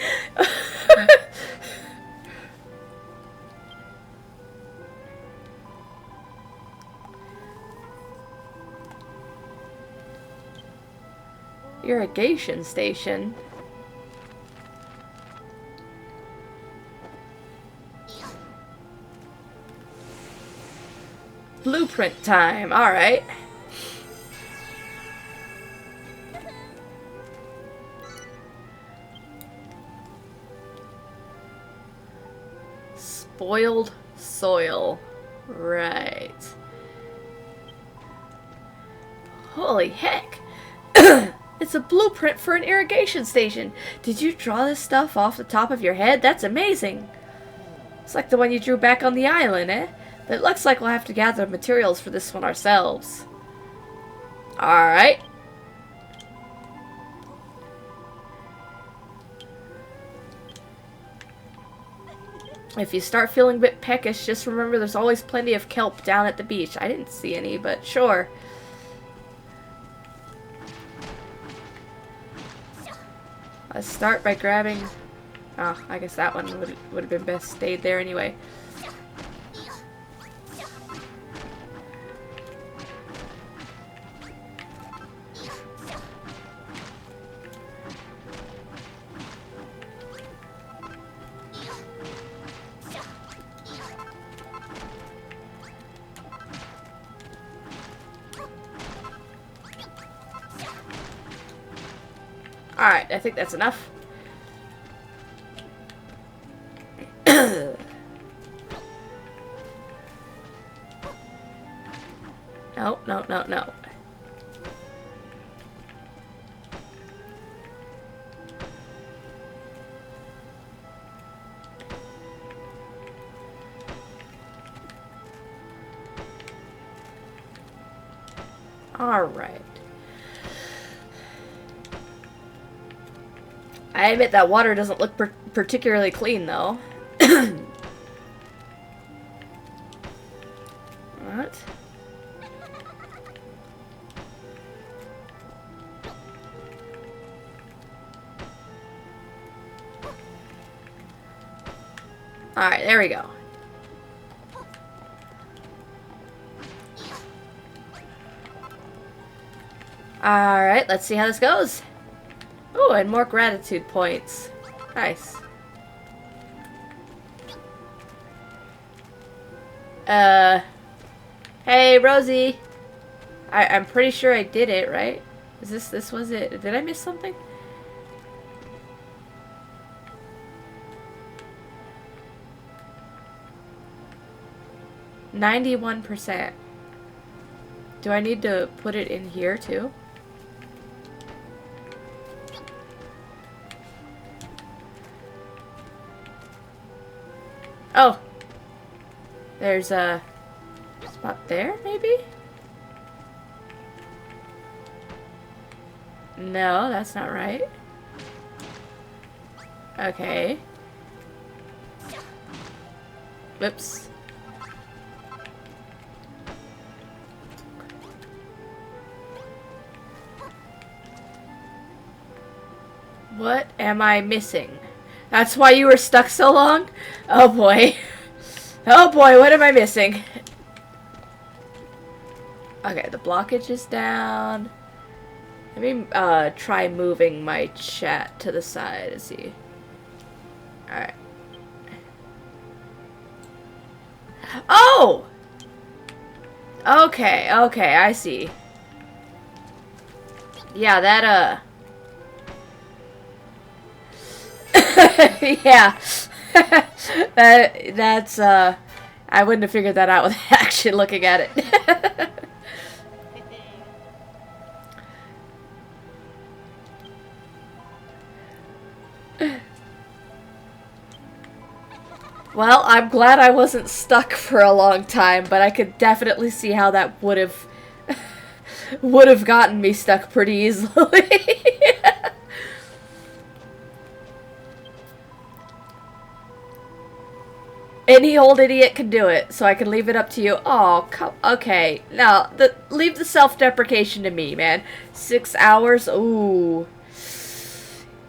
Irrigation station. Blueprint time. Alright. Spoiled soil. Right. Holy heck. It's a blueprint for an irrigation station. Did you draw this stuff off the top of your head? That's amazing. It's like the one you drew back on the island, eh? But it looks like we'll have to gather materials for this one ourselves. Alright. If you start feeling a bit peckish, just remember there's always plenty of kelp down at the beach. I didn't see any, but sure. Let's start by grabbing... Oh, I guess that one would have been best stayed there anyway. Alright, I think that's enough. No, no, no, no. Alright. I admit that water doesn't look particularly clean, though. What? Alright, there we go. Alright, let's see how this goes. Oh, and more gratitude points. Nice. Hey, Rosie. I'm pretty sure I did it, right? This was it? Did I miss something? %91. Do I need to put it in here too? Oh. There's a spot there, maybe? No, that's not right. Okay. Whoops. What am I missing? That's why you were stuck so long? Oh boy. Oh boy, what am I missing? Okay, the blockage is down. Let me try moving my chat to the side to see. Alright. Oh! Okay, okay, I see. Yeah, that, yeah. That's, I wouldn't have figured that out with actually looking at it. Well, I'm glad I wasn't stuck for a long time, but I could definitely see how that would have gotten me stuck pretty easily. Any old idiot can do it, so I can leave it up to you. Oh, okay. Now, leave the self-deprecation to me, man. 6 hours? Ooh.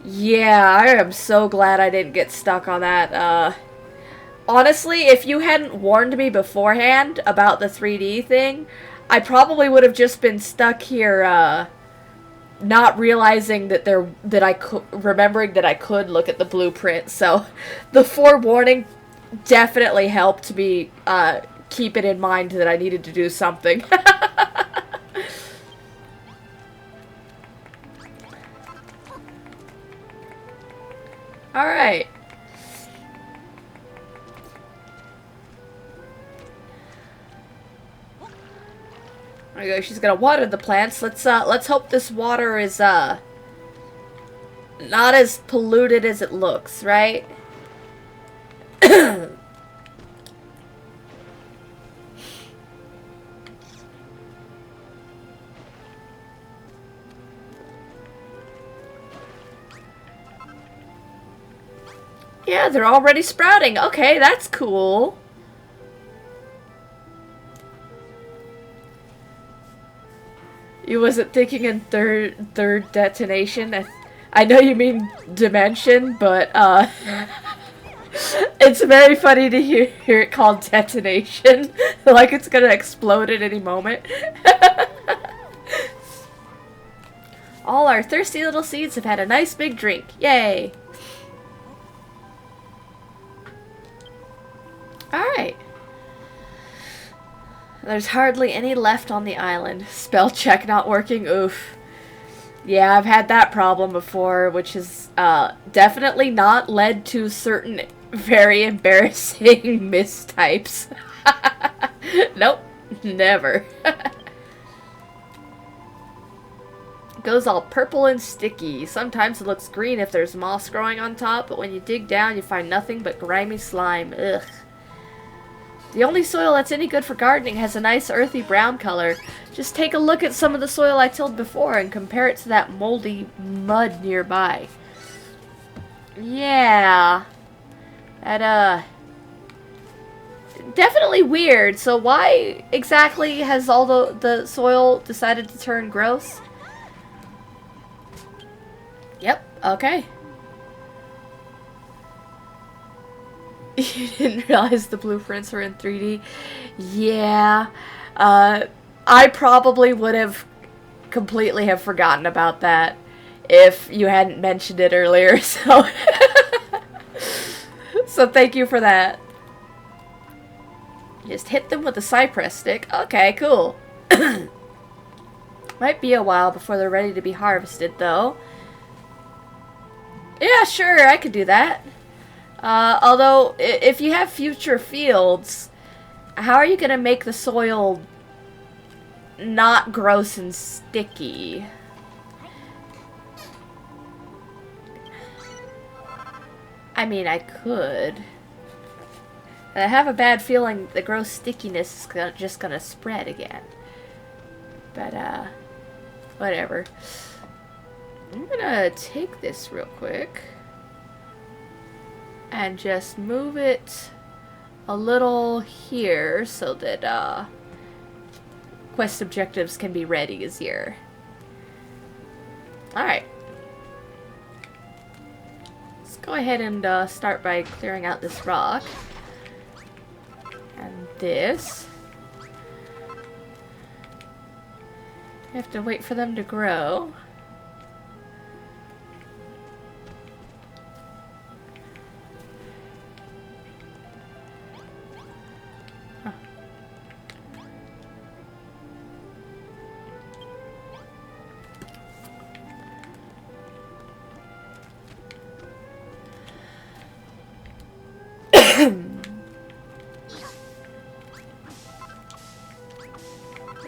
Yeah, I am so glad I didn't get stuck on that. Honestly, if you hadn't warned me beforehand about the 3D thing, I probably would have just been stuck here, not realizing that remembering that I could look at the blueprint. So, the forewarning definitely helped me, keep it in mind that I needed to do something. Alright. There we go. She's gonna water the plants. Let's hope this water is, not as polluted as it looks, right? Yeah, they're already sprouting. Okay, that's cool. You wasn't thinking in third detonation? I know you mean dimension, but, it's very funny to hear it called detonation. Like it's gonna explode at any moment. All our thirsty little seeds have had a nice big drink. Yay! Alright. There's hardly any left on the island. Spell check not working. Oof. Yeah, I've had that problem before, which has definitely not led to certain very embarrassing mistypes. Nope. Never. Goes all purple and sticky. Sometimes it looks green if there's moss growing on top, but when you dig down you find nothing but grimy slime. Ugh. The only soil that's any good for gardening has a nice earthy brown color. Just take a look at some of the soil I tilled before and compare it to that moldy mud nearby. Yeah. That, definitely weird. So why exactly has all the soil decided to turn gross? Yep, okay. You didn't realize the blueprints were in 3D? Yeah. I probably would have completely have forgotten about that if you hadn't mentioned it earlier, so... So thank you for that. Just hit them with a cypress stick. Okay, cool. Might be a while before they're ready to be harvested, though. Yeah, sure, I could do that. Although, if you have future fields, how are you going to make the soil not gross and sticky? I mean, I could. I have a bad feeling the gross stickiness is just gonna spread again. But, whatever. I'm gonna take this real quick and just move it a little here so that, quest objectives can be read easier. Alright. Let's go ahead and, start by clearing out this rock. And this. I have to wait for them to grow. Huh.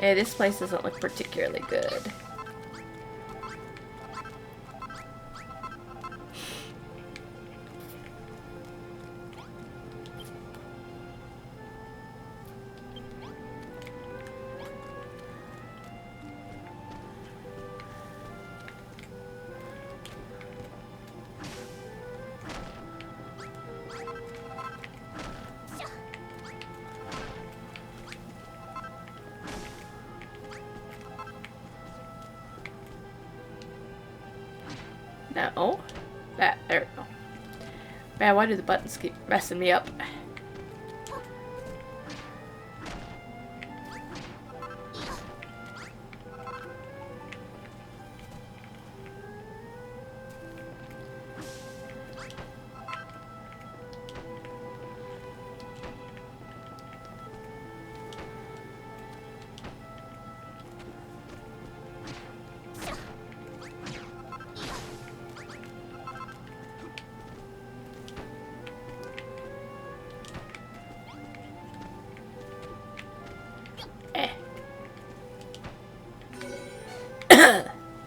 Yeah, this place doesn't look particularly good. No. There we go. Man, why do the buttons keep messing me up?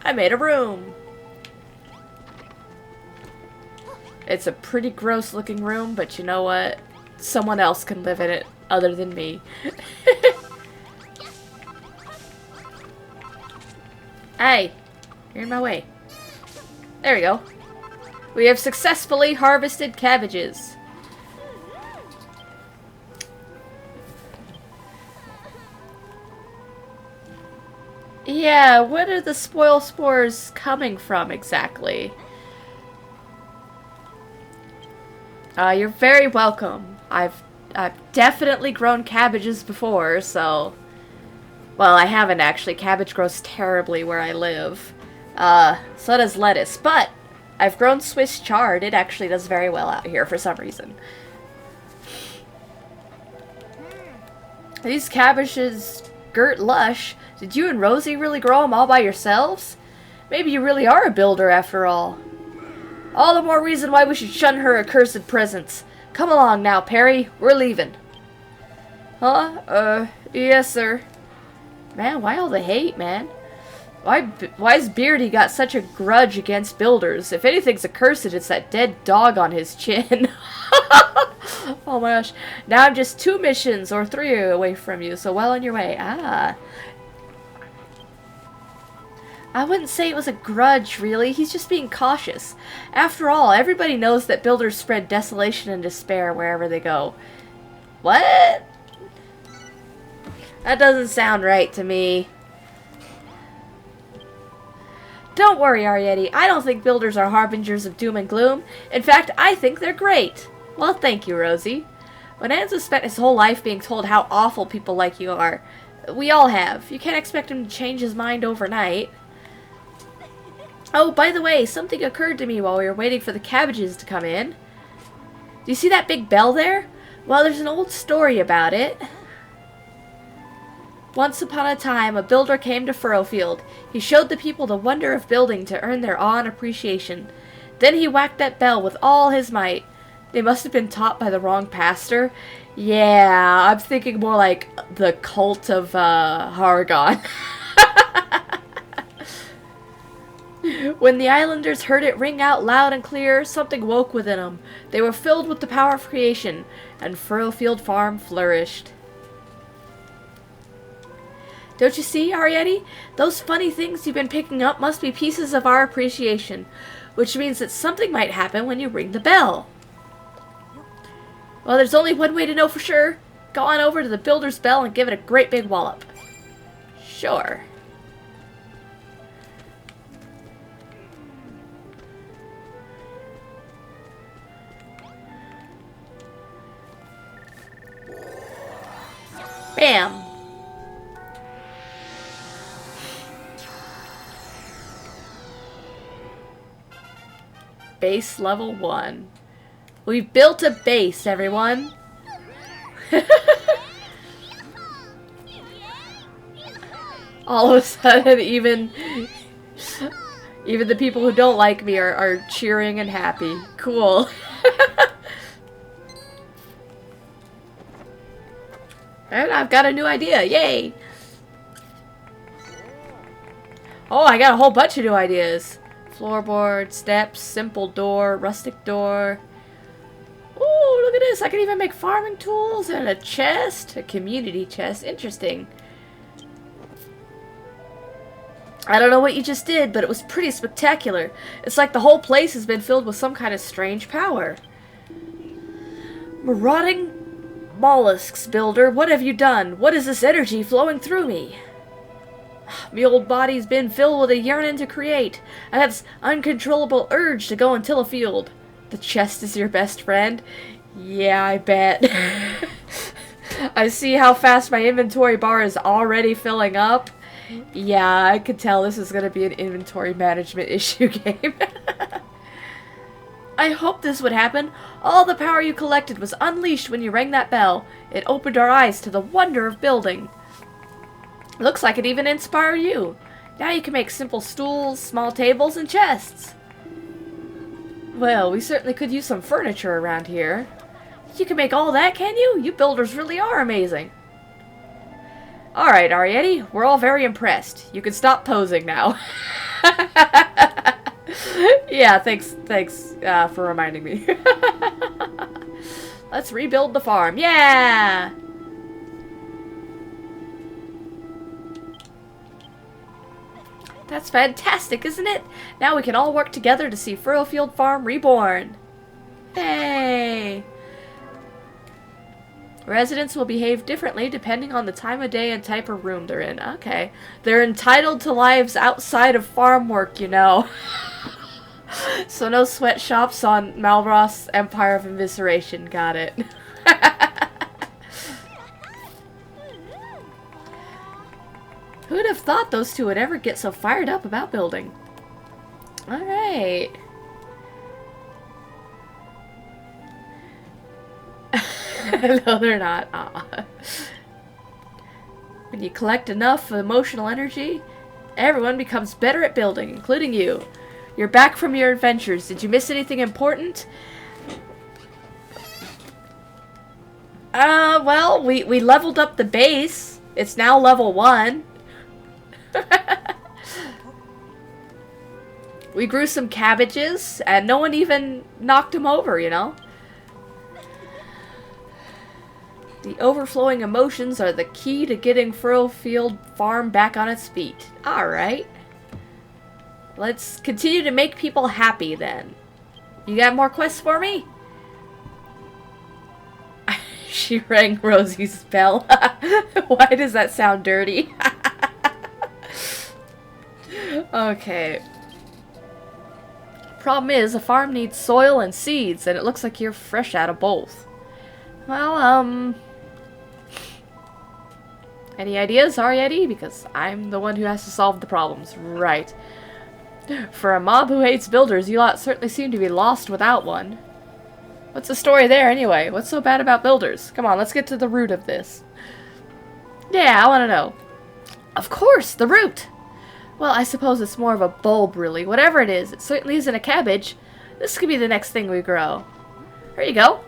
I made a room. It's a pretty gross looking room, but you know what? Someone else can live in it other than me. Hey, you're in my way. There we go. We have successfully harvested cabbages. Yeah, where are the spoil spores coming from exactly? You're very welcome. I've definitely grown cabbages before, so... Well, I haven't actually. Cabbage grows terribly where I live. So does lettuce, but I've grown Swiss chard. It actually does very well out here for some reason. These cabbages girt lush. Did you and Rosie really grow them all by yourselves? Maybe you really are a builder after all. All the more reason why we should shun her accursed presence. Come along now, Perry. We're leaving. Huh? Yes, sir. Man, why all the hate, man? Why's Beardy got such a grudge against builders? If anything's accursed, it's that dead dog on his chin. Oh my gosh. Now I'm just 2 missions or 3 away from you, so well on your way. Ah. I wouldn't say it was a grudge, really. He's just being cautious. After all, everybody knows that builders spread desolation and despair wherever they go. What? That doesn't sound right to me. Don't worry, Arietti. I don't think builders are harbingers of doom and gloom. In fact, I think they're great. Well, thank you, Rosie. When Enzo spent his whole life being told how awful people like you are, we all have. You can't expect him to change his mind overnight. Oh, by the way, something occurred to me while we were waiting for the cabbages to come in. Do you see that big bell there? Well, there's an old story about it. Once upon a time, a builder came to Furrowfield. He showed the people the wonder of building to earn their awe and appreciation. Then he whacked that bell with all his might. They must have been taught by the wrong pastor. Yeah, I'm thinking more like the cult of Hargon. When the islanders heard it ring out loud and clear, something woke within them. They were filled with the power of creation, and Furrowfield Farm flourished. Don't you see, Arietti? Those funny things you've been picking up must be pieces of our appreciation, which means that something might happen when you ring the bell. Well, there's only one way to know for sure. Go on over to the builder's bell and give it a great big wallop. Sure. Bam! Base level 1. We've built a base, everyone. All of a sudden, even the people who don't like me are cheering and happy. Cool. And I've got a new idea. Yay! Oh, I got a whole bunch of new ideas. Floorboard, steps, simple door, rustic door. Ooh, look at this. I can even make farming tools and a chest. A community chest. Interesting. I don't know what you just did, but it was pretty spectacular. It's like the whole place has been filled with some kind of strange power. Marauding mollusks, builder. What have you done? What is this energy flowing through me? Me old body's been filled with a yearning to create. I have this uncontrollable urge to go and till a field. The chest is your best friend? Yeah, I bet. I see how fast my inventory bar is already filling up. Yeah, I could tell this is going to be an inventory management issue game. I hoped this would happen. All the power you collected was unleashed when you rang that bell. It opened our eyes to the wonder of building. Looks like it even inspired you. Now you can make simple stools, small tables, and chests. Well, we certainly could use some furniture around here. You can make all that, can you? You builders really are amazing. Alright, Arietti, we're all very impressed. You can stop posing now. Yeah, thanks for reminding me. Let's rebuild the farm. Yeah! That's fantastic, isn't it? Now we can all work together to see Furrowfield Farm reborn. Hey! Residents will behave differently depending on the time of day and type of room they're in. Okay. They're entitled to lives outside of farm work, you know. So no sweatshops on Malroth's Empire of Evisceration. Got it. Who'd have thought those two would ever get so fired up about building? Alright. No, they're not. When you collect enough emotional energy, everyone becomes better at building, including you. You're back from your adventures. Did you miss anything important? Well, we leveled up the base. It's now level 1. We grew some cabbages, and no one even knocked them over, you know? The overflowing emotions are the key to getting Furrowfield Farm back on its feet. Alright. Let's continue to make people happy, then. You got more quests for me? She rang Rosie's bell. Why does that sound dirty? Okay. Problem is, a farm needs soil and seeds, and it looks like you're fresh out of both. Well, any ideas, Arietti? Because I'm the one who has to solve the problems. Right. For a mob who hates builders, you lot certainly seem to be lost without one. What's the story there, anyway? What's so bad about builders? Come on, let's get to the root of this. Yeah, I want to know. Of course, the root! Well, I suppose it's more of a bulb, really. Whatever it certainly isn't a cabbage. This could be the next thing we grow. There you go.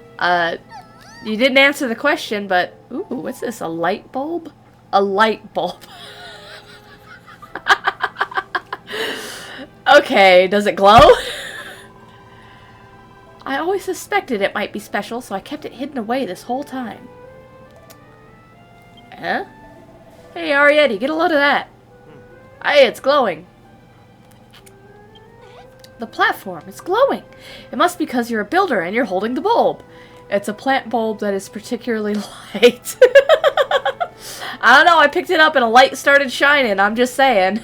You didn't answer the question, but... Ooh, what's this? A light bulb? A light bulb. Okay, does it glow? I always suspected it might be special, so I kept it hidden away this whole time. Huh? Hey, Arietti, get a load of that. Hey, it's glowing. The platform is glowing. It must be because you're a builder and you're holding the bulb. It's a plant bulb that is particularly light. I don't know, I picked it up and a light started shining, I'm just saying.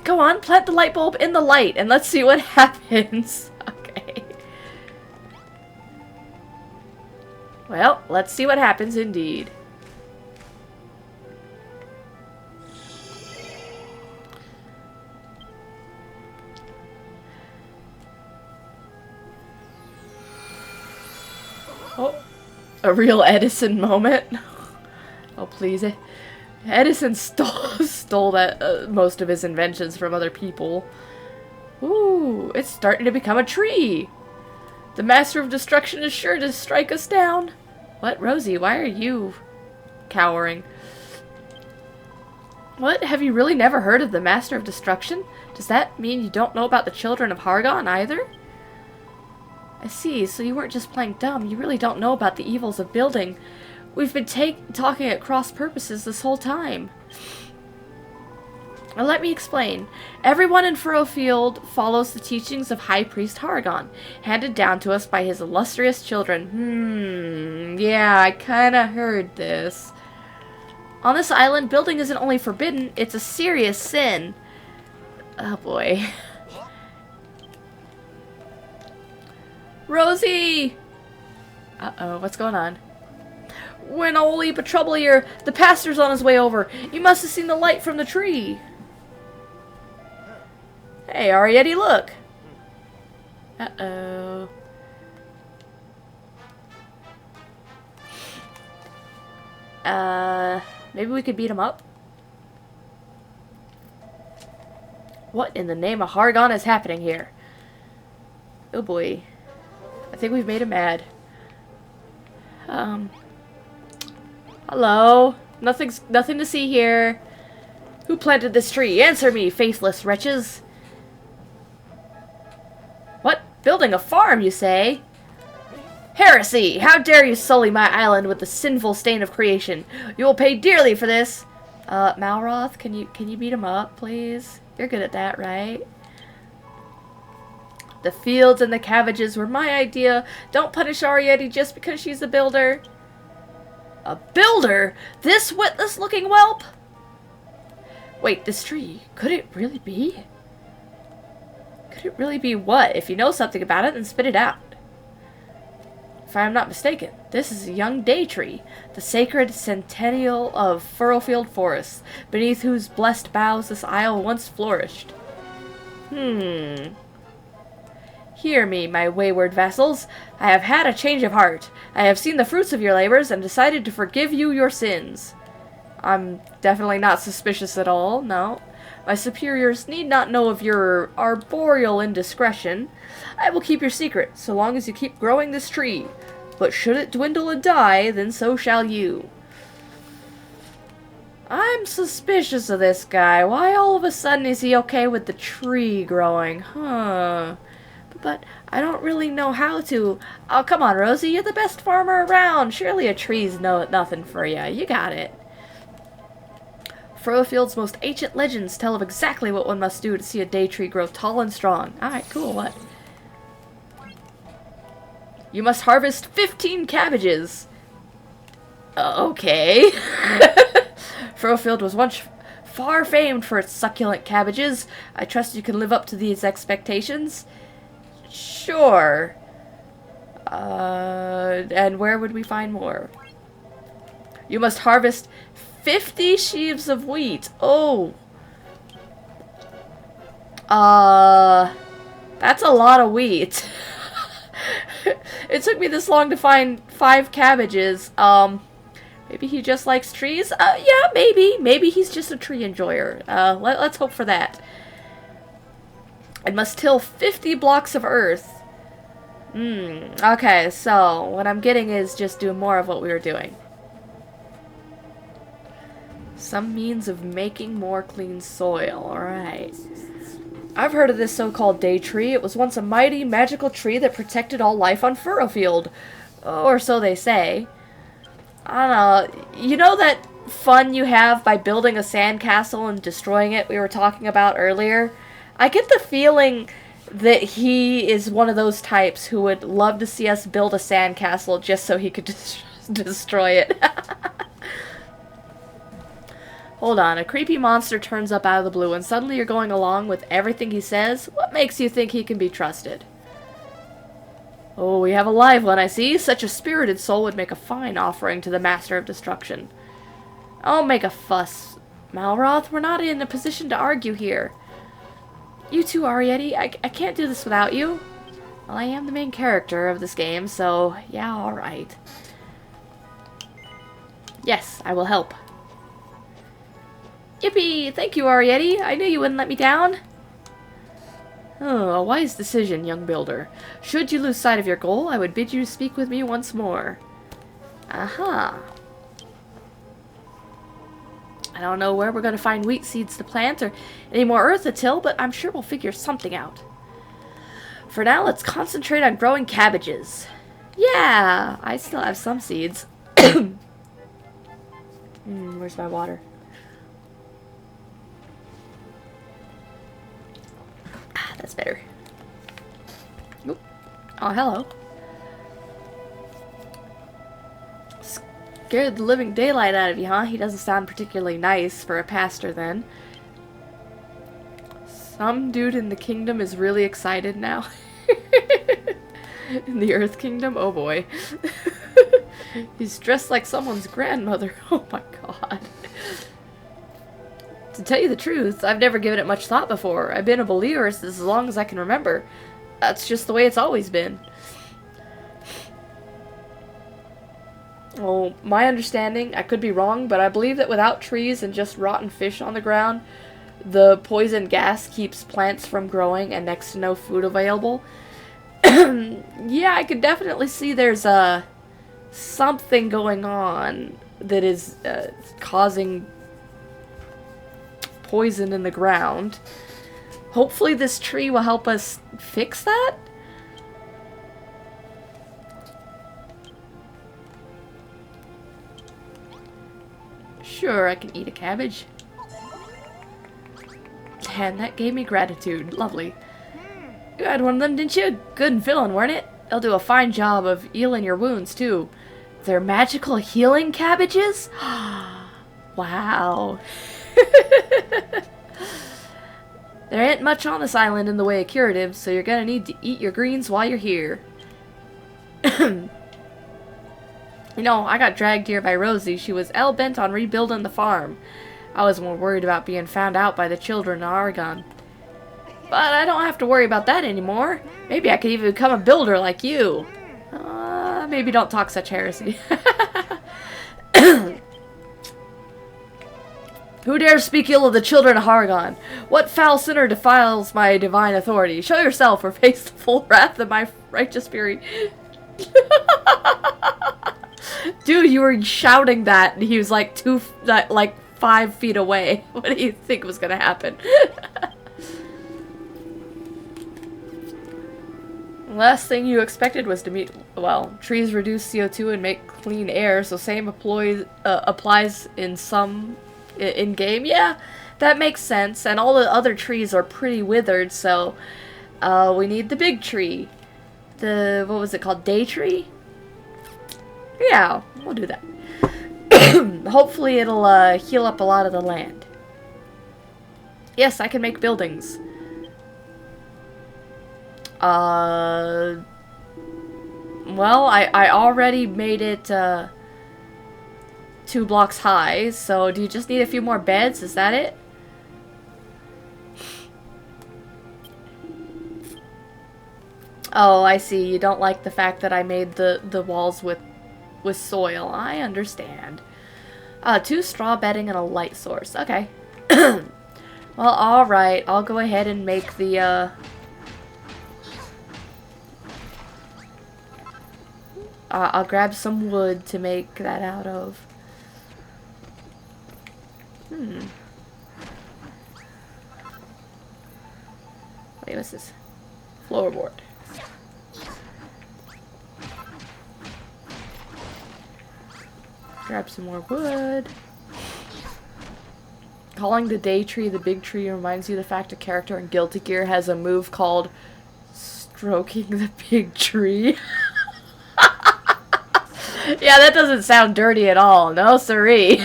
Go on, plant the light bulb in the light and let's see what happens. Okay. Well, let's see what happens indeed. Oh, a real Edison moment. Oh, please. Edison stole that most of his inventions from other people. Ooh, it's starting to become a tree. The Master of Destruction is sure to strike us down. What, Rosie? Why are you cowering? What? Have you really never heard of the Master of Destruction? Does that mean you don't know about the children of Hargon either? I see, so you weren't just playing dumb. You really don't know about the evils of building. We've been talking at cross purposes this whole time. Well, let me explain. Everyone in Furrowfield follows the teachings of High Priest Hargon, handed down to us by his illustrious children. Yeah, I kinda heard this. On this island, building isn't only forbidden, it's a serious sin. Oh boy. Rosie! Uh-oh, what's going on? We're in a whole heap of trouble here. The pastor's on his way over. You must have seen the light from the tree. Hey, Arietti, look. Uh-oh. Maybe we could beat him up? What in the name of Hargon is happening here? Oh boy. I think we've made him mad. Hello? Nothing to see here. Who planted this tree? Answer me, faithless wretches. What? Building a farm, you say? Heresy! How dare you sully my island with the sinful stain of creation? You will pay dearly for this. Malroth, can you beat him up, please? You're good at that, right? The fields and the cabbages were my idea. Don't punish Arietti just because she's a builder. A builder? This witless-looking whelp? Wait, this tree, could it really be? Could it really be what? If you know something about it, then spit it out. If I am not mistaken, this is a young day tree, the sacred centennial of Furrowfield Forest, beneath whose blessed boughs this isle once flourished. Hear me, my wayward vassals. I have had a change of heart. I have seen the fruits of your labors and decided to forgive you your sins. I'm definitely not suspicious at all, no. My superiors need not know of your arboreal indiscretion. I will keep your secret, so long as you keep growing this tree. But should it dwindle and die, then so shall you. I'm suspicious of this guy. Why all of a sudden is he okay with the tree growing? But I don't really know how to. Oh, come on, Rosie. You're the best farmer around. Surely a tree's nothing for you. You got it. Furrowfield's most ancient legends tell of exactly what one must do to see a day tree grow tall and strong. Alright, cool. What? You must harvest 15 cabbages. Okay. Furrowfield was once far famed for its succulent cabbages. I trust you can live up to these expectations? Sure. And where would we find more? You must harvest 50 sheaves of wheat. Oh. That's a lot of wheat. It took me this long to find 5 cabbages. Maybe he just likes trees? Yeah, maybe. Maybe he's just a tree enjoyer. Let's hope for that. I must till 50 blocks of earth. Okay, so what I'm getting is just doing more of what we were doing. Some means of making more clean soil. Alright. I've heard of this so-called day tree. It was once a mighty, magical tree that protected all life on Furrowfield. Or so they say. I don't know. You know that fun you have by building a sandcastle and destroying it we were talking about earlier? I get the feeling that he is one of those types who would love to see us build a sandcastle just so he could destroy it. Hold on, a creepy monster turns up out of the blue and suddenly you're going along with everything he says? What makes you think he can be trusted? Oh, we have a live one, I see. Such a spirited soul would make a fine offering to the Master of Destruction. Don't make a fuss, Malroth. We're not in a position to argue here. You too, Arietti. I can't do this without you. Well, I am the main character of this game, so yeah, alright. Yes, I will help. Yippee! Thank you, Arietti. I knew you wouldn't let me down. Oh, a wise decision, young builder. Should you lose sight of your goal, I would bid you speak with me once more. Aha. I don't know where we're going to find wheat seeds to plant or any more earth to till, but I'm sure we'll figure something out. For now, let's concentrate on growing cabbages. Yeah, I still have some seeds. Where's my water? That's better. Oop. Oh, hello. Scared the living daylight out of you, huh? He doesn't sound particularly nice for a pastor, then. Some dude in the kingdom is really excited now. In the Earth Kingdom? Oh boy. He's dressed like someone's grandmother. Oh my god. To tell you the truth, I've never given it much thought before. I've been a believer as long as I can remember. That's just the way it's always been. Well, my understanding, I could be wrong, but I believe that without trees and just rotten fish on the ground, the poison gas keeps plants from growing and next to no food available. Yeah, I could definitely see there's something going on that is causing poison in the ground. Hopefully this tree will help us fix that? Sure, I can eat a cabbage. And that gave me gratitude. Lovely. You had one of them, didn't you? Good and filling, weren't it? They'll do a fine job of healing your wounds, too. They're magical healing cabbages? Wow. There ain't much on this island in the way of curatives, so you're gonna need to eat your greens while you're here. You know, I got dragged here by Rosie. She was hell-bent on rebuilding the farm. I was more worried about being found out by the children in Oregon. But I don't have to worry about that anymore. Maybe I could even become a builder like you. Maybe don't talk such heresy. Who dares speak ill of the children of Oregon? What foul sinner defiles my divine authority? Show yourself or face the full wrath of my righteous fury. Dude, you were shouting that, and he was like 5 feet away. What do you think was gonna happen? Last thing you expected was to meet. Well, trees reduce CO2 and make clean air, so same applies in game. Yeah, that makes sense. And all the other trees are pretty withered, so we need the big tree. the, what was it called? Day tree? Yeah, we'll do that. Hopefully it'll heal up a lot of the land. Yes, I can make buildings. Well, I already made it 2 blocks high, so do you just need a few more beds? Is that it? Oh, I see. You don't like the fact that I made the walls with soil. I understand. 2 straw bedding and a light source. Okay. Well, alright. I'll go ahead and make the, I'll grab some wood to make that out of. Wait, what's this? Floorboard. Grab some more wood. Calling the day tree the big tree reminds you of the fact a character in Guilty Gear has a move called stroking the big tree. Yeah, that doesn't sound dirty at all. No siree.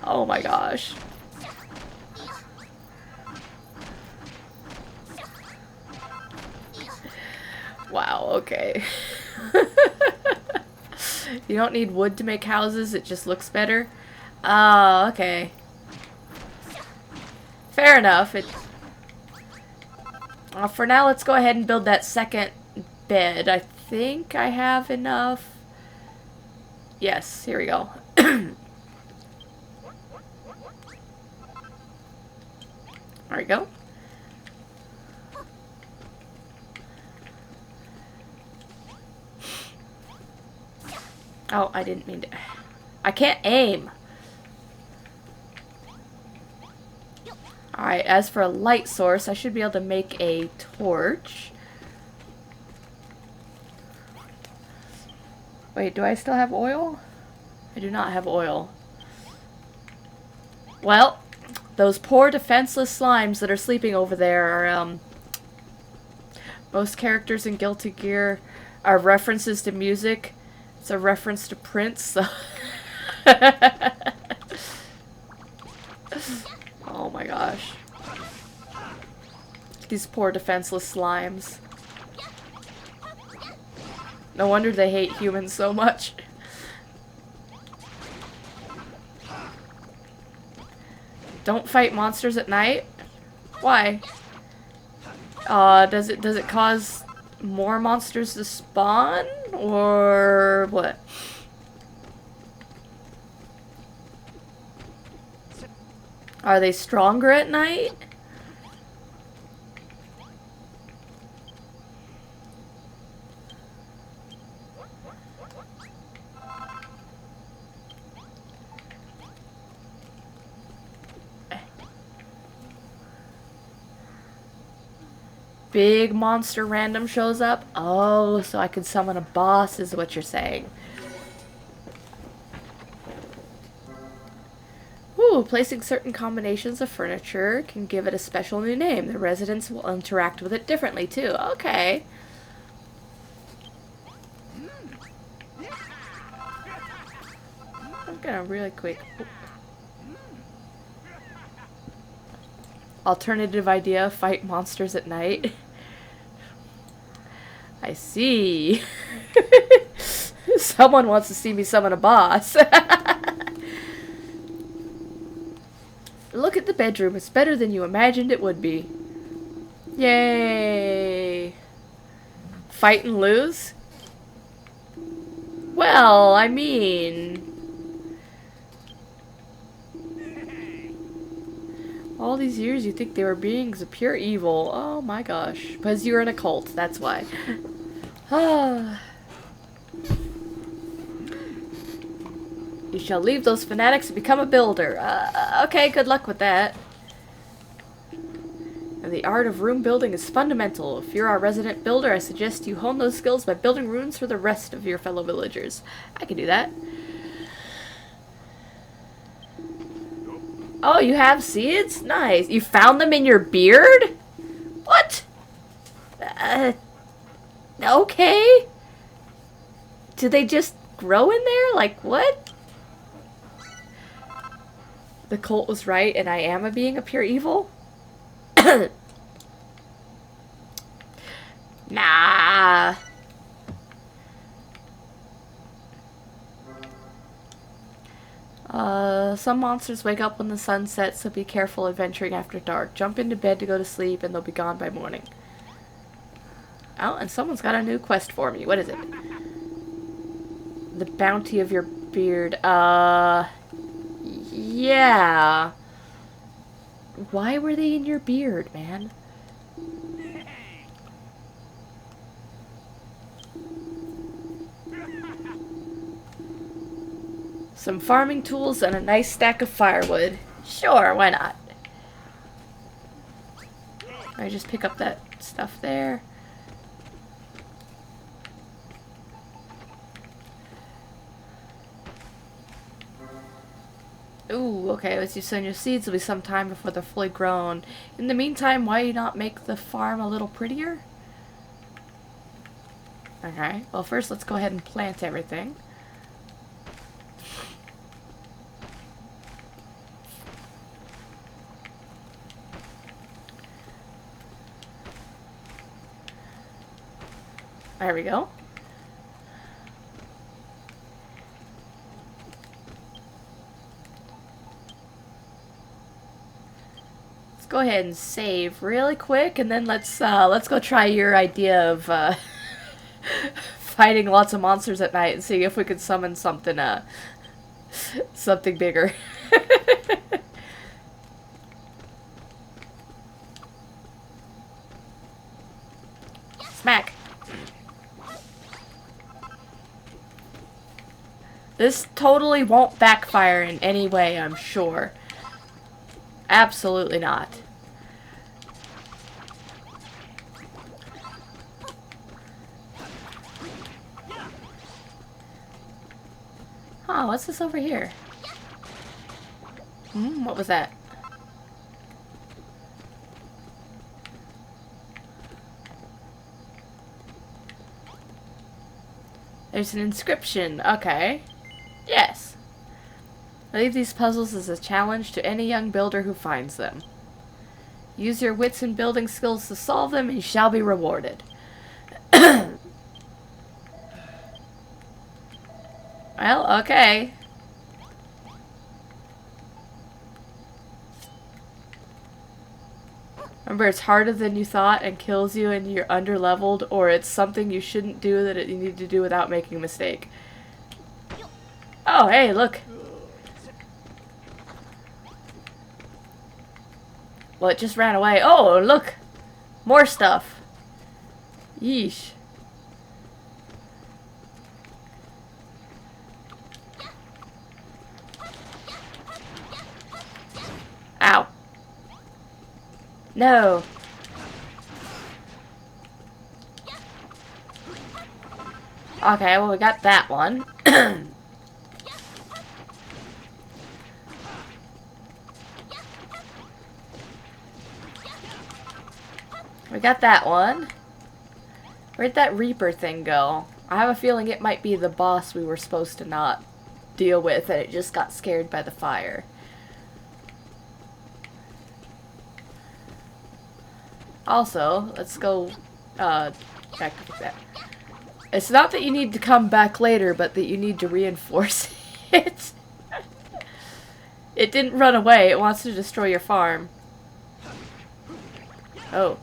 Oh my gosh. Wow, okay. You don't need wood to make houses, it just looks better. Oh, okay. Fair enough. For now, let's go ahead and build that second bed. I think I have enough. Yes, here we go. There we go. Oh, I didn't mean to. I can't aim. Alright, as for a light source, I should be able to make a torch. Wait, do I still have oil? I do not have oil. Well, those poor defenseless slimes that are sleeping over there are, most characters in Guilty Gear are references to music. It's a reference to Prince, so... Oh my gosh. These poor defenseless slimes. No wonder they hate humans so much. Don't fight monsters at night? Why? Does it cause more monsters to spawn? Or what? Are they stronger at night? Big monster random shows up? Oh, so I could summon a boss is what you're saying. Ooh, placing certain combinations of furniture can give it a special new name. The residents will interact with it differently too. Okay. I'm gonna really quick. Alternative idea, fight monsters at night. I see. Someone wants to see me summon a boss. Look at the bedroom. It's better than you imagined it would be. Yay. Fight and lose? Well, I mean... all these years you think they were beings of pure evil. Oh my gosh. Because you're in a cult, that's why. You shall leave those fanatics and become a builder. Okay, good luck with that. And the art of room building is fundamental. If you're our resident builder, I suggest you hone those skills by building rooms for the rest of your fellow villagers. I can do that. Oh, you have seeds? Nice. You found them in your beard? What? Okay. Do they just grow in there? Like, what? The cult was right, and I am a being of pure evil? Nah. Some monsters wake up when the sun sets, so be careful adventuring after dark. Jump into bed to go to sleep, and they'll be gone by morning. Oh, and someone's got a new quest for me. What is it? The bounty of your beard. Yeah. Why were they in your beard, man? Some farming tools and a nice stack of firewood. Sure, why not? I just pick up that stuff there. Ooh, okay, let's use your seeds. It'll be some time before they're fully grown. In the meantime, why not make the farm a little prettier? Okay, well first let's go ahead and plant everything. There we go. Let's go ahead and save really quick, and then let's go try your idea of fighting lots of monsters at night and see if we could summon something something bigger. Smack. This totally won't backfire in any way, I'm sure. Absolutely not. Huh, what's this over here? What was that? There's an inscription. Okay. Yes. I leave these puzzles as a challenge to any young builder who finds them. Use your wits and building skills to solve them, and you shall be rewarded. Well, okay. Remember, it's harder than you thought and kills you and you're underleveled, or it's something you shouldn't do that you need to do without making a mistake. Oh, hey, look. Well, it just ran away. Oh, look. More stuff. Yeesh. Ow. No. Okay, well, we got that one. We got that one. Where'd that Reaper thing go? I have a feeling it might be the boss we were supposed to not deal with, and it just got scared by the fire. Also, let's go back to that. It's not that you need to come back later, but that you need to reinforce it. It didn't run away. It wants to destroy your farm. Oh.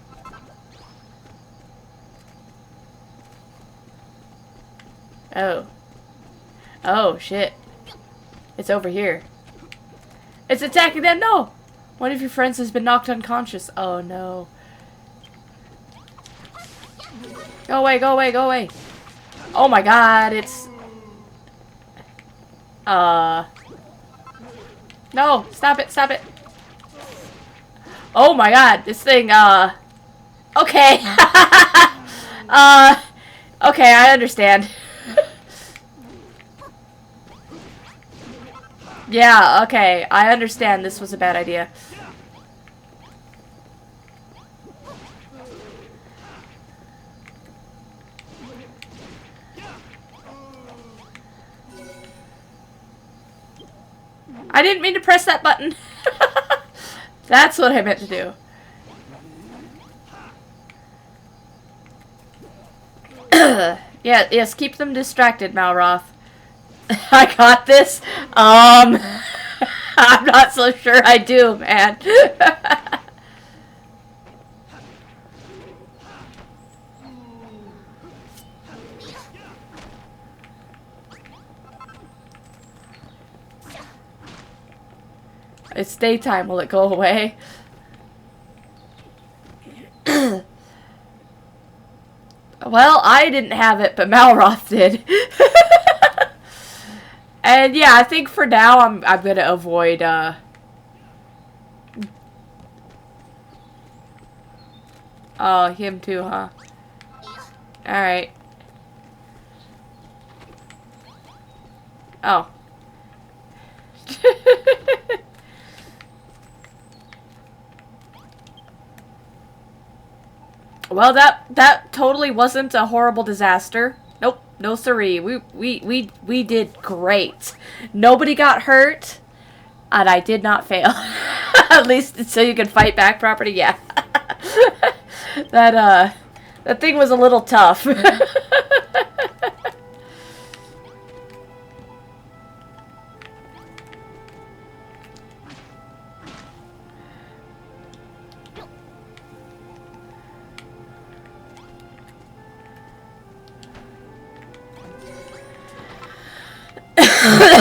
Oh. Oh, shit. It's over here. It's attacking them! No! One of your friends has been knocked unconscious. Oh, no. Go away, go away, go away. Oh my god, it's... No, stop it, stop it. Oh my god, this thing, okay. Okay, I understand. Yeah, okay, I understand this was a bad idea. I didn't mean to press that button. That's what I meant to do. Yes, keep them distracted, Malroth. I got this. I'm not so sure I do, man. It's daytime. Will it go away? Well, I didn't have it, but Malroth did. And yeah, I think for now I'm gonna avoid oh, him too, huh? Alright. Oh. Well, that totally wasn't a horrible disaster. Nope, no siree. We did great. Nobody got hurt, and I did not fail. At least so you can fight back properly. Yeah. That thing was a little tough.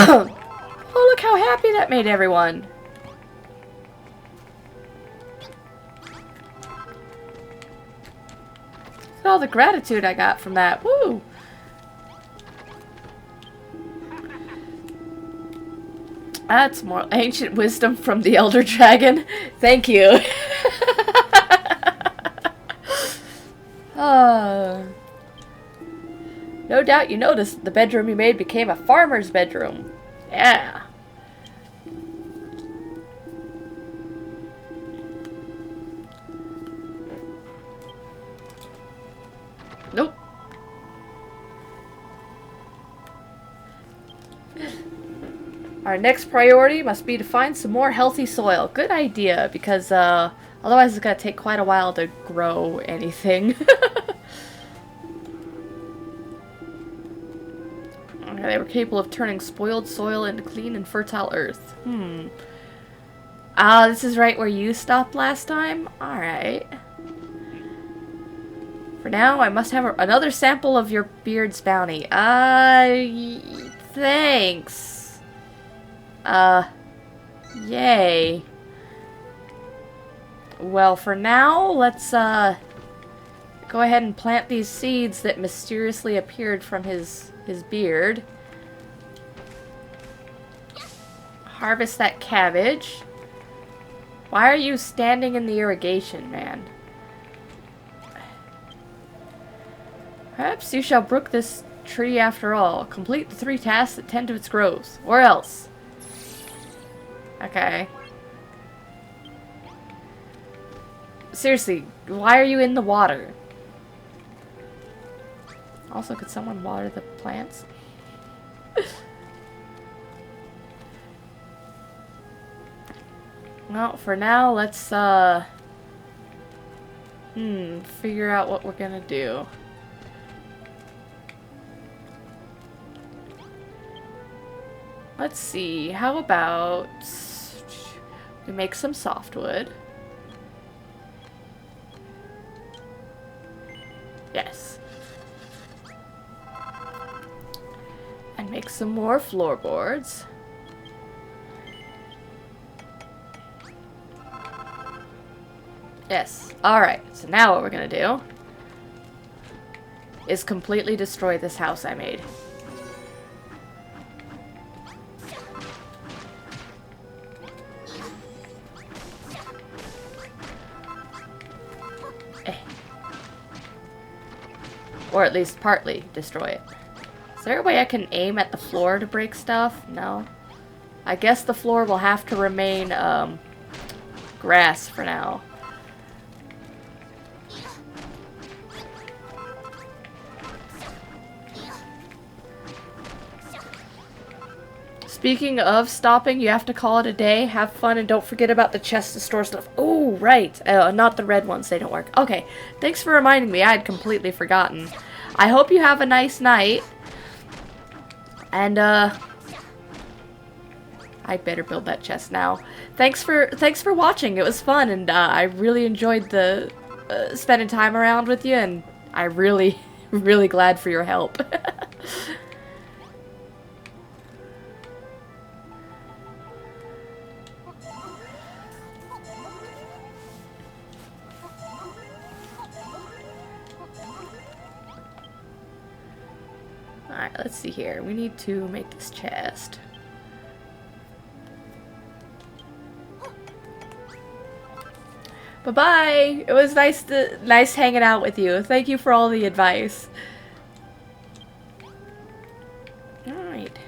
Oh, look how happy that made everyone. Look at all the gratitude I got from that. Woo! That's more ancient wisdom from the Elder Dragon. Thank you. No doubt you noticed the bedroom you made became a farmer's bedroom. Yeah. Nope. Our next priority must be to find some more healthy soil. Good idea, because otherwise it's going to take quite a while to grow anything. They were capable of turning spoiled soil into clean and fertile earth. Ah, this is right where you stopped last time? Alright. For now, I must have another sample of your beard's bounty. Thanks. Yay. Well, for now, let's, go ahead and plant these seeds that mysteriously appeared from his beard. Harvest that cabbage. Why are you standing in the irrigation, man? Perhaps you shall brook this tree after all. Complete the 3 tasks that tend to its growth. Or else. Okay. Seriously, why are you in the water? Also, could someone water the plants? Well, for now, let's, figure out what we're gonna do. Let's see, how about we make some softwood? Yes. And make some more floorboards. Yes. Alright, so now what we're gonna do is completely destroy this house I made. Or at least partly destroy it. Is there a way I can aim at the floor to break stuff? No. I guess the floor will have to remain, grass for now. Speaking of stopping, you have to call it a day. Have fun and don't forget about the chest to store stuff. Oh, right. Not the red ones. They don't work. Okay. Thanks for reminding me. I had completely forgotten. I hope you have a nice night. And, I better build that chest now. Thanks for watching. It was fun, and I really enjoyed the spending time around with you, and I really, really glad for your help. Alright, let's see here. We need to make this chest. Bye-bye! It was nice hanging out with you. Thank you for all the advice. Alright.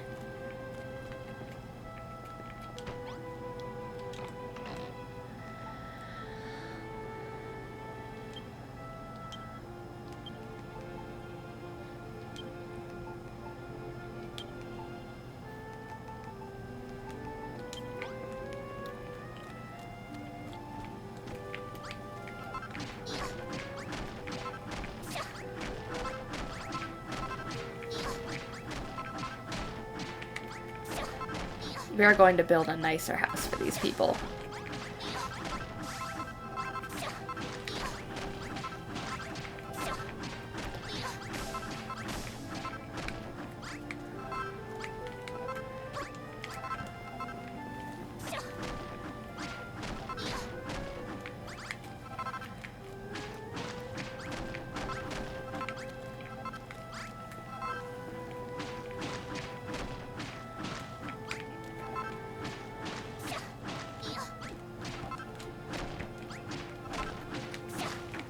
We are going to build a nicer house for these people.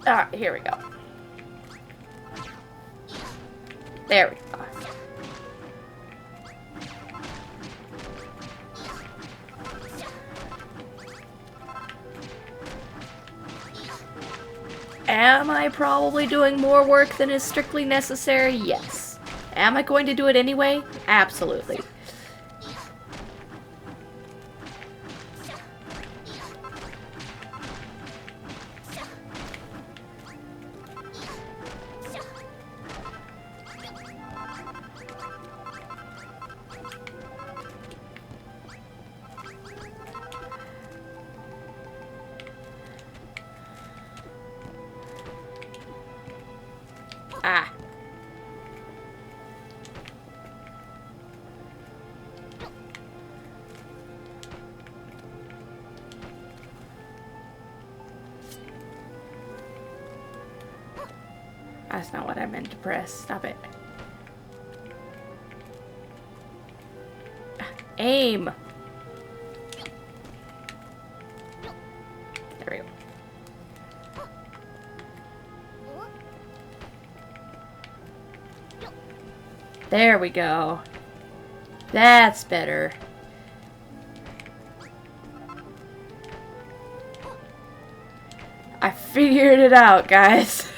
Alright, here we go. There we go. Am I probably doing more work than is strictly necessary? Yes. Am I going to do it anyway? Absolutely. Ah. That's not what I meant to press. Stop it. Aim. There we go. There we go. That's better. I figured it out, guys.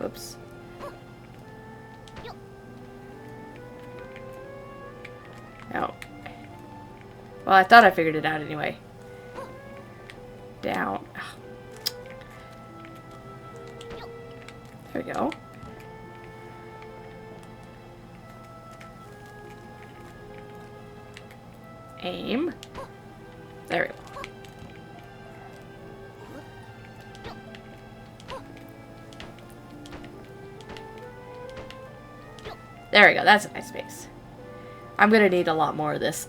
Oops. No. Well, I thought I figured it out anyway. Down. There we go. Aim. There we go. There we go, that's a nice space. I'm gonna need a lot more of this.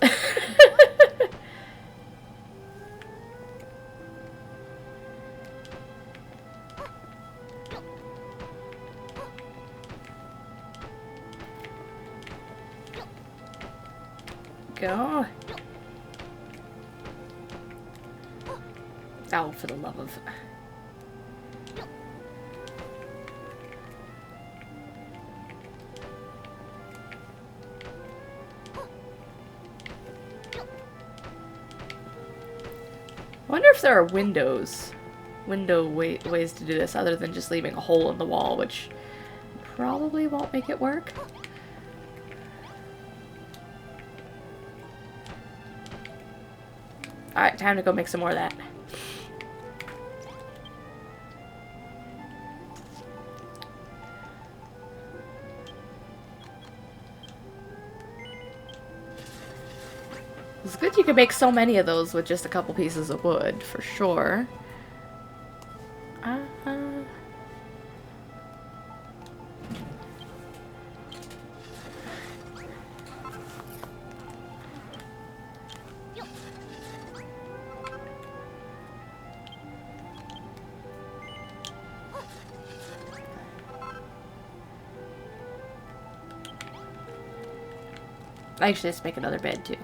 Go. Oh, for the love of... wonder if there are ways to do this other than just leaving a hole in the wall, which probably won't make it work. Alright, time to go make some more of that. It's good you can make so many of those with just a couple pieces of wood, for sure. Actually, let's make another bed, too.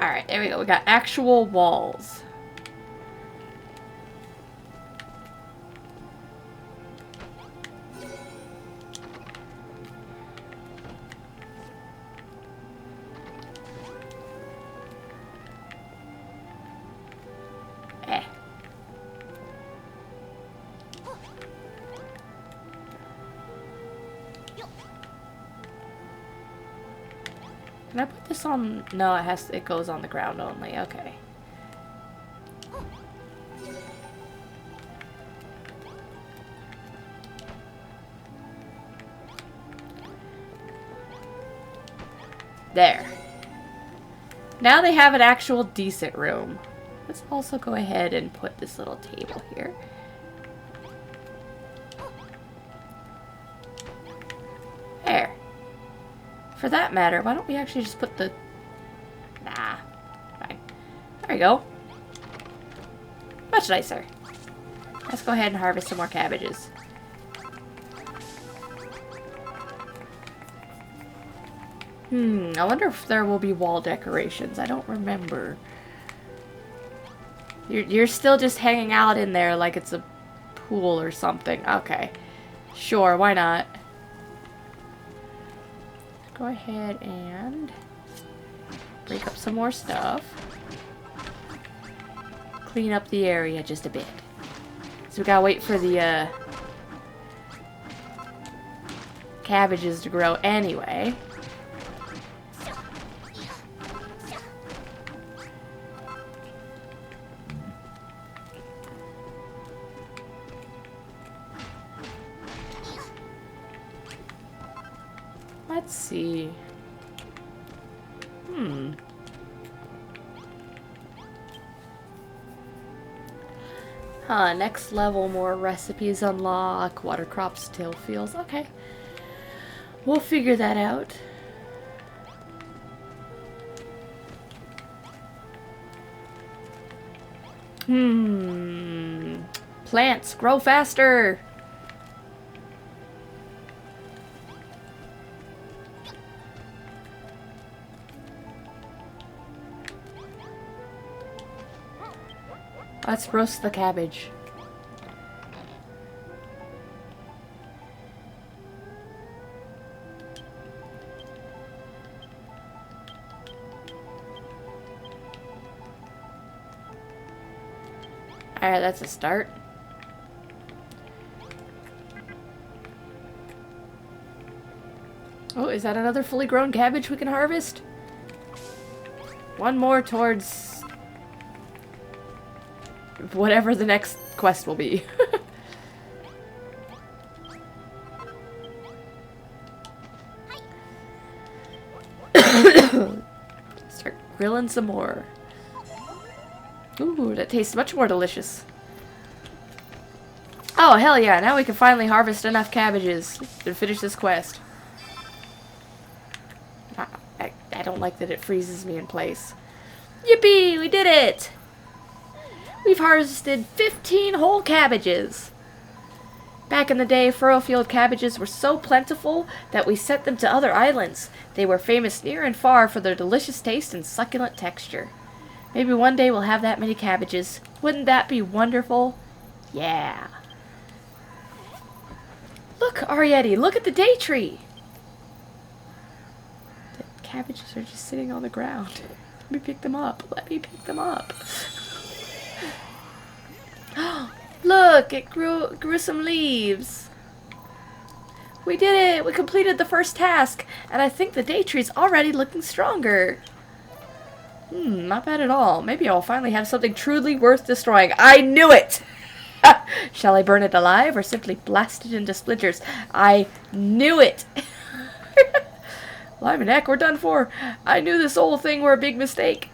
Alright, there we go. We got actual walls. Can I put this on? No, it goes on the ground only. Okay. There. Now they have an actual decent room. Let's also go ahead and put this little table here. There. For that matter, why don't we actually just put the... Nah. Fine. There we go. Much nicer. Let's go ahead and harvest some more cabbages. I wonder if there will be wall decorations. I don't remember. You're still just hanging out in there like it's a pool or something. Okay. Sure, why not? Go ahead and break up some more stuff. Clean up the area just a bit. So we gotta wait for the cabbages to grow anyway. Let's see. Next level, more recipes unlock, water crops, till fields. Okay. We'll figure that out. Plants, grow faster! Let's roast the cabbage. Alright, that's a start. Oh, is that another fully grown cabbage we can harvest? One more towards whatever the next quest will be. Start grilling some more. Ooh, that tastes much more delicious. Oh, hell yeah. Now we can finally harvest enough cabbages to finish this quest. I don't like that it freezes me in place. Yippee! We did it! We've harvested 15 whole cabbages. Back in the day, furrow-field cabbages were so plentiful that we sent them to other islands. They were famous near and far for their delicious taste and succulent texture. Maybe one day we'll have that many cabbages. Wouldn't that be wonderful? Yeah. Look, Arietti, look at the day tree. The cabbages are just sitting on the ground. Let me pick them up. Let me pick them up. Look, it grew some leaves. We did it! We completed the first task, and I think the day tree's already looking stronger. Not bad at all. Maybe I'll finally have something truly worth destroying. I knew it! Shall I burn it alive or simply blast it into splinters? I knew it! Live and heck, we're done for. I knew this whole thing were a big mistake.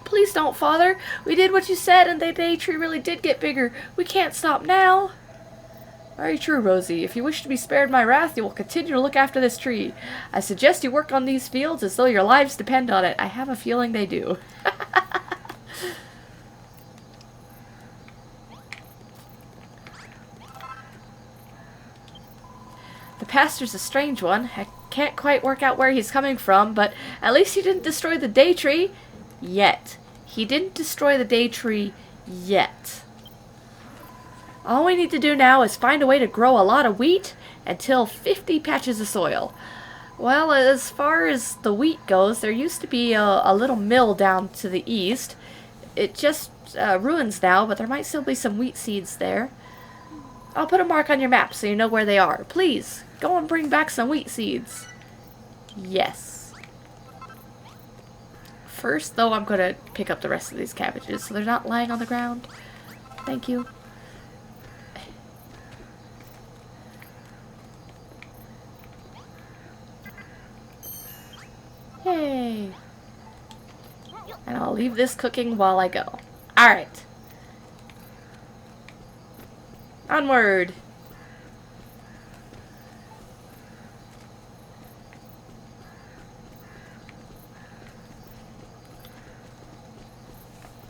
Please don't, Father. We did what you said, and the day tree really did get bigger. We can't stop now. Very true, Rosie. If you wish to be spared my wrath, you will continue to look after this tree. I suggest you work on these fields as though your lives depend on it. I have a feeling they do. The pastor's a strange one. I can't quite work out where he's coming from, but at least he didn't destroy the day tree. Yet. He didn't destroy the day tree yet. All we need to do now is find a way to grow a lot of wheat and till 50 patches of soil. Well, as far as the wheat goes, there used to be a little mill down to the east. It just ruins now, but there might still be some wheat seeds there. I'll put a mark on your map so you know where they are. Please, go and bring back some wheat seeds. Yes. First, though, I'm going to pick up the rest of these cabbages so they're not lying on the ground. Thank you. Yay. And I'll leave this cooking while I go. Alright. Onward.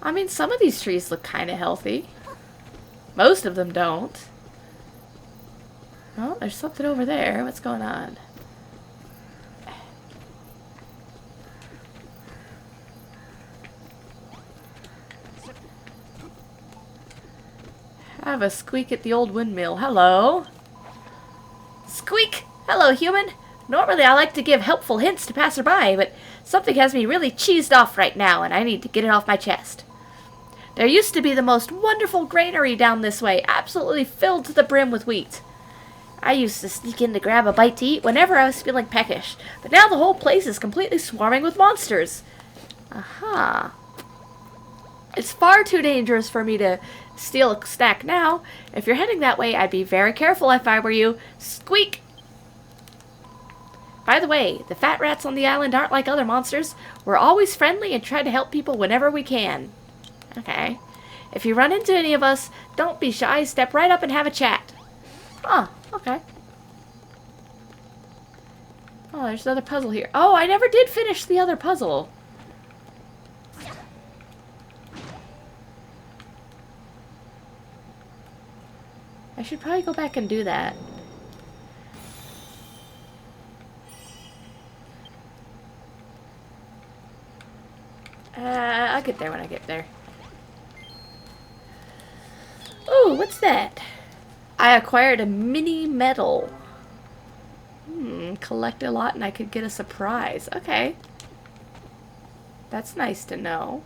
I mean, some of these trees look kind of healthy. Most of them don't. Oh, there's something over there. What's going on? Have a squeak at the old windmill. Hello. Squeak! Hello, human. Normally I like to give helpful hints to passerby, but something has me really cheesed off right now, and I need to get it off my chest. There used to be the most wonderful granary down this way, absolutely filled to the brim with wheat. I used to sneak in to grab a bite to eat whenever I was feeling peckish, but now the whole place is completely swarming with monsters. Aha. It's far too dangerous for me to steal a snack now. If you're heading that way, I'd be very careful if I were you. Squeak! By the way, the fat rats on the island aren't like other monsters. We're always friendly and try to help people whenever we can. Okay. If you run into any of us, don't be shy. Step right up and have a chat. Oh, okay. Oh, there's another puzzle here. Oh, I never did finish the other puzzle. I should probably go back and do that. I'll get there when I get there. Oh, what's that? I acquired a mini medal. Collect a lot and I could get a surprise. Okay. That's nice to know.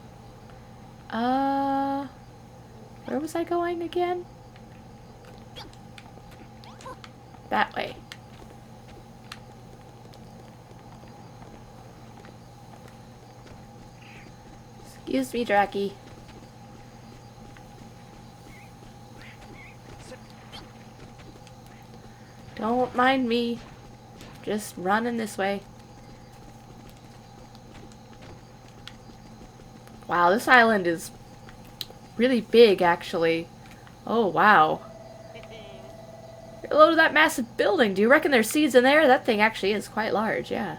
Where was I going again? That way. Excuse me, Dracky. Don't mind me. Just running this way. Wow, this island is really big, actually. Oh, wow. Hello to that massive building. Do you reckon there's seeds in there? That thing actually is quite large, yeah.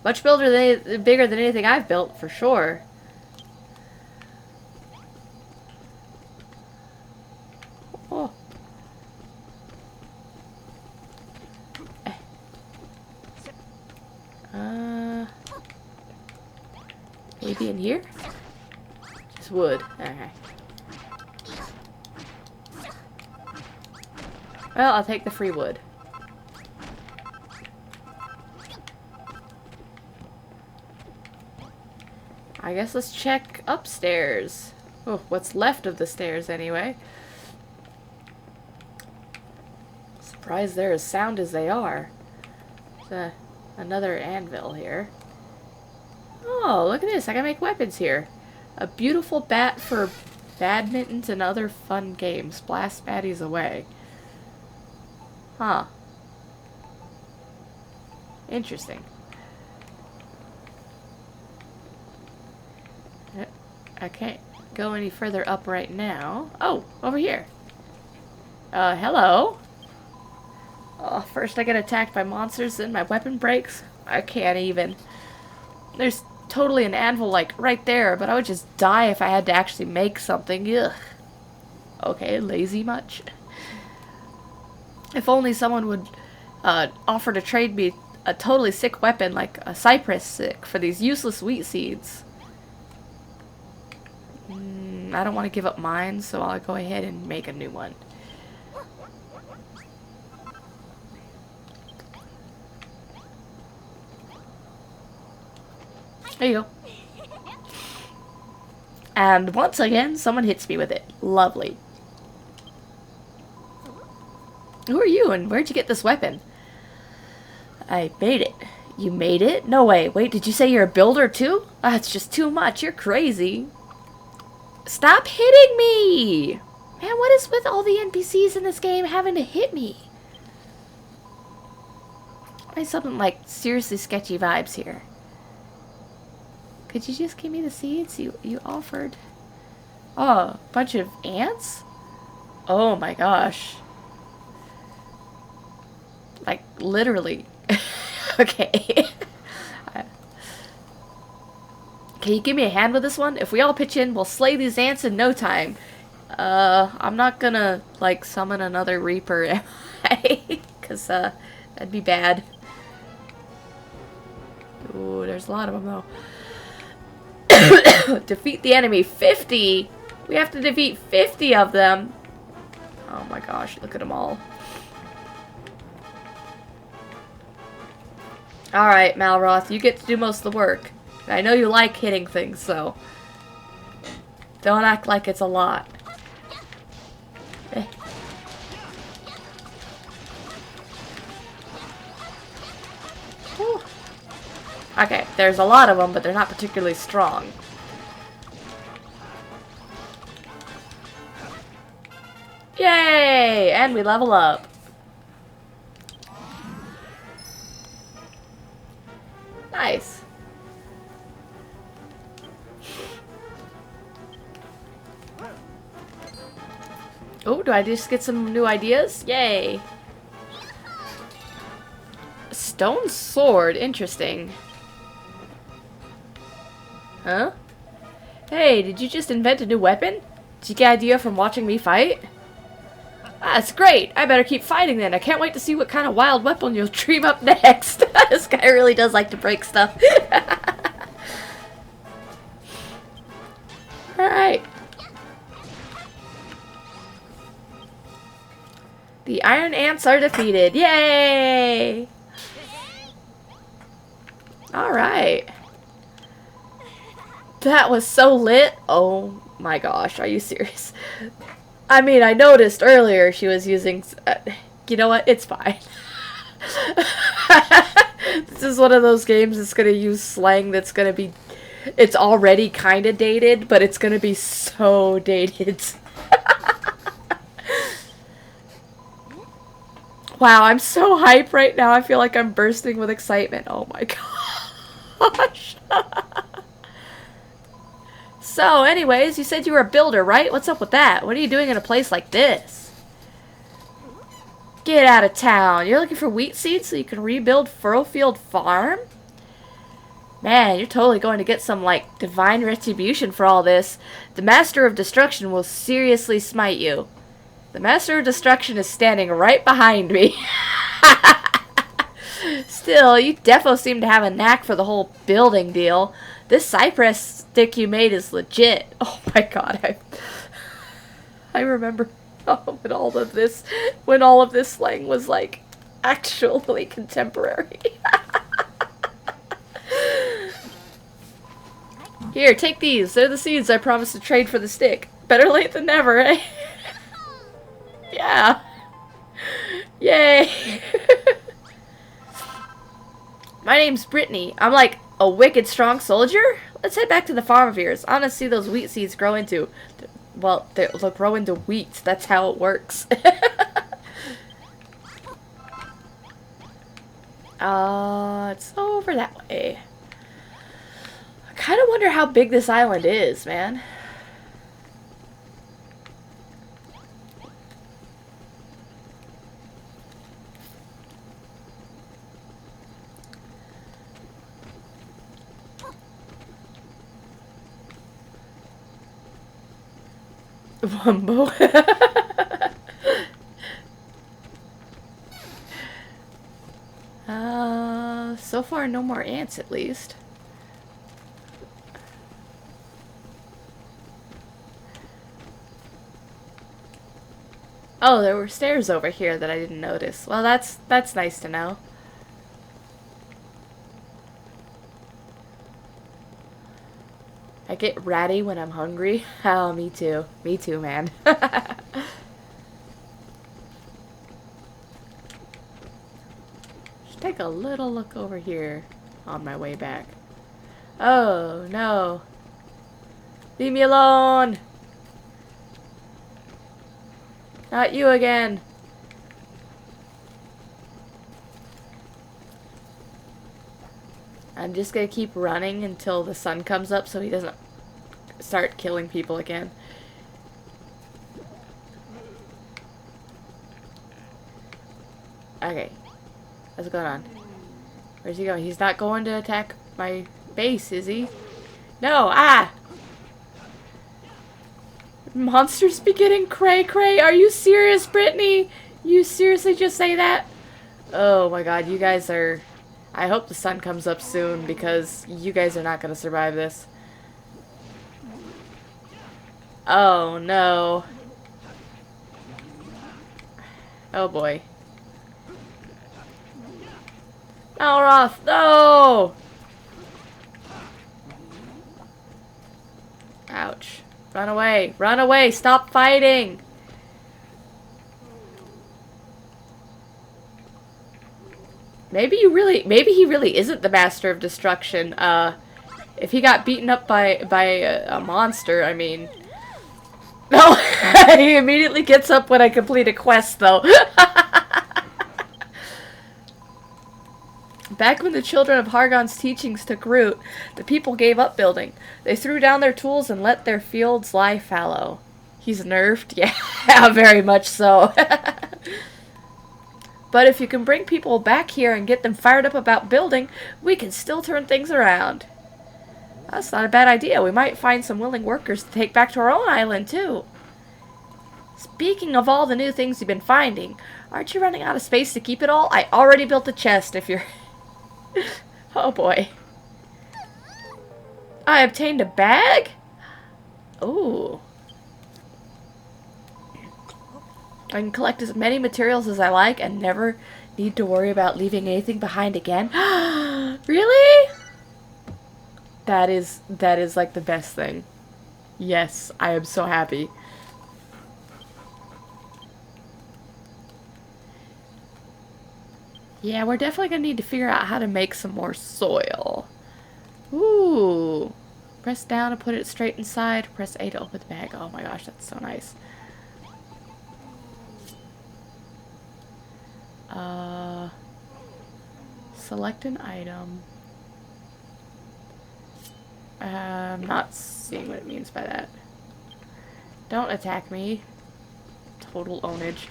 Much bigger than anything I've built, for sure. Maybe in here? It's wood. Okay. Well, I'll take the free wood. I guess let's check upstairs. Oh, what's left of the stairs anyway. Surprised they're as sound as they are. There's another anvil here. Oh, look at this. I can make weapons here. A beautiful bat for badmintons and other fun games. Blast baddies away. Huh. Interesting. I can't go any further up right now. Oh, over here. Hello. Oh, first I get attacked by monsters, then my weapon breaks. I can't even. There's totally an anvil, like, right there, but I would just die if I had to actually make something. Ugh. Okay, lazy much? If only someone would offer to trade me a totally sick weapon, like a cypress stick, for these useless wheat seeds. I don't want to give up mine, so I'll go ahead and make a new one. There you go. And once again, someone hits me with it. Lovely. Who are you, and where'd you get this weapon? I made it. You made it? No way. Wait, did you say you're a builder too? That's just too much. You're crazy. Stop hitting me! Man, what is with all the NPCs in this game having to hit me? Why something like seriously sketchy vibes here? Could you just give me the seeds you offered? Oh, a bunch of ants? Oh my gosh. Like, literally. Okay. Can you give me a hand with this one? If we all pitch in, we'll slay these ants in no time. I'm not gonna, like, summon another Reaper, am I? Because, that'd be bad. Ooh, there's a lot of them, though. Defeat the enemy. 50! We have to defeat 50 of them. Oh my gosh, look at them all. Alright, Malroth, you get to do most of the work. I know you like hitting things, so don't act like it's a lot. Okay, there's a lot of them, but they're not particularly strong. Yay! And we level up. Nice. Oh, do I just get some new ideas? Yay! Stone sword, interesting. Huh? Hey, did you just invent a new weapon? Did you get an idea from watching me fight? That's great! I better keep fighting then. I can't wait to see what kind of wild weapon you'll dream up next. This guy really does like to break stuff. Alright. The iron ants are defeated. Yay! Alright. That was so lit. Oh my gosh, are you serious? I mean, I noticed earlier she was using... you know what? It's fine. This is one of those games that's going to use slang that's going to be... It's already kind of dated, but it's going to be so dated. Wow, I'm so hyped right now. I feel like I'm bursting with excitement. Oh my gosh. So, anyways, you said you were a builder, right? What's up with that? What are you doing in a place like this? Get out of town. You're looking for wheat seeds so you can rebuild Furrowfield Farm? Man, you're totally going to get some, like, divine retribution for all this. The Master of Destruction will seriously smite you. The Master of Destruction is standing right behind me. Still, you defo seem to have a knack for the whole building deal. This cypress stick you made is legit. Oh my god, I remember when all of this slang was like actually contemporary. Here, take these. They're the seeds I promised to trade for the stick. Better late than never, eh? Yeah. Yay. My name's Brittany. I'm like a wicked strong soldier. Let's head back to the farm of yours. I want to see those wheat seeds grow into... Well, they'll grow into wheat. That's how it works. It's over that way. I kind of wonder how big this island is, man. Wumbo. So far no more ants at least. Oh, there were stairs over here that I didn't notice. Well, that's nice to know. I get ratty when I'm hungry. Oh, me too. Me too, man. Just take a little look over here on my way back. Oh, no. Leave me alone. Not you again. I'm just gonna keep running until the sun comes up so he doesn't start killing people again. Okay. What's going on? Where's he going? He's not going to attack my base, is he? No! Ah! Monsters be getting cray-cray. Are you serious, Brittany? You seriously just say that? Oh my god, you guys are... I hope the sun comes up soon because you guys are not going to survive this. Oh no. Oh boy. Malroth, no! Ouch. Run away. Run away. Stop fighting. Maybe he really isn't the master of destruction. If he got beaten up by a monster, I mean. No, he immediately gets up when I complete a quest, though. Back when the children of Hargon's teachings took root, the people gave up building. They threw down their tools and let their fields lie fallow. He's nerfed? Yeah, very much so. But if you can bring people back here and get them fired up about building, we can still turn things around. That's not a bad idea. We might find some willing workers to take back to our own island, too. Speaking of all the new things you've been finding, aren't you running out of space to keep it all? I already built a chest if you're... Oh boy. I obtained a bag? Ooh. I can collect as many materials as I like and never need to worry about leaving anything behind again. Really? That is like the best thing. Yes, I am so happy. Yeah, we're definitely going to need to figure out how to make some more soil. Ooh. Press down to put it straight inside. Press A to open the bag. Oh my gosh, that's so nice. Select an item. I'm not seeing what it means by that. Don't attack me. Total ownage.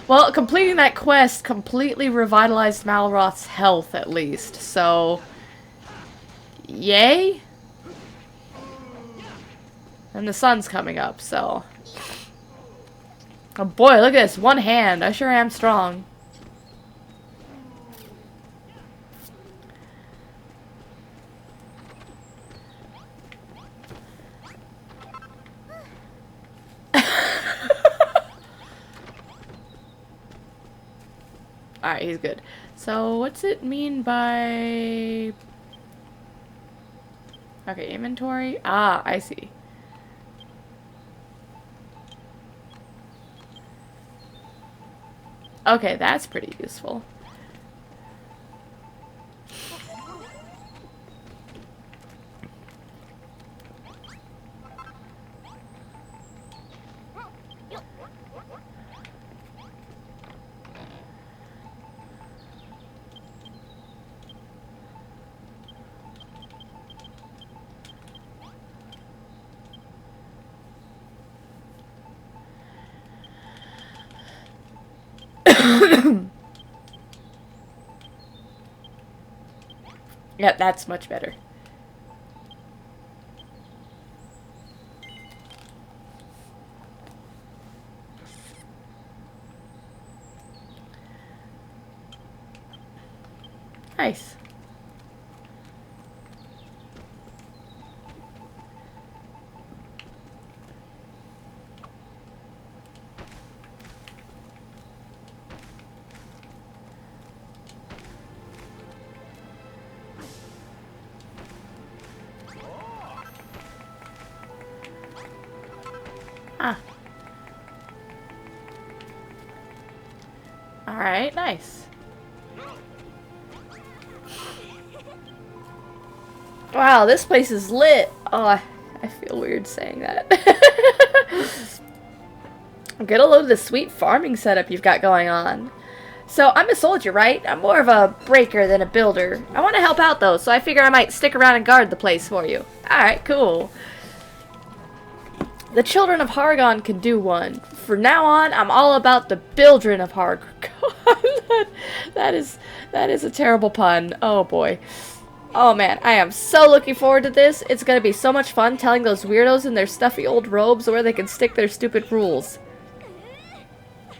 Well, completing that quest completely revitalized Malroth's health, at least. So, yay. And the sun's coming up, so. Oh boy, look at this. One hand. I sure am strong. Alright, he's good. So, what's it mean by... Okay, inventory. Ah, I see. Okay, that's pretty useful. Yep, that's much better. Nice. Ah. Alright, nice. Wow, this place is lit. Oh, I feel weird saying that. Get a load of the sweet farming setup you've got going on. So, I'm a soldier, right? I'm more of a breaker than a builder. I want to help out, though, so I figure I might stick around and guard the place for you. Alright, cool. The children of Hargon can do one. For now on, I'm all about the bildren of Hargon. that is a terrible pun. Oh boy. Oh man, I am so looking forward to this. It's gonna be so much fun telling those weirdos in their stuffy old robes where they can stick their stupid rules.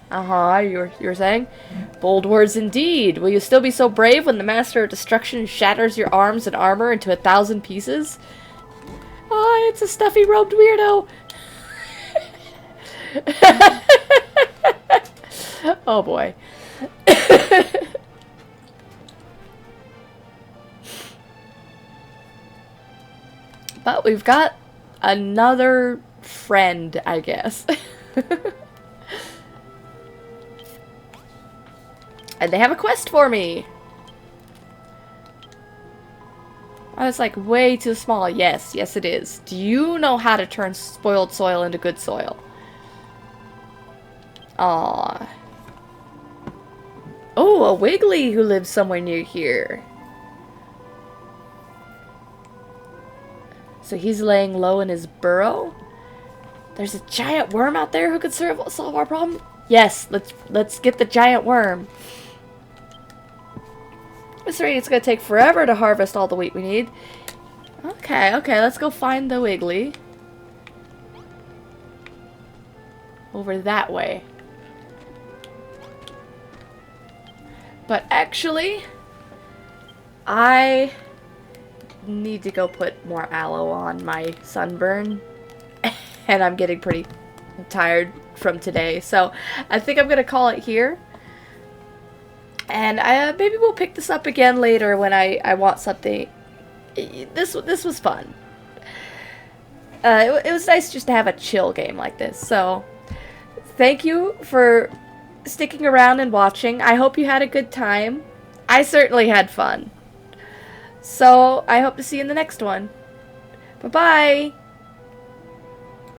You were saying? Bold words indeed. Will you still be so brave when the Master of Destruction shatters your arms and armor into 1,000 pieces? Oh, it's a stuffy robed weirdo. Oh boy. But we've got another friend, I guess. And they have a quest for me. Oh, it's like way too small. Yes, yes it is. Do you know how to turn spoiled soil into good soil? Aww. Oh, a Wiggly who lives somewhere near here. So he's laying low in his burrow? There's a giant worm out there who could solve our problem? Yes, let's get the giant worm. This rate, it's gonna take forever to harvest all the wheat we need. Okay, let's go find the Wiggly. Over that way. But actually, I need to go put more aloe on my sunburn. And I'm getting pretty tired from today. So I think I'm gonna call it here. And maybe we'll pick this up again later when I want something. This was fun. It was nice just to have a chill game like this. So thank you for sticking around and watching. I hope you had a good time. I certainly had fun. So I hope to see you in the next one. Bye-bye.